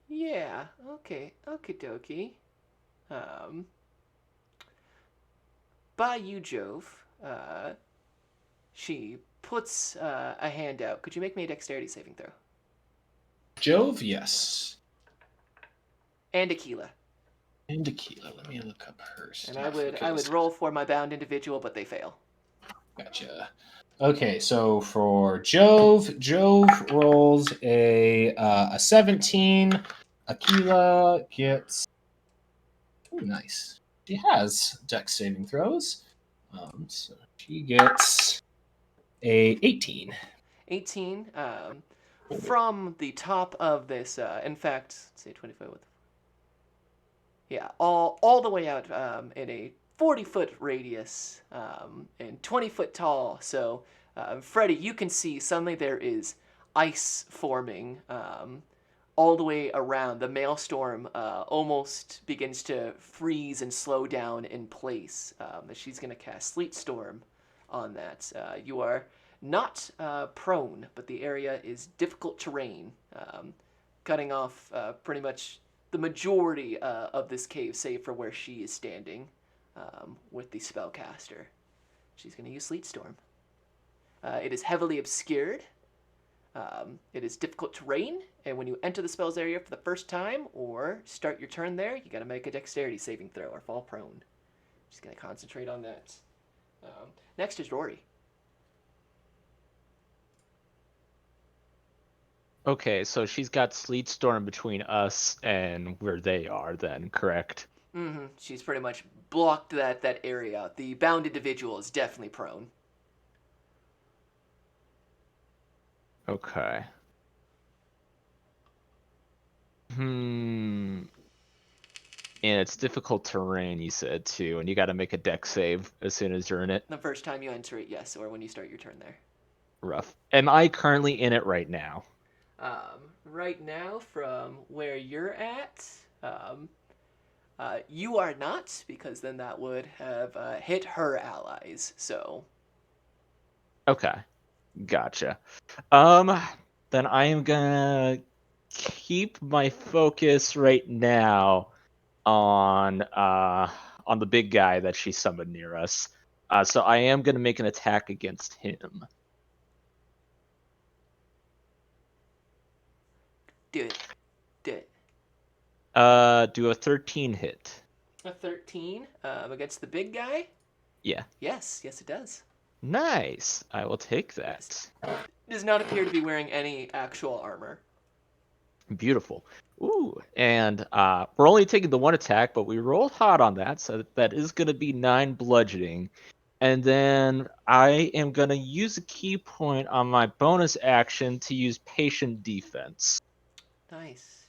Yeah, okay, okie dokie. By you, Jove, she puts a hand out. Could you make me a dexterity saving throw? Jove, yes. And Aquila. And Aquila. Let me look up her And stuff. I would roll for my bound individual, but they fail. Gotcha. Okay, so for Jove rolls a 17. Aquila gets... Ooh, nice. She has dex saving throws. So she gets a 18. 18. From the top of this, in fact, let's say 25. Yeah, all the way out in a 40-foot radius and 20-foot tall. So, Freddy, you can see suddenly there is ice forming all the way around. The maelstrom almost begins to freeze and slow down in place. She's going to cast Sleet Storm on that. You are not prone, but the area is difficult terrain, cutting off pretty much the majority of this cave, save for where she is standing with the spellcaster. She's going to use Sleet Storm. It is heavily obscured. It is difficult terrain, and when you enter the spell's area for the first time or start your turn there, you got to make a dexterity saving throw or fall prone. She's going to concentrate on that. Next is Rory. Okay, so she's got Sleet Storm between us and where they are then, correct? Mm-hmm. She's pretty much blocked that area. The bound individual is definitely prone. Okay. And it's difficult terrain, you said, too, and you got to make a dex save as soon as you're in it. The first time you enter it, yes, or when you start your turn there. Rough. Am I currently in it right now? Right now, from where you're at, you are not, because then that would have hit her allies. So. Okay. Gotcha. Then I am gonna keep my focus right now on the big guy that she summoned near us. So I am gonna make an attack against him. Do it. Do it. Do a 13 hit. A 13 against the big guy? Yeah. Yes, it does. Nice. I will take that. Does not appear to be wearing any actual armor. Beautiful. Ooh, and we're only taking the one attack, but we rolled hot on that, so that is going to be 9 bludgeoning. And then I am going to use a key point on my bonus action to use patient defense. Nice.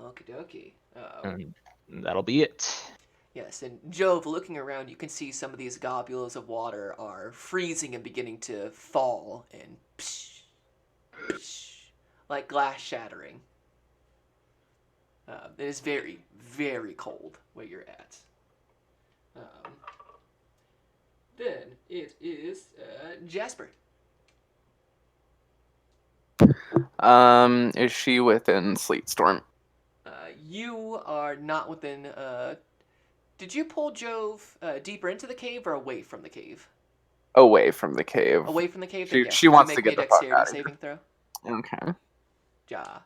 Okie dokie. And that'll be it. Yes, and Jove, looking around, you can see some of these globules of water are freezing and beginning to fall and psh, psh, like glass shattering. It is very, very cold where you're at. Then it is Jasper. Is she within Sleet Storm? You are not within. Did you pull Jove deeper into the cave or away from the cave? Away from the cave. Away from the cave. She, Then yes. she Could wants you to make me get a the fuck dexterity out of here. saving throw? Okay. Ja.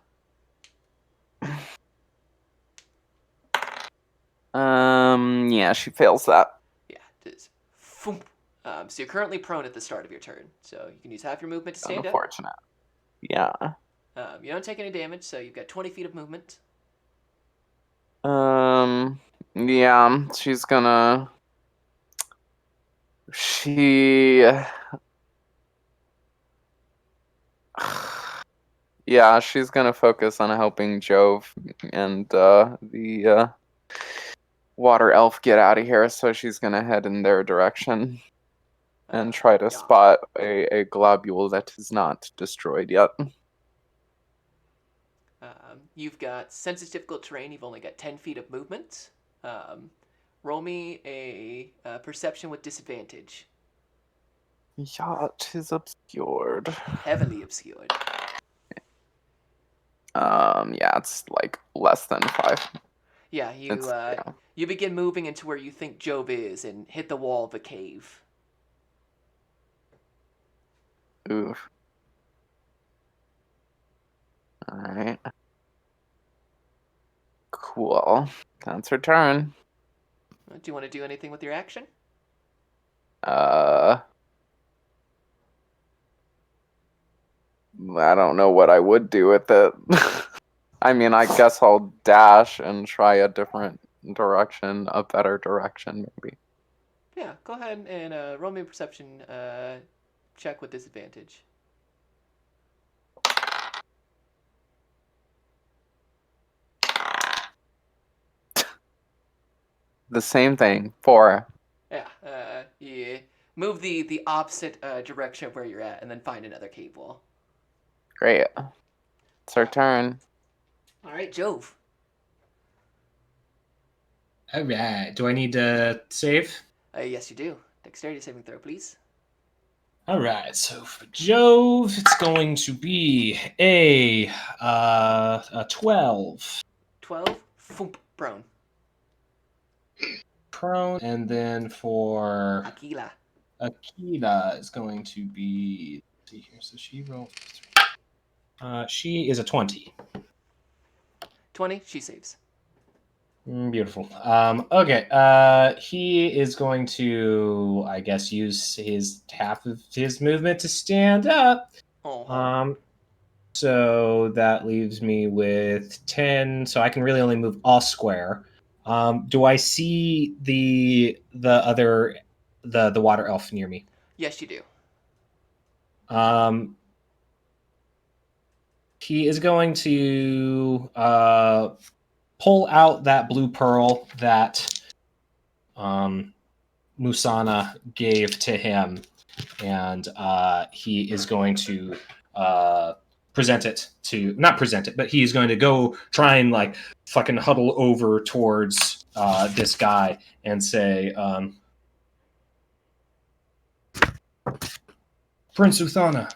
Yeah, she fails that. Yeah, it is. So you're currently prone at the start of your turn, so you can use half your movement to stand up. Unfortunate. Yeah. You don't take any damage, so you've got 20 feet of movement. Yeah, she's gonna... Yeah, she's gonna focus on helping Jove and the water elf get out of here, so she's gonna head in their direction. and try to yeah. spot a globule that is not destroyed yet. You've got sense is difficult terrain. You've only got 10 feet of movement. Roll me a perception with disadvantage. Yeah, it is obscured. Heavily obscured. Yeah, it's like less than 5. Yeah, Yeah. you begin moving into where you think Jove is and hit the wall of the cave. Oof. Alright. Cool. That's her turn. Do you want to do anything with your action? I don't know what I would do with it. I mean, I guess I'll dash and try a different direction, a better direction, maybe. Yeah, go ahead and roll me a perception check with disadvantage. The same thing. 4. Yeah, you move the opposite direction of where you're at and then find another cave wall. Great. It's her turn. All right, Jove. All right. Do I need to save? Yes, you do. Dexterity saving throw, please. All right. So for Jove, it's going to be a 12 12. Foomp, prone. prone, and then for Aquila. Akita is going to be. Let's see here. So she rolled. She is a 20. 20. She saves. Beautiful. Okay. He is going to, I guess, use his half of his movement to stand up. Oh. So that leaves me with 10. So I can really only move a square. Do I see the other the water elf near me? Yes, you do. He is going to pull out that blue pearl that Musana gave to him, and he is going to present it to not present it, but he's going to go try and like fucking huddle over towards this guy and say, Prince Uthana,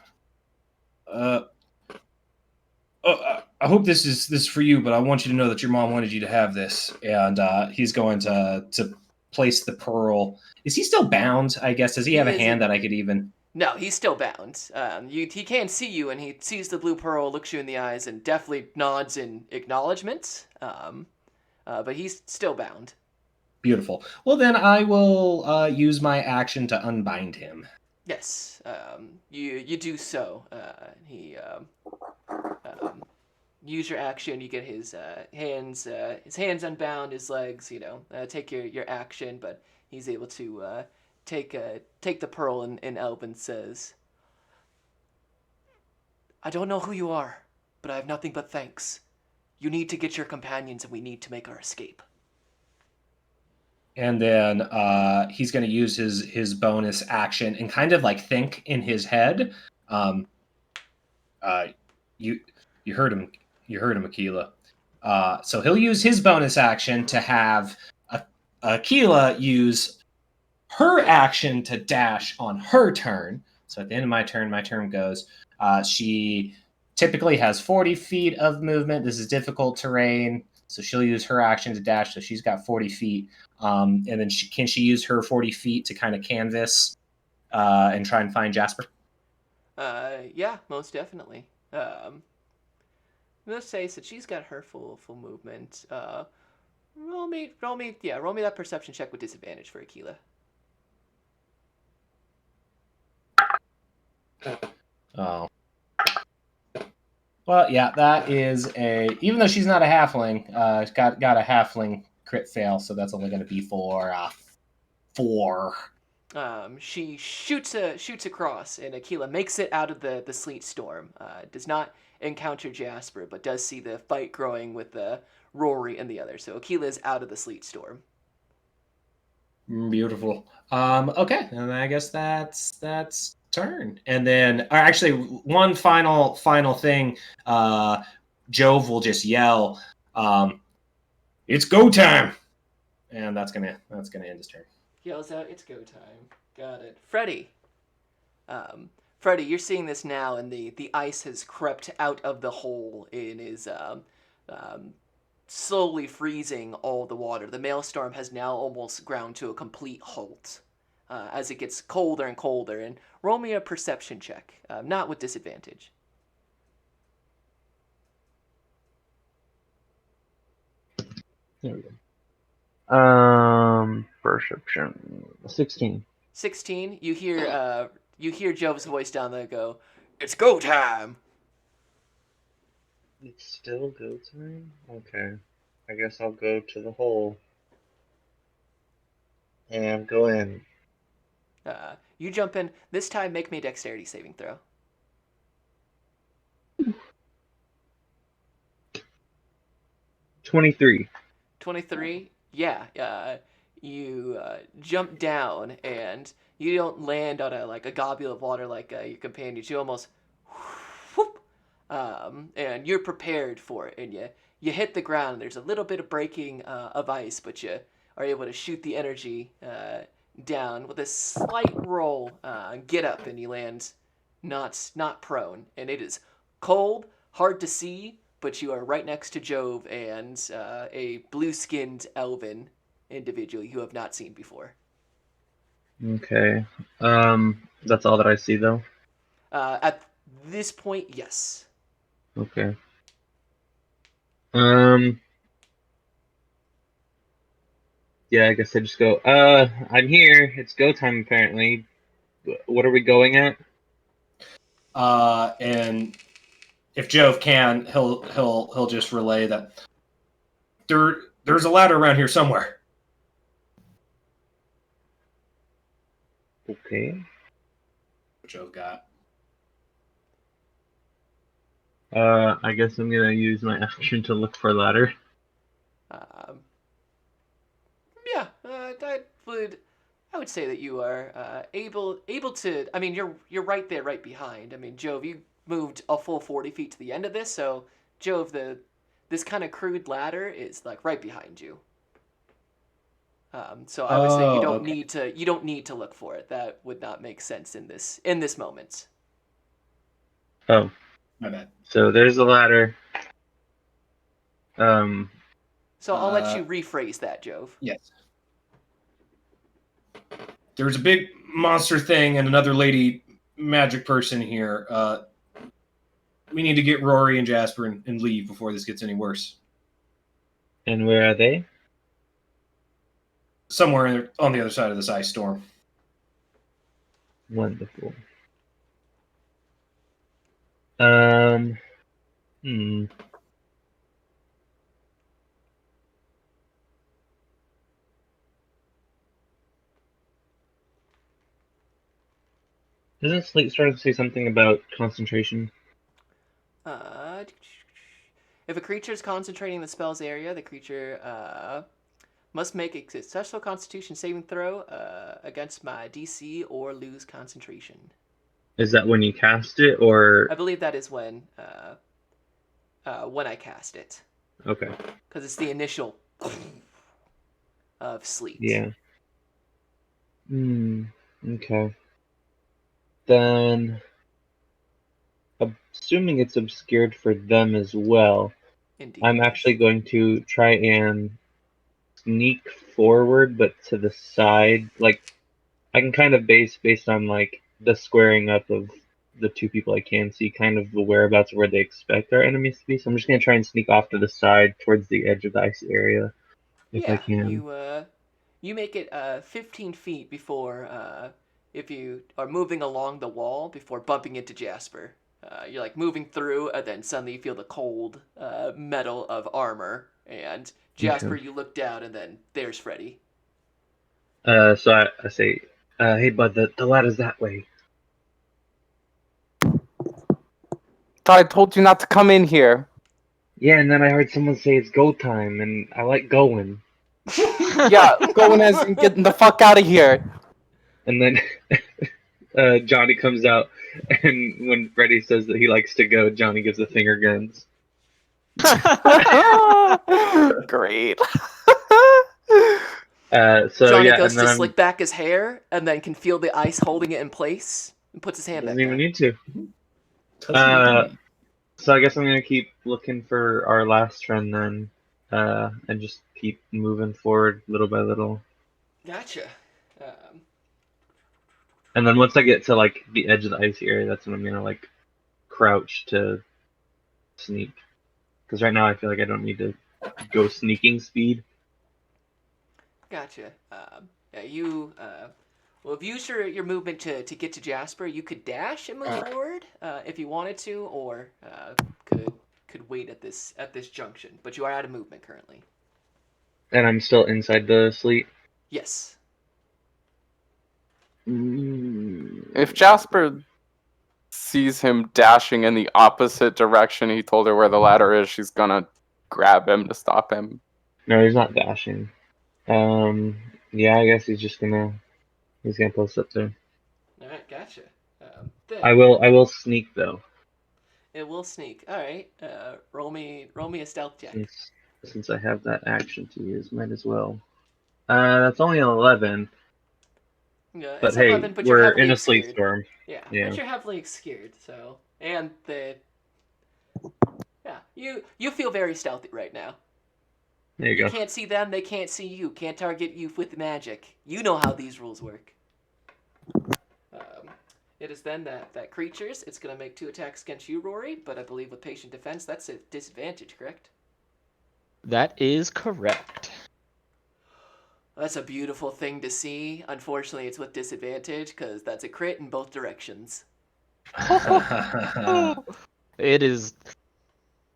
I hope this is for you, but I want you to know that your mom wanted you to have this, and he's going to place the pearl. Is he still bound? I guess. Does he have a hand that I could even? No, he's still bound. He can't see you, and he sees the blue pearl, looks you in the eyes, and definitely nods in acknowledgement. But he's still bound. Beautiful. Well, then I will use my action to unbind him. Yes, you do so. He use your action. You get his hands unbound, his legs. Take your action, but he's able to take the pearl, and Elvin says, "I don't know who you are, but I have nothing but thanks. You need to get your companions, and we need to make our escape." And then he's going to use his bonus action and kind of like think in his head. You heard him. You heard him, Aquila. So he'll use his bonus action to have Aquila use her action to dash on her turn. So at the end of my turn goes. She typically has 40 feet of movement. This is difficult terrain, so she'll use her action to dash. So she's got 40 feet. And then can she use her 40 feet to kind of canvas and try and find Jasper? Yeah, most definitely. Let's say that she's got her full movement. Roll me that perception check with disadvantage for Aquila. Oh. Well, yeah, that is even though she's not a halfling, got a halfling crit fail, so that's only going to be for 4. She shoots across, and Aquila makes it out of the sleet storm. Does not encounter Jasper, but does see the fight growing with Rory and the others. So Aquila is out of the sleet storm. Beautiful. Okay, and I guess that's turn. And then, or actually, one final thing. Jove will just yell, "It's go time!" And that's gonna end his turn. Yells out, "It's go time." Got it. Freddy. Freddy, you're seeing this now, and the ice has crept out of the hole and is um, slowly freezing all the water. The maelstrom has now almost ground to a complete halt as it gets colder and colder. And roll me a perception check, not with disadvantage. There we go. Perception 16. 16. You hear Jove's voice down there go, "It's go time." It's still go time? Okay. I guess I'll go to the hole. And go in. You jump in. This time, make me a dexterity saving throw. 23. 23. Yeah. You jump down and you don't land on a gobule of water like your companions. You almost whoop, and you're prepared for it, and you hit the ground. There's a little bit of breaking of ice, but you are able to shoot the energy down with a slight roll. Get up, and you land not prone, and it is cold, hard to see, but you are right next to Jove and a blue-skinned elven individual you have not seen before. Okay. That's all that I see, though? At this point, yes. Okay. Yeah, I guess I just go, I'm here. It's go time, apparently. What are we going at? And if Jove can, he'll just relay that there's a ladder around here somewhere. Okay. What Jove got. I guess I'm gonna use my action to look for a ladder. Yeah, I would say that you are able to. I mean, you're right there, right behind. I mean, Jove, you moved a full 40 feet to the end of this, so Jove, this kind of crude ladder is like right behind you. So I would say you don't need to look for it. That would not make sense in this moment. Oh, My bad. so there's a ladder. So I'll let you rephrase that, Jove. Yes. There's a big monster thing and another lady magic person here. We need to get Rory and Jasper and leave before this gets any worse. And where are they? Somewhere on the other side of this ice storm. Wonderful. Doesn't Slate start to say something about concentration? If a creature is concentrating the spell's area, the creature must make a successful Constitution saving throw against my DC or lose concentration. Is that when you cast it, or? I believe that is when I cast it. Okay. Because it's the initial of sleet. Yeah. Okay. Then, assuming it's obscured for them as well, Indeed. I'm actually going to try and sneak forward, but to the side. Like, I can kind of based on like the squaring up of the two people I can see, kind of the whereabouts of where they expect our enemies to be. So I'm just gonna try and sneak off to the side towards the edge of the ice area, if I can. You make it 15 feet before if you are moving along the wall before bumping into Jasper. You're like moving through, and then suddenly you feel the cold metal of armor. And Jasper, Okay. you look down, and then there's Freddy. So I say, hey bud, the ladder's that way. I told you not to come in here. Yeah, and then I heard someone say it's go time, and I like going. Yeah, going as and getting the fuck out of here. And then Johnny comes out, and when Freddy says that he likes to go, Johnny gives the finger guns. Great. So Johnny yeah, goes and then to slick back his hair and then can feel the ice holding it in place and puts his hand doesn't back even down. need to. Doesn't indeed. So I guess I'm gonna keep looking for our last friend then, and just keep moving forward little by little. Gotcha. And then once I get to like the edge of the icy area, that's when I'm gonna like crouch to sneak. Because right now I feel like I don't need to go sneaking speed. Gotcha. Yeah, you. Well, if you use your movement to get to Jasper, you could dash and move forward if you wanted to, or could wait at this junction. But you are out of movement currently. And I'm still inside the sleet. Yes. If Jasper sees him dashing in the opposite direction he told her where the ladder is, she's gonna grab him to stop him. No, he's not dashing. Yeah, I guess he's gonna post up there. All right. Gotcha. I Then will sneak though, it will sneak. All right. Roll me a stealth check. since I have that action to use, might as well. That's only an 11. Yeah, But it's hey, 11, but you're we're in heavily a sleet scared. storm. Yeah, Yeah. but you're heavily scared. So, and you feel very stealthy right now. There you You go. can't see them, they can't see you. Can't target you with magic. You know how these rules work. It is then that creatures. It's gonna make 2 attacks against you, Rory. But I believe with patient defense, that's a disadvantage, correct? That is correct. That's a beautiful thing to see. Unfortunately, it's with disadvantage because that's a crit in both directions. It is.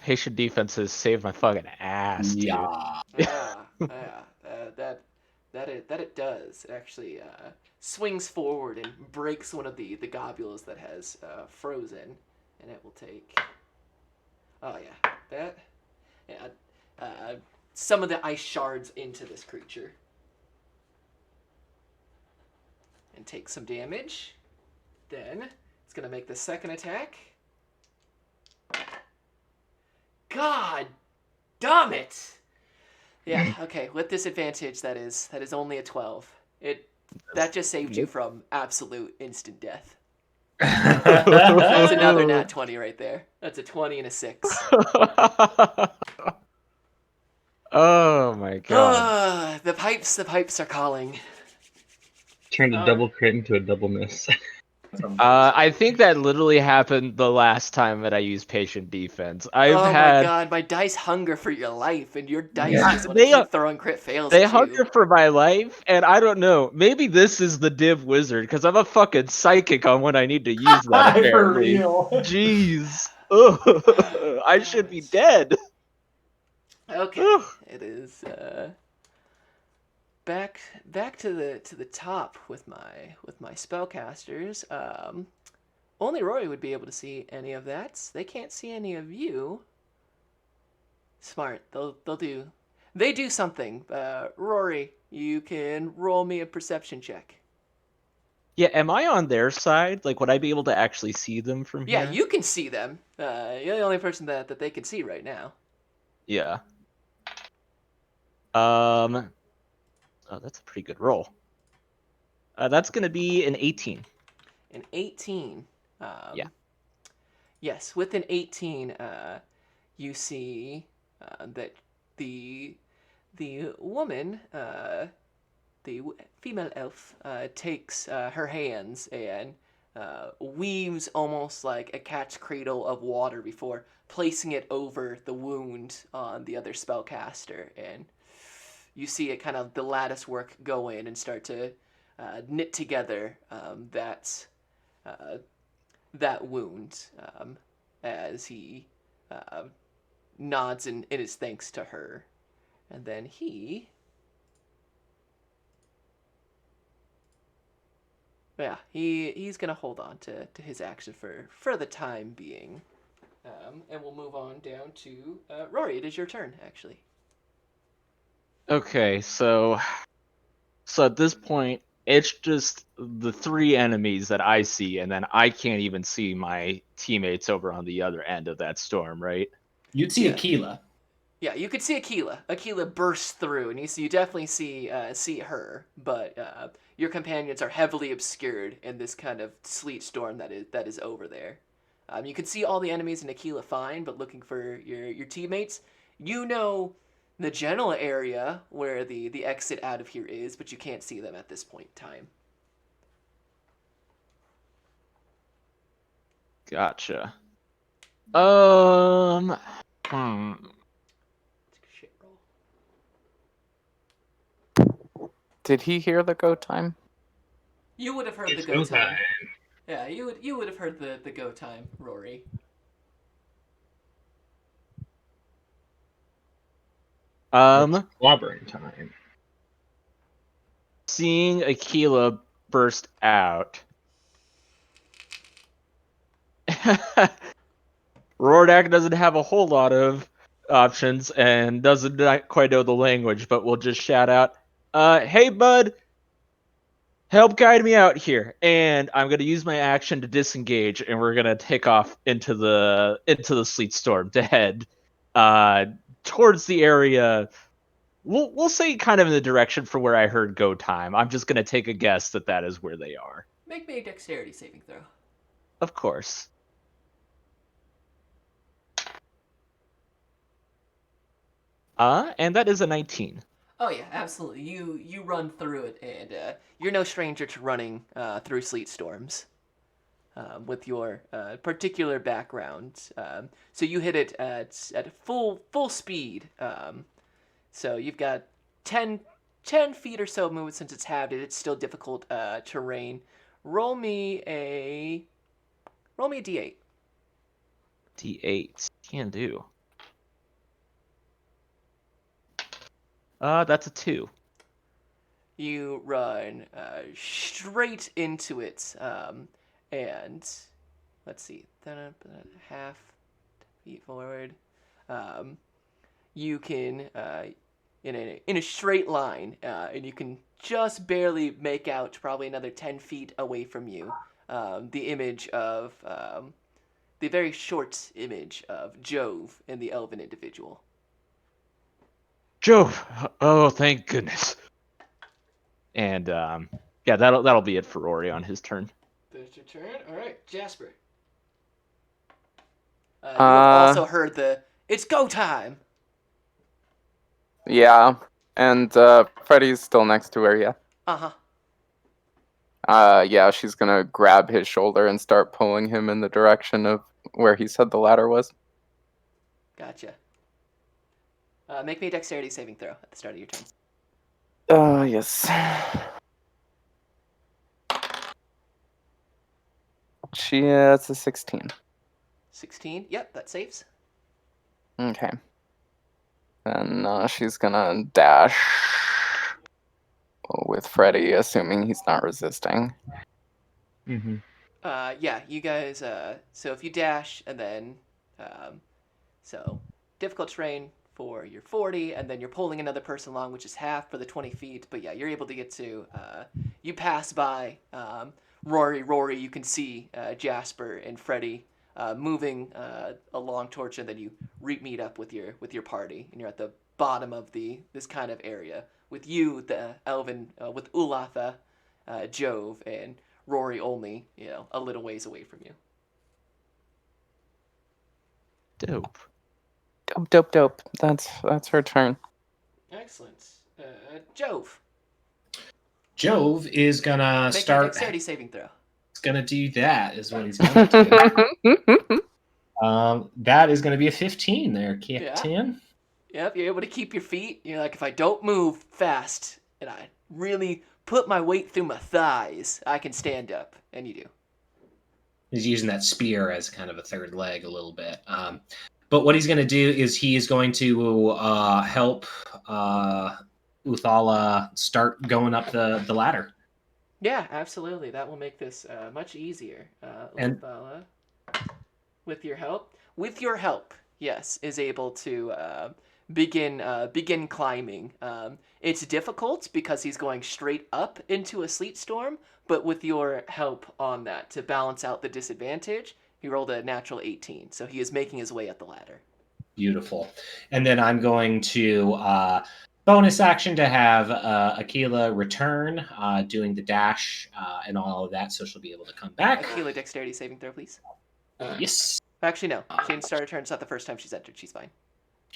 Patient defense has saved my fucking ass, dude. Yeah. That it does. It actually swings forward and breaks one of the globules that has frozen, and it will take. Oh yeah, that. Yeah, some of the ice shards into this creature, and take some damage. Then it's gonna make the second attack. God damn it! Yeah, okay, with disadvantage, that is only a 12. That just saved you from absolute instant death. That's another nat 20 right there. That's a 20 and a 6. Oh my god. The pipes are calling. Turned a double crit into a double miss. I think that literally happened the last time that I used patient defense. Oh my god, my dice hunger for your life, and your dice just want to keep throwing crit fails They at hunger you. for my life, and I don't know. Maybe this is the div wizard, because I'm a fucking psychic on when I need to use that, For apparently. real. Jeez. Ugh. I should be dead. Okay, Ugh. it is back to the top with my spellcasters. Only Rory would be able to see any of that. They can't see any of you. Smart. They do something. Rory, you can roll me a perception check. Yeah, am I on their side? Like, would I be able to actually see them from here? Yeah, you can see them. You're the only person that they can see right now. Yeah. Oh, that's a pretty good roll. That's gonna be an 18. An 18. Yeah. Yes, with an 18, you see that the woman, the female elf, takes her hands and weaves almost like a cat's cradle of water before placing it over the wound on the other spellcaster, and you see it kind of the lattice work go in and start to knit together that wound as he nods in his thanks to her. And then he's going to hold on to his action for the time being. And we'll move on down to Rory. It is your turn, actually. Okay, so at this point, it's just the three enemies that I see, and then I can't even see my teammates over on the other end of that storm, right? You'd see Yeah. Aquila. Yeah, you could see Aquila. Aquila bursts through, and you definitely see her, but your companions are heavily obscured in this kind of sleet storm that is over there. You can see all the enemies in Aquila fine, but looking for your teammates, you know the general area where the exit out of here is, but you can't see them at this point in time. Gotcha. Hmm. Shit roll. Did he hear the go time? You would have heard the It's go go time. time. Yeah, you would have heard the go time, Rory. It's Um, slobbering time. seeing Aquila burst out. Rordak doesn't have a whole lot of options and doesn't not quite know the language, but we'll just shout out, hey bud, help guide me out here. And I'm gonna use my action to disengage, and we're gonna take off into the sleet storm to head uh towards the area. We'll say kind of in the direction for where I heard go time. I'm just gonna take a guess that is where they are. Make me a dexterity saving throw. Of course. And that is a 19. Oh yeah, absolutely. You run through it, and you're no stranger to running through sleet storms. With your particular background, so you hit it at full speed. So you've got 10 feet or so of movement since it's halved it. It's still difficult terrain. Roll me a d8. D8. Can do. That's a 2. You run straight into it, and let's see, then half feet forward. Um, you can in a straight line, and you can just barely make out probably another 10 feet away from you the image of the very short image of Jove and the elven individual. Jove! Oh, thank goodness. And yeah, that'll be it for Ori on his turn. That's your turn. All right, Jasper. You have Uh, also heard the "It's go time." Yeah, and Freddy's still next to her. Yeah. Uh-huh. Yeah, she's gonna grab his shoulder and start pulling him in the direction of where he said the ladder was. Gotcha. Make me a dexterity saving throw at the start of your turn. Yes. It's a 16. 16. Yep, that saves. Okay. And she's gonna dash with Freddy, assuming he's not resisting. Mm-hmm. Yeah, you guys. So if you dash and then, so difficult terrain for your 40, and then you're pulling another person along, which is half for the 20 feet. But yeah, you're able to get to. You pass by Rory. You can see Jasper and Freddy moving along towards you, and then you meet up with your party, and you're at the bottom of this kind of area with you, the elven, with Ulatha, Jove, and Rory only, a little ways away from you. Dope. Dope. That's her turn. Excellent. Jove. Jove is gonna Make a start. dexterity saving throw. He's gonna do that. Is what he's gonna do. That is gonna be a 15 there, Captain. Yep, you're able to keep your feet. You're like, if I don't move fast and I really put my weight through my thighs, I can stand up. And you do. He's using that spear as kind of a third leg a little bit. But what he's going to do is he is going to help Uthala start going up the ladder. Yeah, absolutely. That will make this much easier. And- Uthala, with your help, yes, is able to begin climbing. It's difficult because he's going straight up into a sleet storm, but with your help on that to balance out the disadvantage, he rolled a natural 18, so he is making his way up the ladder. Beautiful. And then I'm going to bonus action to have Akila return, doing the dash and all of that, so she'll be able to come back. Akila, dexterity saving throw, please. Yes. Actually, no. She didn't start her turn. It's not the first time she's entered. She's fine.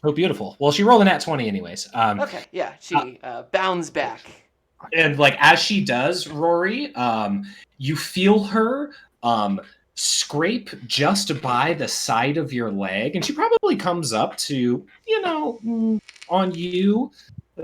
Oh, beautiful. Well, she rolled a nat 20 anyways. Okay, yeah. She bounds back. And like as she does, Rory, you feel her scrape just by the side of your leg, and she probably comes up to, on you,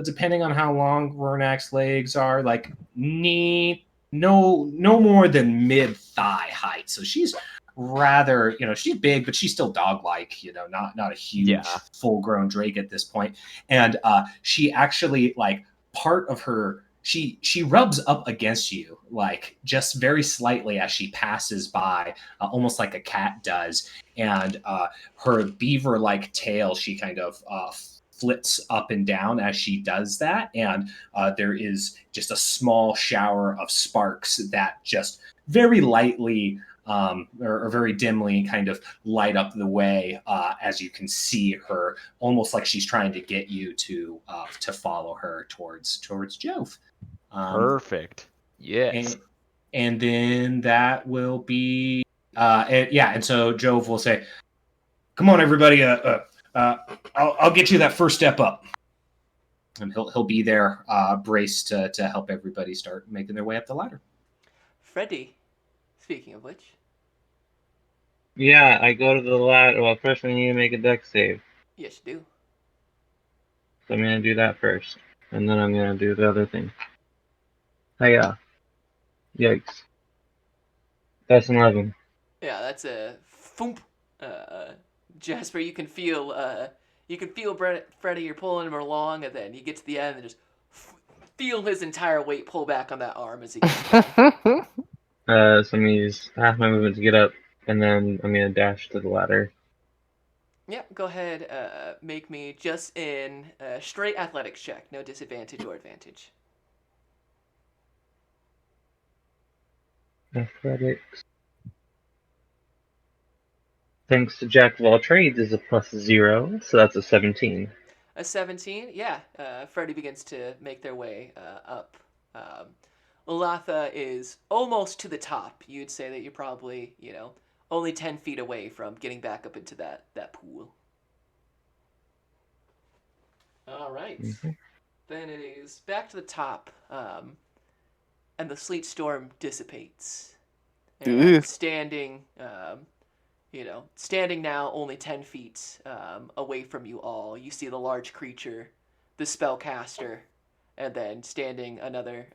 depending on how long Ronak's legs are, like knee, no more than mid thigh height. So she's rather, she's big, but she's still dog like, not a huge full grown drake at this point. And she actually, like, part of her, she rubs up against you, like just very slightly as she passes by, almost like a cat does. And her beaver like tail, she kind of flits up and down as she does that. And there is just a small shower of sparks that just very lightly or very dimly kind of light up the way as you can see her, almost like she's trying to get you to follow her towards Jove. Perfect. Yes. And then that will be and so Jove will say, "Come on, everybody! I'll get you that first step up." And he'll be there, braced to help everybody start making their way up the ladder. Freddy, speaking of which. Yeah, I go to the ladder. Well, first I need to make a dex save. Yes, you do. So I'm gonna do that first, and then I'm gonna do the other thing. Hiya. Yikes. That's an 11. Yeah, that's a foomp. Jasper, you can feel Freddy, you're pulling him along, and then you get to the end and just feel his entire weight pull back on that arm as he gets down. So I'm gonna use half my movement to get up, and then I'm gonna dash to the ladder. Yeah, go ahead, make me just in straight athletics check, no disadvantage or advantage. Athletics. Thanks to Jack of all trades is a +0, so that's a 17. A 17, yeah. Freddy begins to make their way up. Olatha is almost to the top. You'd say that you're probably, only 10 feet away from getting back up into that pool. All right. Mm-hmm. Then it is back to the top, and the sleet storm dissipates. And standing now only 10 feet away from you all, you see the large creature, the spellcaster, and then standing another,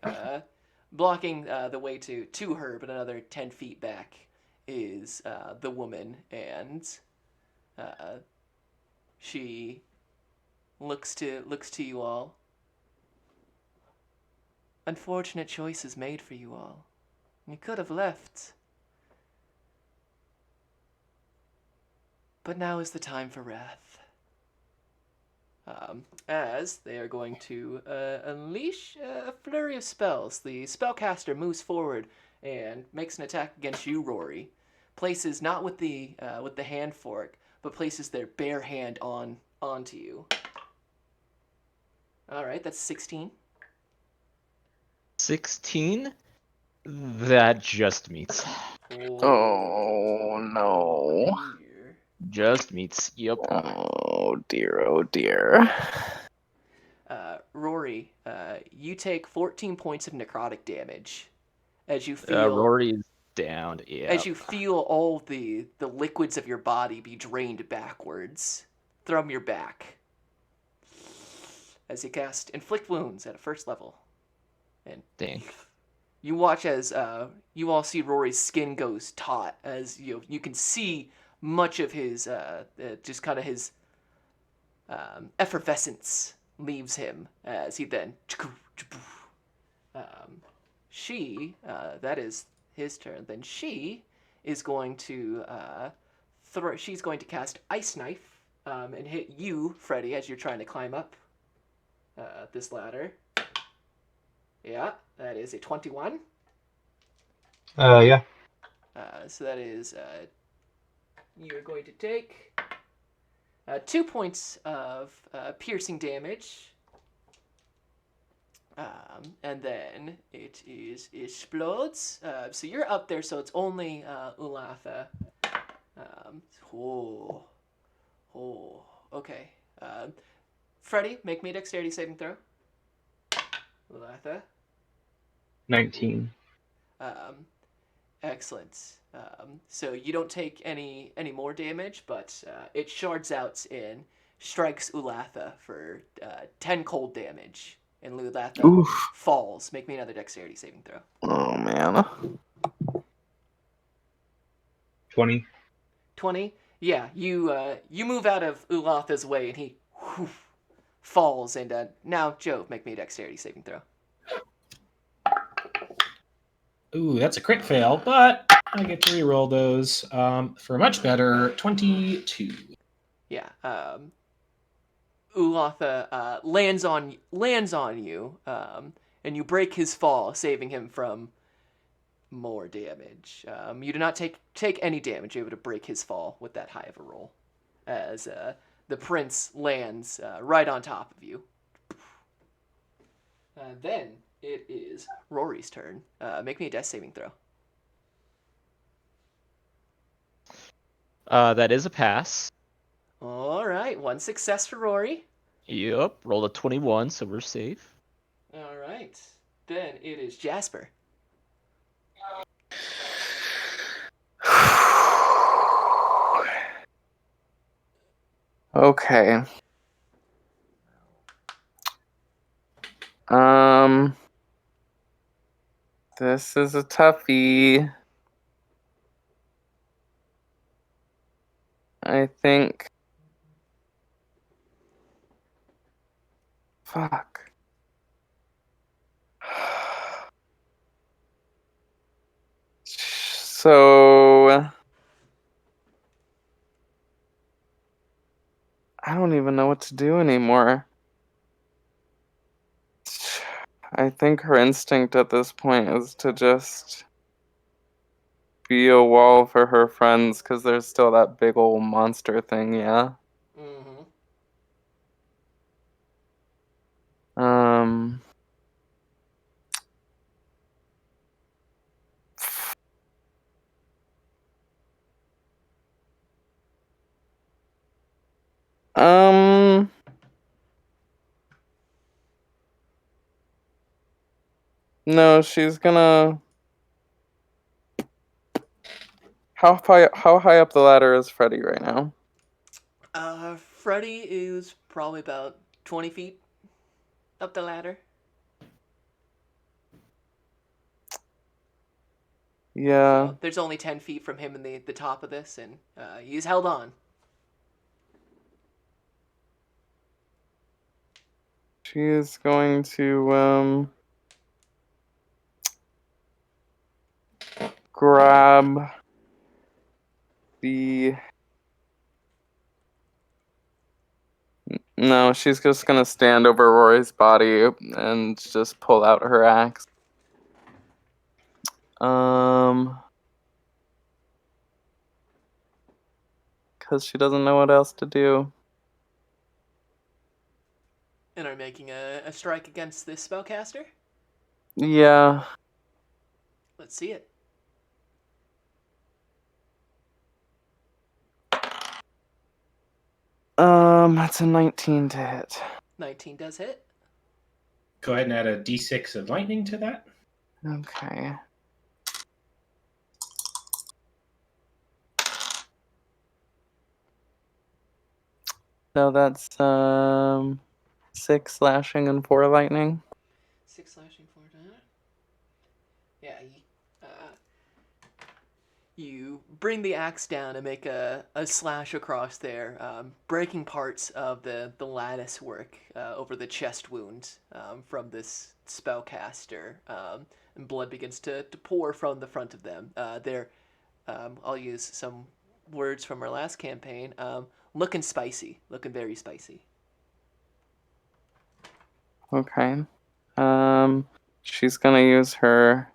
blocking the way to her, but another 10 feet back is the woman, and she looks to you all. Unfortunate choices made for you all. You could have left. But now is the time for wrath. As they are going to unleash a flurry of spells, the spellcaster moves forward and makes an attack against you, Rory. Places not with the hand fork, but places their bare hand onto you. All right, that's 16. 16? That just meets. Oh no. Dear. Just meets. Yep. Oh dear. Rory, you take 14 points of necrotic damage as you feel Rory's down. Yeah. as you feel all the liquids of your body be drained backwards from your back. As you cast Inflict Wounds at a first level. And Dang. you watch as you all see Rory's skin goes taut as you can see much of his just kind of his effervescence leaves him as he then that is his turn. Then she is going to she's going to cast Ice Knife and hit you, Freddy, as you're trying to climb up this ladder. Yeah, that is a 21. Yeah. So that is you're going to take 2 points of piercing damage. And then it is explodes. So you're up there, so it's only Ulatha. Oh, okay. Freddy, make me a dexterity saving throw. Ulatha. 19. Excellent. So you don't take any more damage, but it shards out and strikes Ulatha for 10 cold damage. And Ulatha Oof. falls. Make me another dexterity saving throw. Oh man. 20. 20. Yeah, you move out of Ulatha's way, and he falls. And now, Jove, make me a dexterity saving throw. Ooh, that's a crit fail, but I get to reroll those for a much better 22. Yeah. Ulatha lands on you, and you break his fall, saving him from more damage. You do not take any damage. You're able to break his fall with that high of a roll, as the prince lands right on top of you. Then it is Rory's turn. Make me a death saving throw. That is a pass. All right, 1 success for Rory. Yep, rolled a 21, so we're safe. All right, then it is Jasper. Okay. This is a toughie. I think. Fuck. So I don't even know what to do anymore. I think her instinct at this point is to just be a wall for her friends because there's still that big old monster thing, yeah? Mm-hmm. Um. Um. No, she's gonna. How high up the ladder is Freddy right now? Freddy is probably about 20 feet up the ladder. Yeah, So there's only 10 feet from him in the top of this, and he's held on. she is going to grab the. No, she's just gonna stand over Rory's body and just pull out her axe. Because she doesn't know what else to do. And are making a strike against this spellcaster. Yeah. Let's see it. That's a 19 to hit. 19 does hit. Go ahead and add a d6 of lightning to that. Okay. So that's 6 slashing and 4 lightning. 6 slashing, 4 damage. Yeah, you bring the axe down and make a slash across there, breaking parts of the lattice work over the chest wound from this spellcaster, and blood begins to pour from the front of them. I'll use some words from our last campaign. Looking spicy, looking very spicy. Okay. She's gonna use her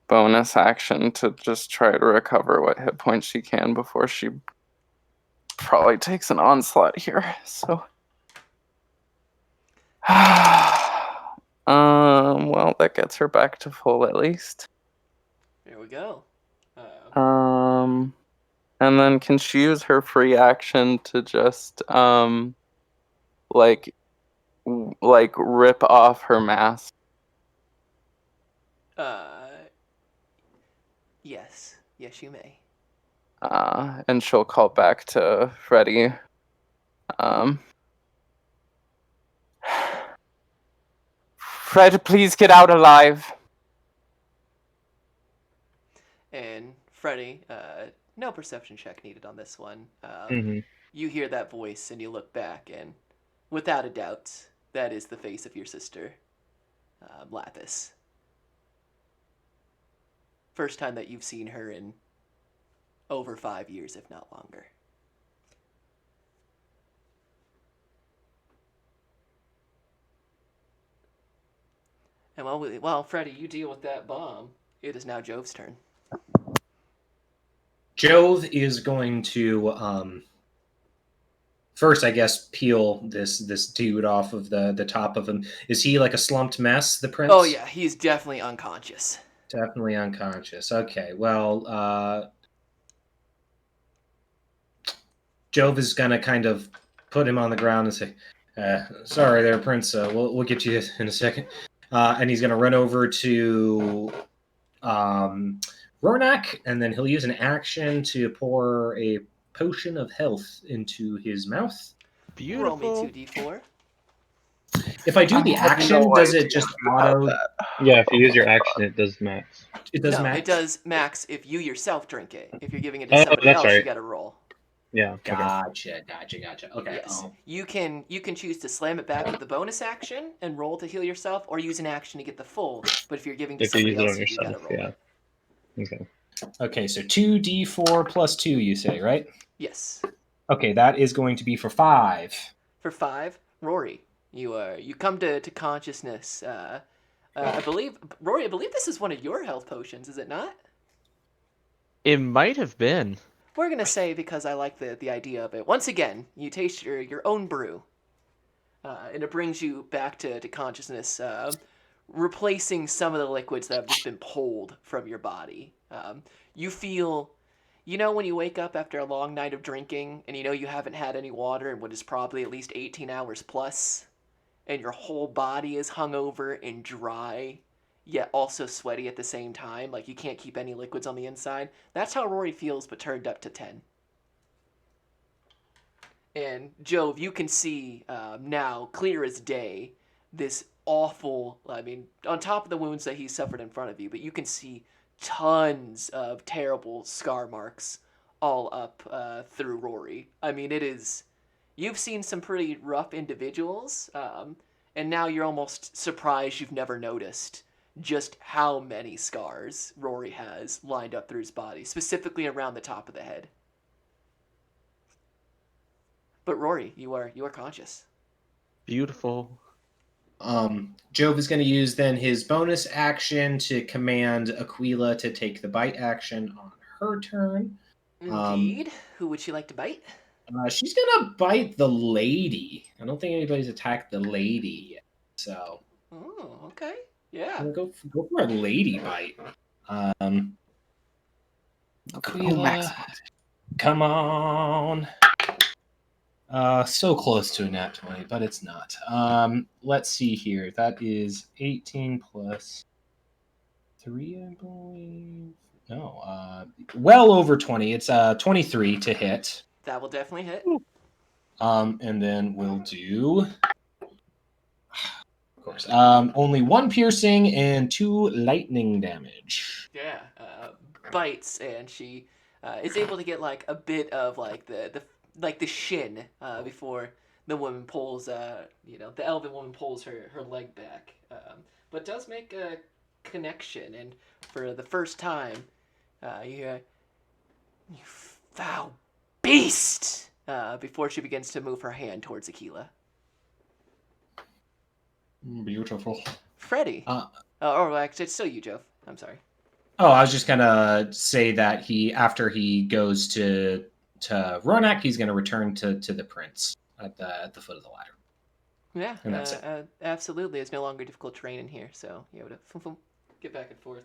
bonus action to just try to recover what hit points she can before she probably takes an onslaught here. So, well, that gets her back to full at least. There we go. And then can she use her free action to just like rip off her mask? Yes, yes, you may. And she'll call back to Freddy. Fred, please get out alive. And Freddy, no perception check needed on this one. Mm-hmm. You hear that voice and you look back, and without a doubt, that is the face of your sister, Lapis. First time that you've seen her in over 5 years, if not longer. And while Freddy, you deal with that bomb, it is now Jove's turn. Jove is going to first, I guess, peel this dude off of the top of him. Is he like a slumped mess, the prince? Oh yeah, he's definitely unconscious. Definitely unconscious. Okay, well, Jove is gonna kind of put him on the ground and say, "Sorry, there, Prince. We'll get you in a second." And he's gonna run over to Rornak, and then he'll use an action to pour a potion of health into his mouth. Roll Beautiful. me 2d4. If I do the have action, no does it idea just about auto? that. Yeah, if you use your action, it does max. It does No, max. it does max if you yourself drink it. If you're giving it to Oh, somebody that's else, you right. got to roll. Yeah. Okay. Gotcha. Okay. Yes, you can choose to slam it back with the bonus action and roll to heal yourself, or use an action to get the full. But if you're giving to If you somebody use it else, on you do got to yourself, roll. yeah. Okay. Okay. So 2d4 plus 2, you say, right? Yes. Okay, that is going to be for 5. For 5, Rory, you come to consciousness. I believe Rory, I believe this is one of your health potions, is it not? It might have been. We're gonna say, because I like the idea of it. Once again, you taste your own brew, and it brings you back to consciousness, replacing some of the liquids that have just been pulled from your body. You feel, when you wake up after a long night of drinking, and you haven't had any water in what is probably at least 18 hours plus, and your whole body is hungover and dry, yet also sweaty at the same time, like you can't keep any liquids on the inside. That's how Rory feels, but turned up to 10. And Jove, you can see now, clear as day, this awful, on top of the wounds that he suffered in front of you, but you can see tons of terrible scar marks all up through Rory. You've seen some pretty rough individuals, and now you're almost surprised you've never noticed just how many scars Rory has lined up through his body, specifically around the top of the head. But Rory, you are conscious. Beautiful. Jove is going to use then his bonus action to command Aquila to take the bite action on her turn. Indeed. Who would she like to bite? She's going to bite the lady. I don't think anybody's attacked the lady yet. So. Oh, okay. Yeah. I'm going to go for a lady bite. Aquila, come on. So close to a nat 20, but it's not. Let's see here. That is 18 plus 3, I believe. No, well over 20. It's 23 to hit. That will definitely hit. And then we'll do, of course, only 1 piercing and 2 lightning damage. Yeah. Bites, and she is able to get like a bit of like the shin before the woman pulls, the elven woman pulls her leg back, but does make a connection, and for the first time, you Thou beast! Before she begins to move her hand towards Aquila. Beautiful. Freddy. Uh, Or actually, it's still you, Joe. I'm sorry. Oh, I was just gonna say that after he goes to Ronak, he's gonna return to the prince at the foot of the ladder, Yeah, and that's it. absolutely. It's no longer difficult terrain in here, so you're able to get back and forth.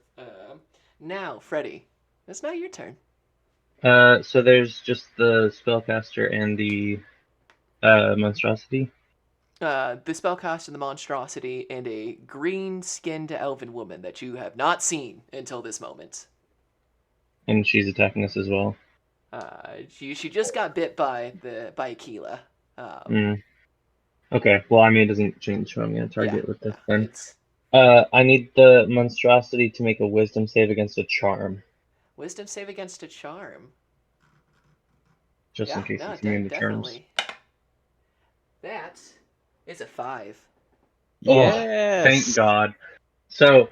Now, Freddy, it's now your turn. So there's just the spellcaster and the monstrosity. The spellcaster, the monstrosity, and a green-skinned elven woman that you have not seen until this moment. And she's attacking us as well. She just got bit by Aquila. Okay, well, I mean, it doesn't change who I'm going to Yeah, target with this then. it's I need the monstrosity to make a wisdom save against a charm, wisdom save against a charm. just in Yeah, case no, it's immune to charms. definitely. That is a 5. Yes. Oh, thank God. So,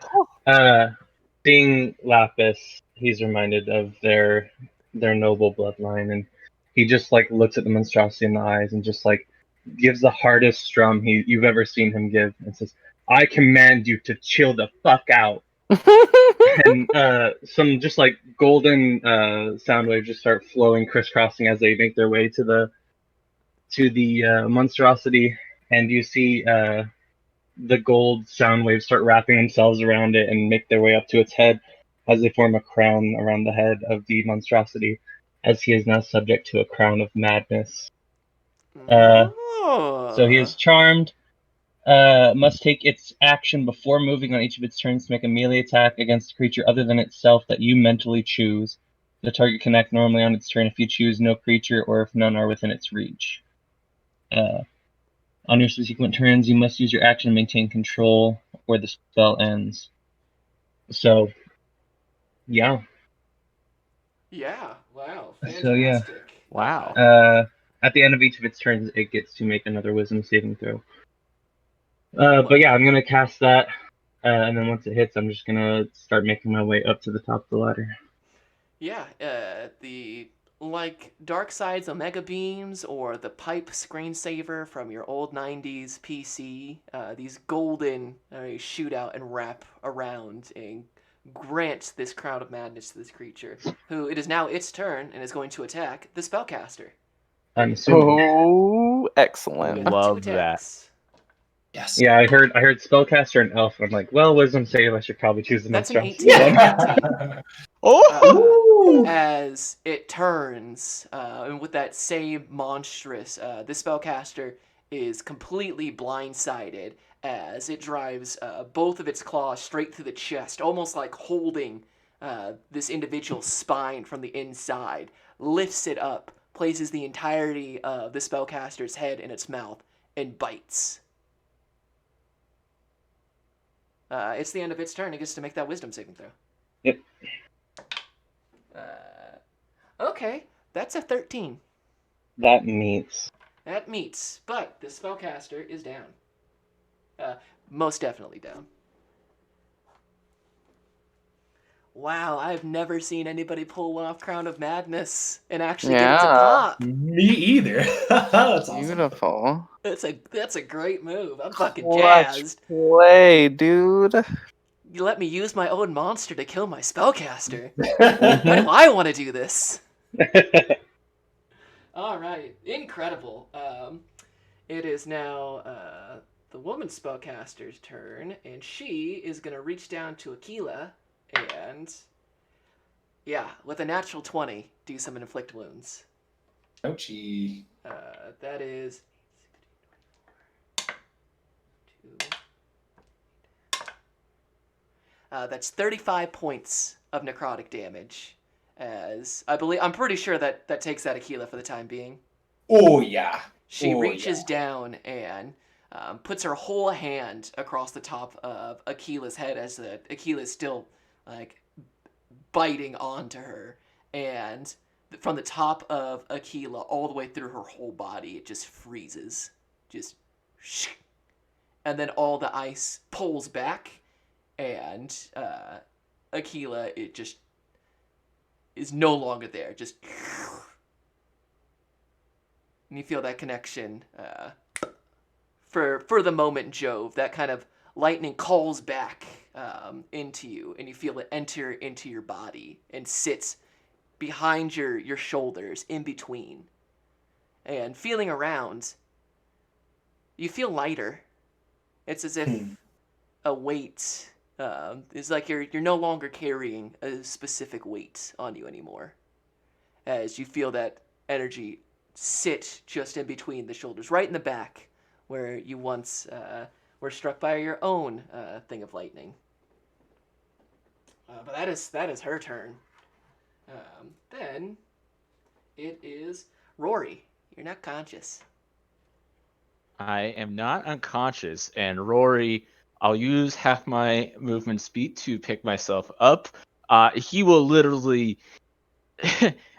seeing Lapis, he's reminded of their noble bloodline, and he just like looks at the monstrosity in the eyes and just like gives the hardest strum you've ever seen him give, and says, "I command you to chill the fuck out." And some just like golden sound waves just start flowing, crisscrossing as they make their way to the monstrosity, and you see the gold sound waves start wrapping themselves around it and make their way up to its head as they form a crown around the head of the monstrosity, as he is now subject to a crown of madness. So he is charmed. Must take its action before moving on each of its turns to make a melee attack against a creature other than itself that you mentally choose. The target can act normally on its turn if you choose no creature or if none are within its reach. On your subsequent turns, you must use your action to maintain control or the spell ends. So, yeah. Yeah, wow, So, yeah. fantastic. Wow. At the end of each of its turns, it gets to make another wisdom saving throw. But yeah, I'm going to cast that, and then once it hits, I'm just going to start making my way up to the top of the ladder. Yeah, the like Dark Side's Omega Beams or the pipe screensaver from your old 90s PC, these golden shoot out and wrap around and grant this crown of madness to this creature, who it is now its turn and is going to attack the spellcaster. I'm assuming. Oh, excellent. With 2 Love that. attacks. Yes. Yeah, I heard spellcaster and elf. I'm like, well, wisdom save. I should probably choose the That's an monstrosity. 18. That's an 18. Oh. As it turns, and with that same monstrous, this spellcaster is completely blindsided as it drives both of its claws straight through the chest, almost like holding this individual's spine from the inside, lifts it up, places the entirety of the spellcaster's head in its mouth, and bites. It's the end of its turn. It gets to make that wisdom saving throw. Yep. Okay, that's a 13. That meets. That meets, but the spellcaster is down. Most definitely down. Wow, I've never seen anybody pull off Crown of Madness and actually get it to Yeah. pop. Me either. That's awesome. Beautiful. That's a great move. I'm fucking Clutch jazzed. play, dude. You let me use my own monster to kill my spellcaster. Why do I want to do this? All right, incredible. It is now the woman spellcaster's turn, and she is gonna reach down to Aquila and, yeah, with a natural 20, do some inflict wounds. Ouchie. That is that's 35 points of necrotic damage. As I'm pretty sure that takes out Aquila for the time being. Oh yeah. She reaches down and puts her whole hand across the top of Aquila's head as Aquila's still like biting onto her, and from the top of Aquila all the way through her whole body, it just freezes, just, and then all the ice pulls back, and Aquila, it just is no longer there, just And you feel that connection for the moment, Jove. That kind of lightning calls back into you, and you feel it enter into your body and sits behind your shoulders, in between. And feeling around, you feel lighter. It's as if a weight is like you're no longer carrying a specific weight on you anymore, as you feel that energy sit just in between the shoulders, right in the back, where you once were struck by your own thing of lightning. But that is her turn. Then it is Rory. You're not conscious. I am not unconscious, and Rory, I'll use half my movement speed to pick myself up. He will literally,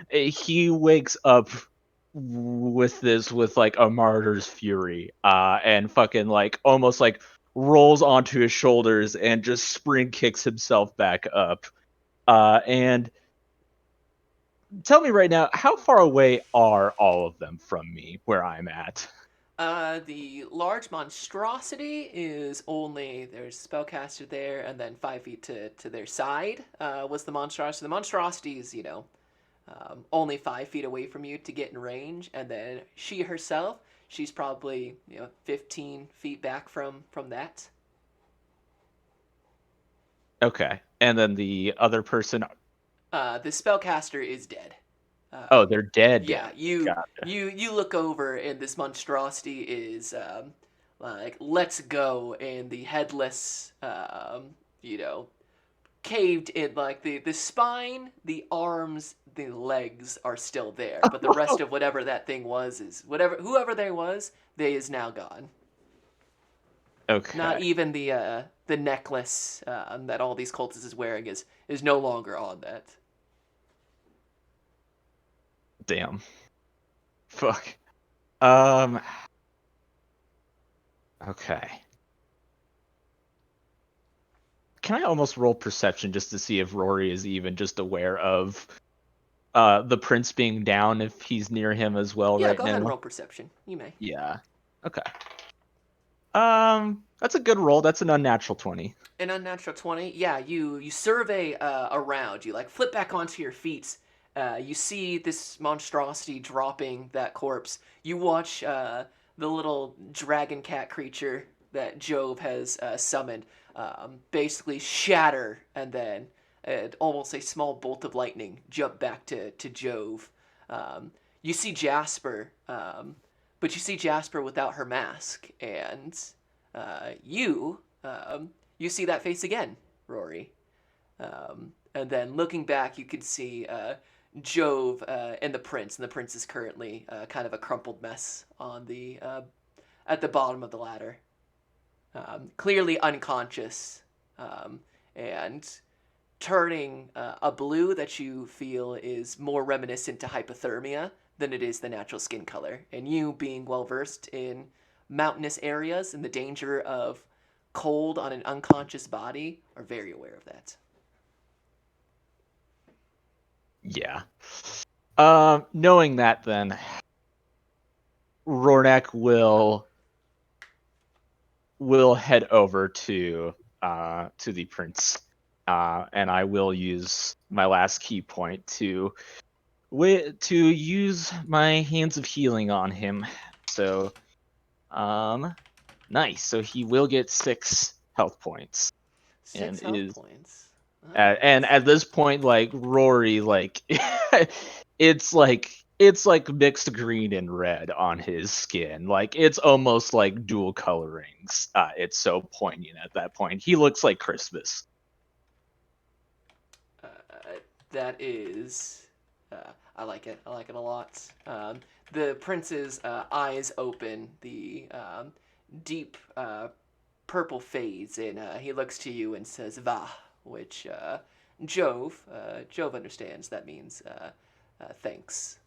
he wakes up with like a martyr's fury, and fucking like almost like rolls onto his shoulders and just spring kicks himself back up. And tell me right now, how far away are all of them from me where I'm at? The large monstrosity is only there's spellcaster there, and then 5 feet to their side was the monstrosity. The monstrosity is only 5 feet away from you to get in range, and then she herself, she's probably 15 feet back from that. Okay. And then the other person, The spellcaster is dead. oh, they're dead. Yeah, you Gotcha. you look over and this monstrosity is like let's go, and the headless caved in, like the spine, the arms, the legs are still there, but the rest of whatever that thing was is whoever they was, they is now gone. Not Okay. even the necklace that all these cultists is wearing is no longer on that. Damn. Fuck. Um. Okay. Can I almost roll perception just to see if Rory is even just aware of the prince being down, if he's near him as well Yeah, right go ahead and now? roll perception. You may. Yeah. Okay. That's a good roll. That's an unnatural 20. An unnatural 20. Yeah, you survey around. You like flip back onto your feet. You see this monstrosity dropping that corpse. You watch the little dragon cat creature that Jove has summoned basically shatter, and then almost a small bolt of lightning jump back to Jove. You see Jasper, but you see Jasper without her mask, and you see that face again, Rory. And then looking back, you can see Jove and the prince is currently kind of a crumpled mess on the at the bottom of the ladder, clearly unconscious, and turning a blue that you feel is more reminiscent to hypothermia than it is the natural skin color. And you, being well versed in mountainous areas and the danger of cold on an unconscious body, are very aware of that. Yeah. Knowing that, then Rornak will head over to the prince, and I will use my last key point to use my hands of healing on him. So, nice. So he will get 6 health points, and 6 health is points. and at this point, like Rory, like it's like mixed green and red on his skin. Like it's almost like dual colorings. It's so poignant at that point. He looks like Christmas. Uh, that is, I like it. I like it a lot. The prince's eyes open. The deep purple fades, and he looks to you and says "Va," which Jove understands. That means thanks.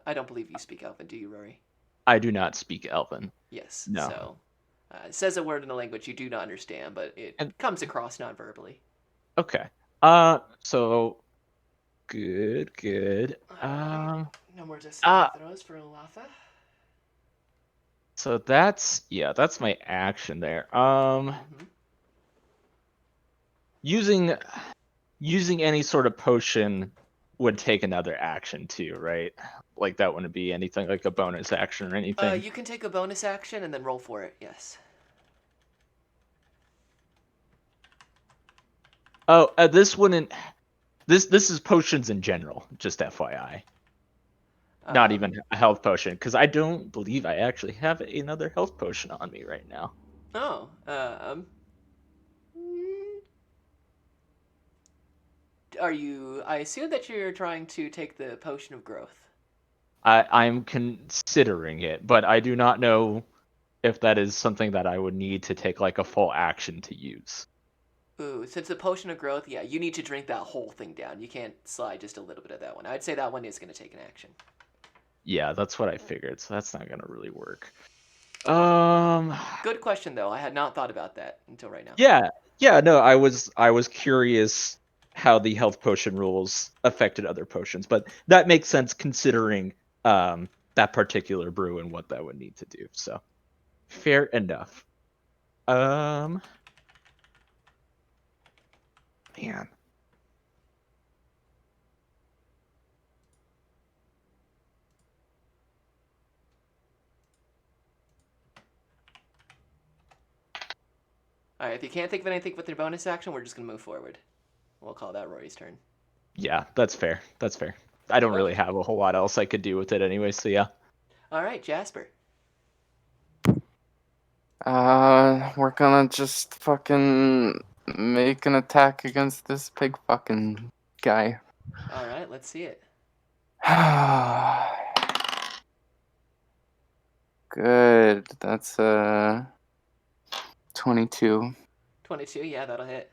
I don't believe you speak Elven, do you, Rory? I do not speak Elven. Yes. No. So it says a word in a language you do not understand, but it And comes across non-verbally. okay. So Good. Alright. No more just ah, throws for Olatha. So that's my action there. Mm-hmm. Using any sort of potion would take another action too, right? Like that wouldn't be anything like a bonus action or anything. You can take a bonus action and then roll for it. Yes. Oh, this wouldn't. This is potions in general, just FYI. Not even a health potion, because I don't believe I actually have another health potion on me right now. Oh. Mm, Are you? I assume that you're trying to take the potion of growth. I'm considering it, but I do not know if that is something that I would need to take like a full action to use. Ooh, since the potion of growth, yeah, you need to drink that whole thing down. You can't slide just a little bit of that one. I'd say that one is going to take an action. Yeah, that's what I figured, so that's not gonna really work. Good question though. I had not thought about that until right now. Yeah, no, I was curious how the health potion rules affected other potions, but that makes sense considering that particular brew and what that would need to do. So fair enough. Man. All right, if you can't think of anything with your bonus action, we're just going to move forward. We'll call that Rory's turn. Yeah, that's fair. I don't really have a whole lot else I could do with it anyway, so yeah. All right, Jasper. We're gonna just fucking make an attack against this pig fucking guy. All right, let's see it. Good. That's 22. 22, yeah, that'll hit.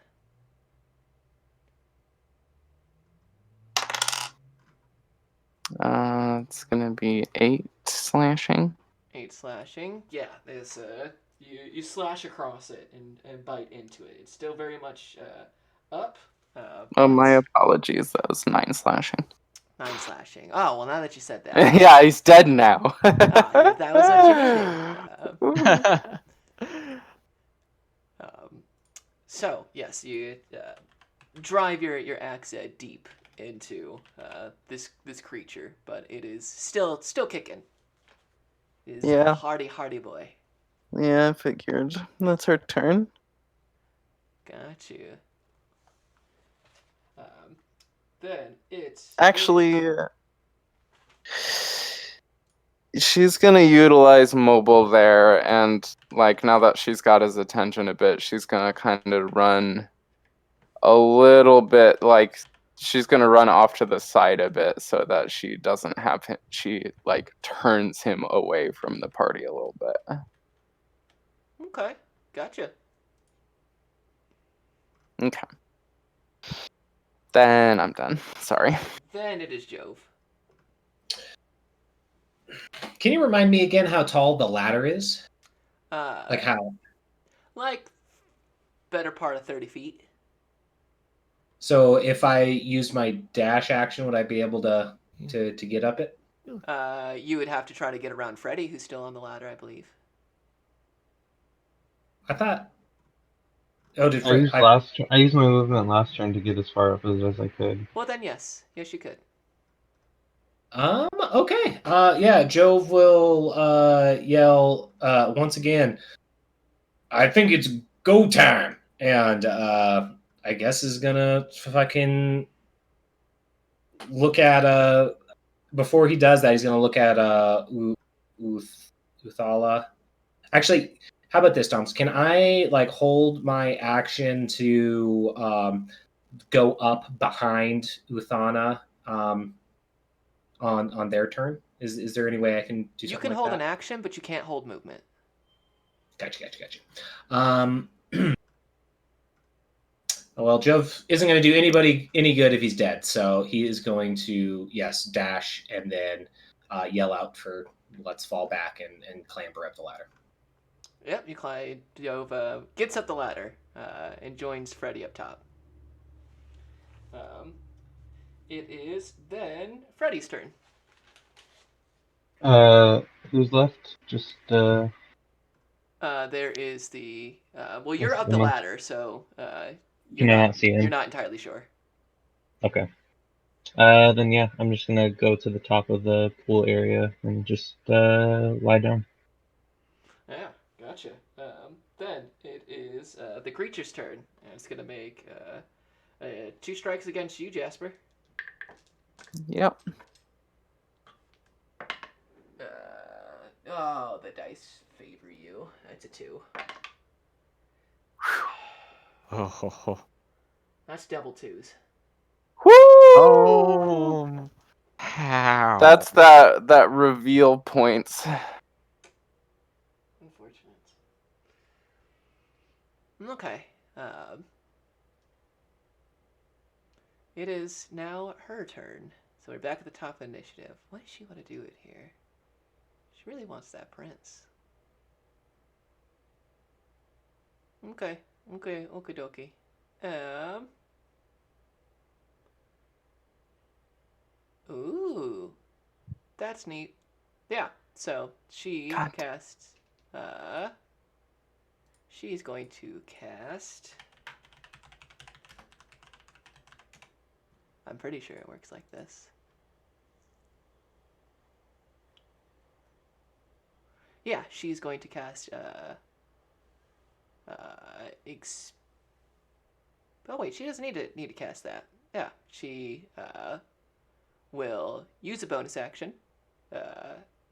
It's gonna be 8 slashing. 8 slashing. Yeah, there's you slash across it and bite into it. It's still very much up. Oh, my apologies. That was 9 slashing. 9 slashing. Oh, well, now that you said that. Yeah, he's dead now. That was what you needed. So, yes, you drive your axe deep into this creature, but it is still kicking. It is a hardy boy. Yeah, I figured. That's her turn. Got you. Then it's Actually, she's gonna utilize mobile there, and like now that she's got his attention a bit, she's gonna kind of run a little bit, like she's gonna run off to the side a bit so that she doesn't have him. She like turns him away from the party a little bit. Okay, gotcha. Okay. Then I'm done. Sorry. Then it is Jove. Can you remind me again how tall the ladder is? Like how? Like better part of 30 feet. So if I use my dash action, would I be able to get up it? You would have to try to get around Freddy, who's still on the ladder, I believe. I thought. Oh, did I used my movement last turn to get as far up as I could. Well, then yes, you could. Okay. Yeah, Jove will yell once again. I think it's go time, and I guess is gonna fucking look at before he does that, he's gonna look at Uthala. Actually, how about this, Toms? Can I like hold my action to go up behind Uthana on their turn? Is there any way I can do something? You can like hold that? an action, but you can't hold movement. Gotcha. Well, Jove isn't going to do anybody any good if he's dead, so he is going to, yes, dash and then yell out for let's fall back and clamber up the ladder. Yep, Jove gets up the ladder and joins Freddy up top. It is then Freddy's turn. Who's left? Just There is the well, you're what's up the the name? ladder, so Can I not see you're him? not entirely sure. Okay. Then yeah, I'm just gonna go to the top of the pool area and just lie down. Yeah, gotcha. Then it is the creature's turn, and it's gonna make 2 strikes against you, Jasper. Yep. Oh, the dice favor you. That's a 2. Oh. That's double 2s. Woo! Oh. How? That's that reveal points. Unfortunate. Okay. Um, it is now her turn. So we're back at the top of the initiative. What does she want to do it here? She really wants that prince. Okay. Okay. Okie dokie. Um. Ooh. That's neat. Yeah. So she God. casts. She's going to cast. I'm pretty sure it works like this. Yeah, she's going to cast. Oh wait, she doesn't need to cast that. Yeah, she will use a bonus action,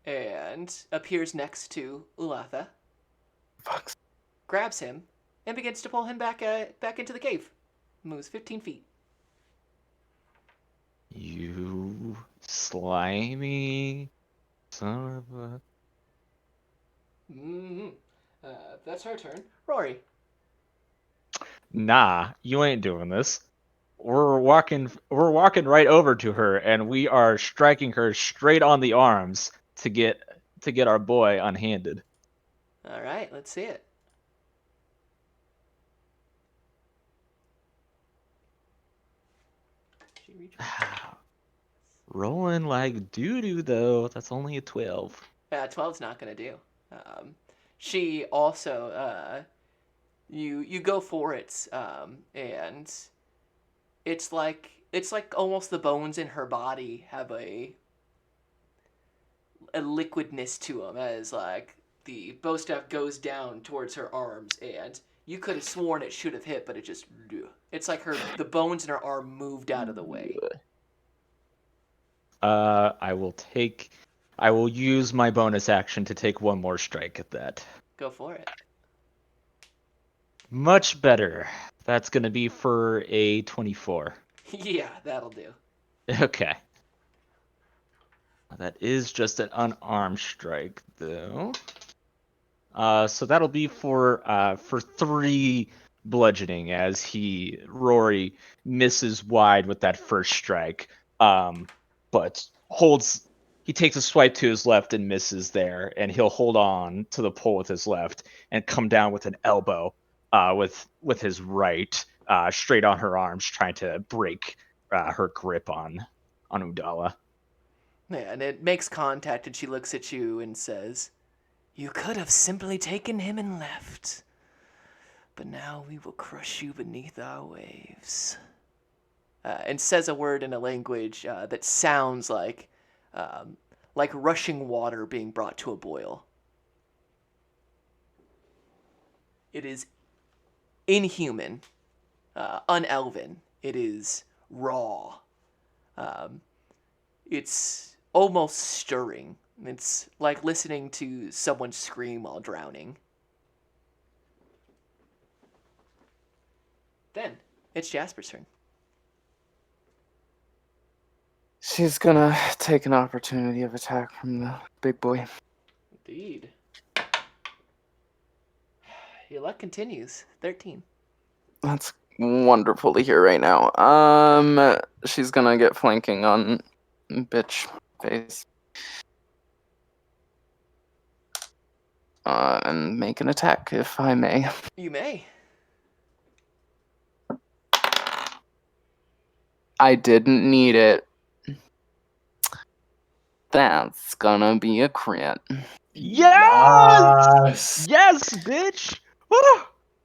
and appears next to Ulatha, Fuck. grabs him, and begins to pull him back into the cave. Moves 15 feet. You slimy son of a. Mm-hmm. That's her turn. Rory. Nah, you ain't doing this. We're walking right over to her and we are striking her straight on the arms to get our boy unhanded. All right, let's see it. She reaches. Rolling like doo-doo though. That's only a 12. 12's not gonna do. She also you go for it, and it's like almost the bones in her body have a liquidness to them, as like the bow staff goes down towards her arms, and you could have sworn it should have hit, but it's like the bones in her arm moved out of the way. I will use my bonus action to take one more strike at that. Go for it. Much better. That's gonna be for a 24. Yeah, that'll do. Okay. That is just an unarmed strike, though. So that'll be for 3 bludgeoning as Rory misses wide with that first strike. But he takes a swipe to his left and misses there, and he'll hold on to the pole with his left and come down with an elbow with his right straight on her arms, trying to break her grip on Udala. Yeah, and it makes contact, and she looks at you and says, "You could have simply taken him and left, but now we will crush you beneath our waves." And says a word in a language that sounds like rushing water being brought to a boil. It is inhuman, unelven. It is raw. Um, it's almost stirring. It's like listening to someone scream while drowning. Then it's Jasper's turn. She's gonna take an opportunity of attack from the big boy. Indeed. Your luck continues. 13. That's wonderful to hear right now. She's gonna get flanking on bitch face. And make an attack if I may. You may. I didn't need it. That's gonna be a crit. Yes! Yes, bitch! Woo!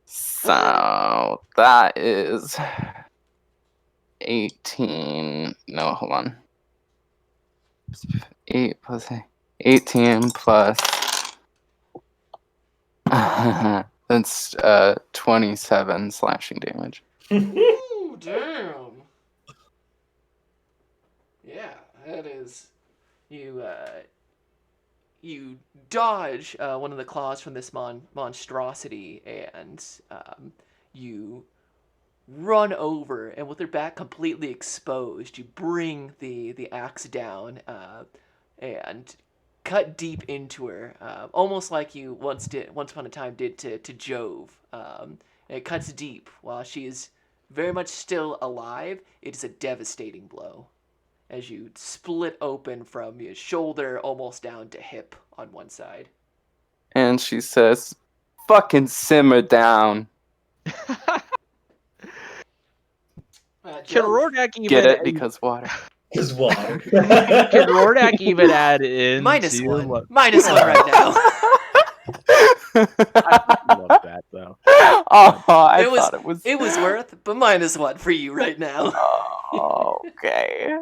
So that is 18. No, hold on. 8 plus 18 plus. That's 27 slashing damage. Ooh, damn. Yeah, that is. You dodge one of the claws from this monstrosity, and you run over, and with her back completely exposed, you bring the axe down and cut deep into her, almost like you once upon a time did to Jove. And it cuts deep while she is very much still alive. It is a devastating blow as you split open from your shoulder almost down to hip on one side. And she says, "Fucking simmer down." Can Jove, Rordak even Get it? Because water. His water. Can Rordak even add in minus to one. what? Minus one right now. I love that though. Oh, I thought it was. It was worth, but minus one for you right now. Okay.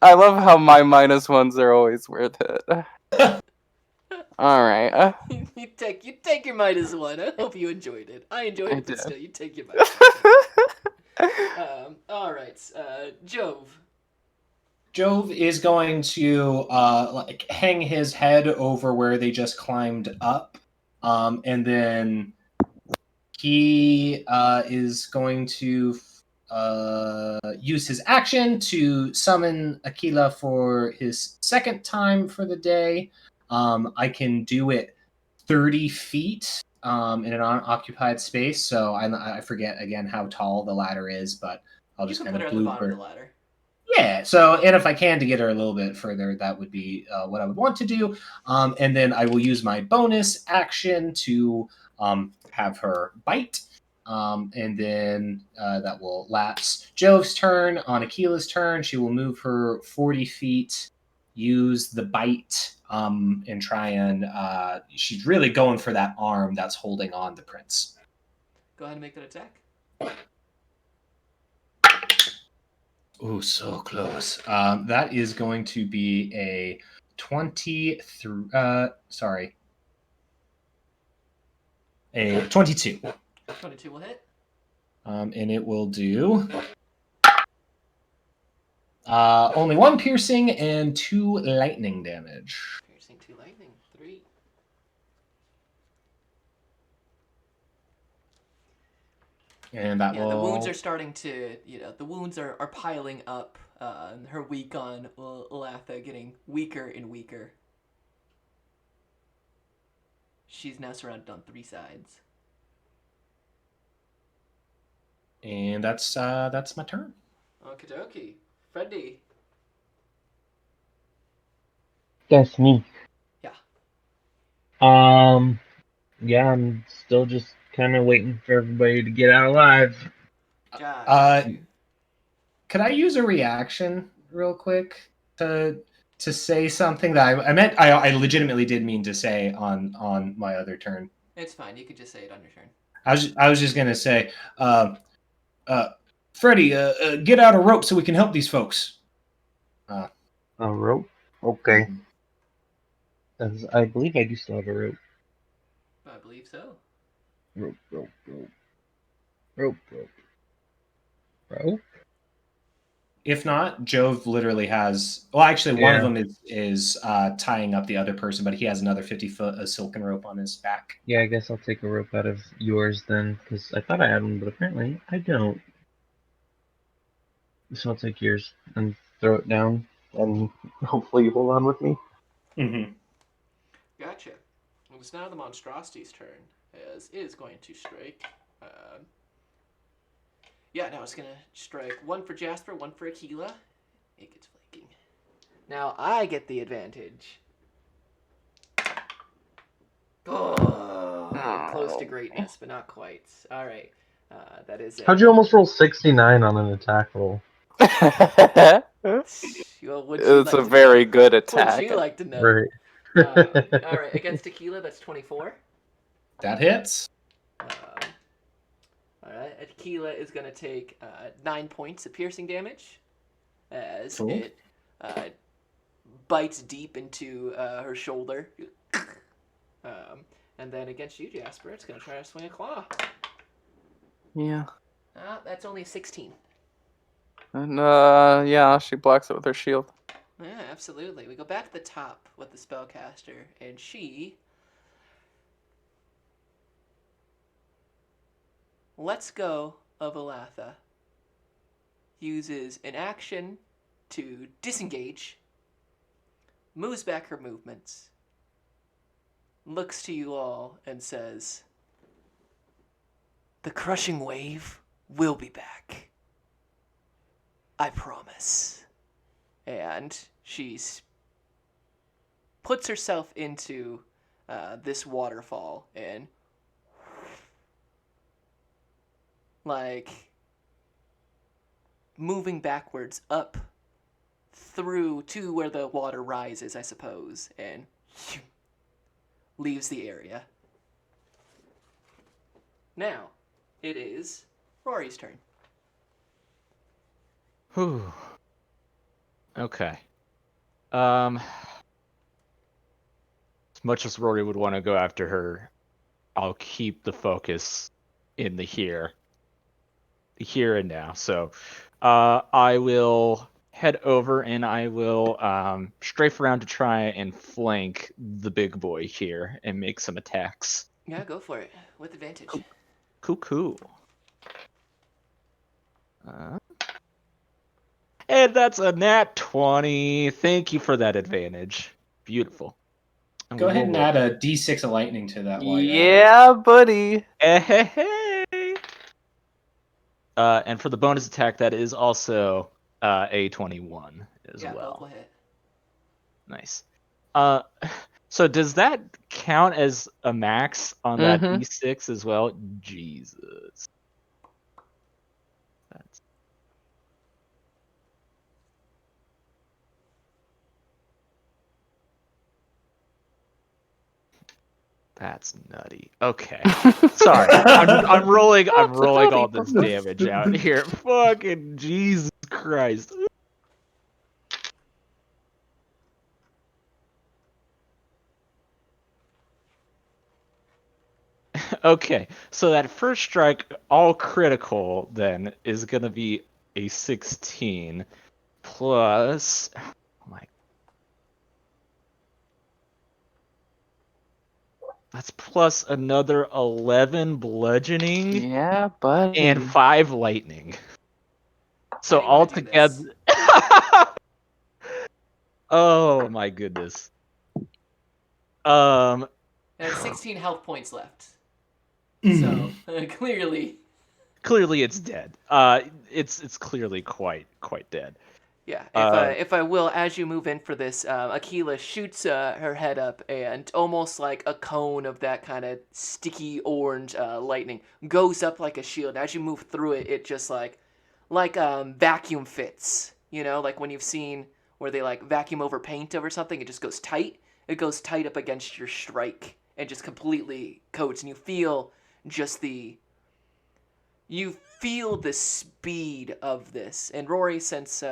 I love how my minus ones are always worth it. All right. you take your minus one. I hope you enjoyed it. I enjoyed I it, but did. still, you take your minus one. All right, Jove. Jove is going to hang his head over where they just climbed up, and then he is going to use his action to summon Aquila for his second time for the day. I can do it 30 feet in an unoccupied space, so I forget again how tall the ladder is, but I'll You just can kind put her of at the bottom of blooper. the ladder. Yeah, so, and if I can to get her a little bit further, that would be what I would want to do. And then I will use my bonus action to have her bite. And then that will lapse Jove's turn. On Aquila's turn, she will move her 40 feet, use the bite, and try and. She's really going for that arm that's holding on the prince. Go ahead and make that attack. Oh, so close. That is going to be a 23. Sorry. A 22. 22 will hit. And it will do only 1 piercing and 2 lightning damage. Piercing 2 lightning. 3. And that will. The wounds are starting to, the wounds are piling up. Her weak on Olatha getting weaker and weaker. She's now surrounded on 3 sides. And that's my turn. Okie dokie. Freddy. That's me. Yeah. Yeah, I'm still just kind of waiting for everybody to get out alive. Josh. Could I use a reaction real quick to say something that I meant? I legitimately did mean to say on my other turn. It's fine. You could just say it on your turn. I was just gonna say, Freddie, get out a rope so we can help these folks. A rope? Okay. As I believe I do still have a rope. I believe so. Rope. Rope? If not, Jove literally has. Well, actually, one of Yeah. them is tying up the other person, but he has another 50-foot of silken rope on his back. Yeah, I guess I'll take a rope out of yours then, because I thought I had one, but apparently I don't. So I'll take yours and throw it down, and hopefully you hold on with me. Mm-hmm. Gotcha. It's now the monstrosity's turn, as it is going to strike. Now it's going to strike 1 for Jasper, 1 for Aquila. It gets flanking. Now I get the advantage. Oh, close to greatness, but not quite. All right. That is How'd you almost roll 69 on an attack roll? Well, would you It's like a to very know? good Would attack. you like to know? Right. All right, against Tequila, that's 24. That hits. Um, all right, Tequila is going to take 9 points of piercing damage as Cool. it bites deep into her shoulder. And then against you, Jasper, it's going to try to swing a claw. Yeah. That's only 16. And yeah, she blocks it with her shield. Yeah, absolutely. We go back to the top with the spellcaster, and she lets go of Alatha, uses an action to disengage, moves back her movements, looks to you all, and says, "The crushing wave will be back. I promise." And she puts herself into this waterfall and like moving backwards up through to where the water rises, I suppose, and leaves the area. Now, it is Rory's turn. Whew. Okay. As much as Rory would want to go after her, I'll keep the focus in the here and now. So, I will head over and I will strafe around to try and flank the big boy here and make some attacks. Yeah, go for it. With advantage. Cool. And that's a nat 20. Thank you for that advantage. Beautiful. And Go we ahead will and roll. add a d6 of lightning to that while you're at it. Yeah, buddy. Hey. And for the bonus attack, that is also a 21 as Yeah, well. both will hit. Nice. So does that count as a max on that Mhm. d6 as well? Jesus. That's nutty. Okay. Sorry. I'm rolling all this damage out here. Fucking Jesus Christ. Okay, so that first strike, all critical, then is gonna be a 16 plus. Oh my. That's plus another 11 bludgeoning Yeah, buddy. and 5 lightning. So How do you want to do this? altogether. Oh my goodness. It has 16 health points left. So, clearly. Clearly it's dead. It's clearly quite dead. Yeah, Uh, if I will, as you move in for this, Aquila shoots her head up, and almost like a cone of that kind of sticky orange lightning goes up like a shield. As you move through it, it just like vacuum fits. You know, like when you've seen where they like vacuum over paint over something, it just goes tight. It goes tight up against your strike and just completely coats, and you feel just you feel the speed of this. And Rory, since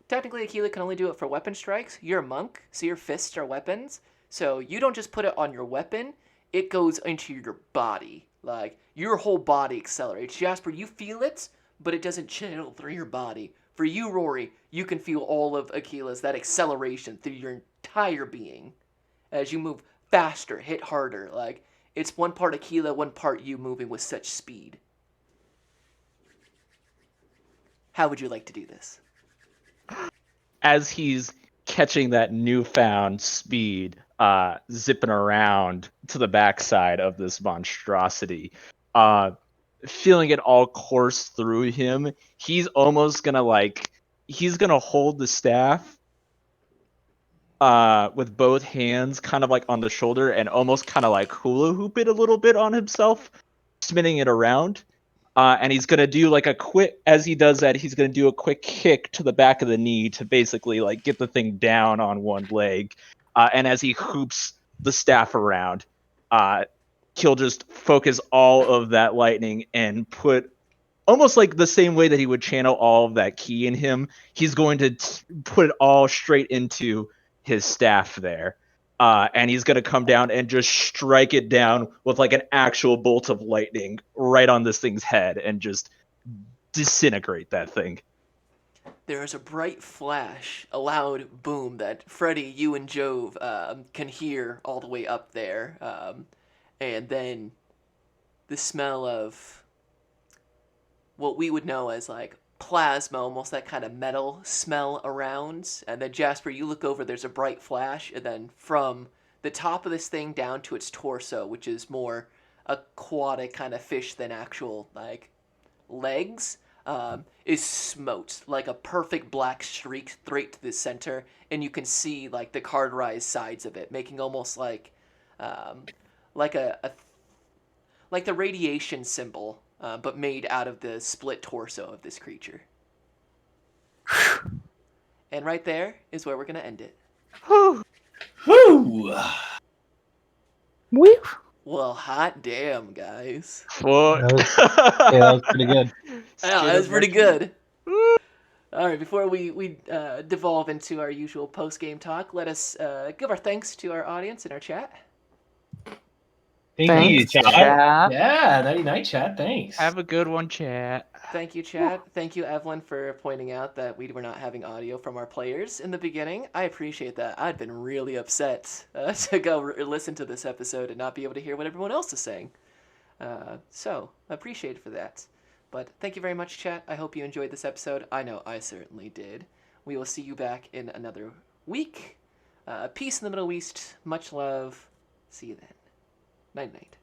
technically Aquila can only do it for weapon strikes, you're a monk, so your fists are weapons. So you don't just put it on your weapon, it goes into your body. Like, your whole body accelerates. Jasper, you feel it, but it doesn't channel through your body. For you, Rory, you can feel all of Aquila's, that acceleration through your entire being. As you move faster, hit harder. Like, it's one part Aquila, one part you moving with such speed. How would you like to do this? as he's catching that newfound speed, zipping around to the backside of this monstrosity, feeling it all course through him, he's almost gonna he's gonna hold the staff with both hands kind of like on the shoulder and almost kind of like hula hoop it a little bit on himself, spinning it around. And he's gonna do like a quick. As he does that, he's gonna do a quick kick to the back of the knee to basically like get the thing down on one leg. And as he hoops the staff around, he'll just focus all of that lightning and put almost like the same way that he would channel all of that ki in him. He's going to put it all straight into his staff there. And he's going to come down and just strike it down with like an actual bolt of lightning right on this thing's head and just disintegrate that thing. There is a bright flash, a loud boom that Freddy, you, and Jove can hear all the way up there. And then the smell of what we would know as like plasma, almost that kind of metal smell around. And then Jasper, you look over, there's a bright flash, and then from the top of this thing down to its torso, which is more aquatic kind of fish than actual like legs, is smote like a perfect black streak straight to the center, and you can see like the cardrized sides of it, making almost like a like the radiation symbol, but made out of the split torso of this creature. And right there is where we're gonna end it. Whew! Woo! Well, hot damn, guys. What? That was pretty good. Yeah, that was pretty good. All right, before we devolve into our usual post-game talk, let us give our thanks to our audience in our chat. Thank you, Thanks, chat. chat. Yeah, Nighty Night Chat. Thanks. Have a good one, chat. Thank you, chat. Thank you, Evelyn, for pointing out that we were not having audio from our players in the beginning. I appreciate that. I'd been really upset to go listen to this episode and not be able to hear what everyone else is saying. So, I appreciate it for that. But thank you very much, chat. I hope you enjoyed this episode. I know I certainly did. We will see you back in another week. Peace in the Middle East. Much love. See you then. Night night.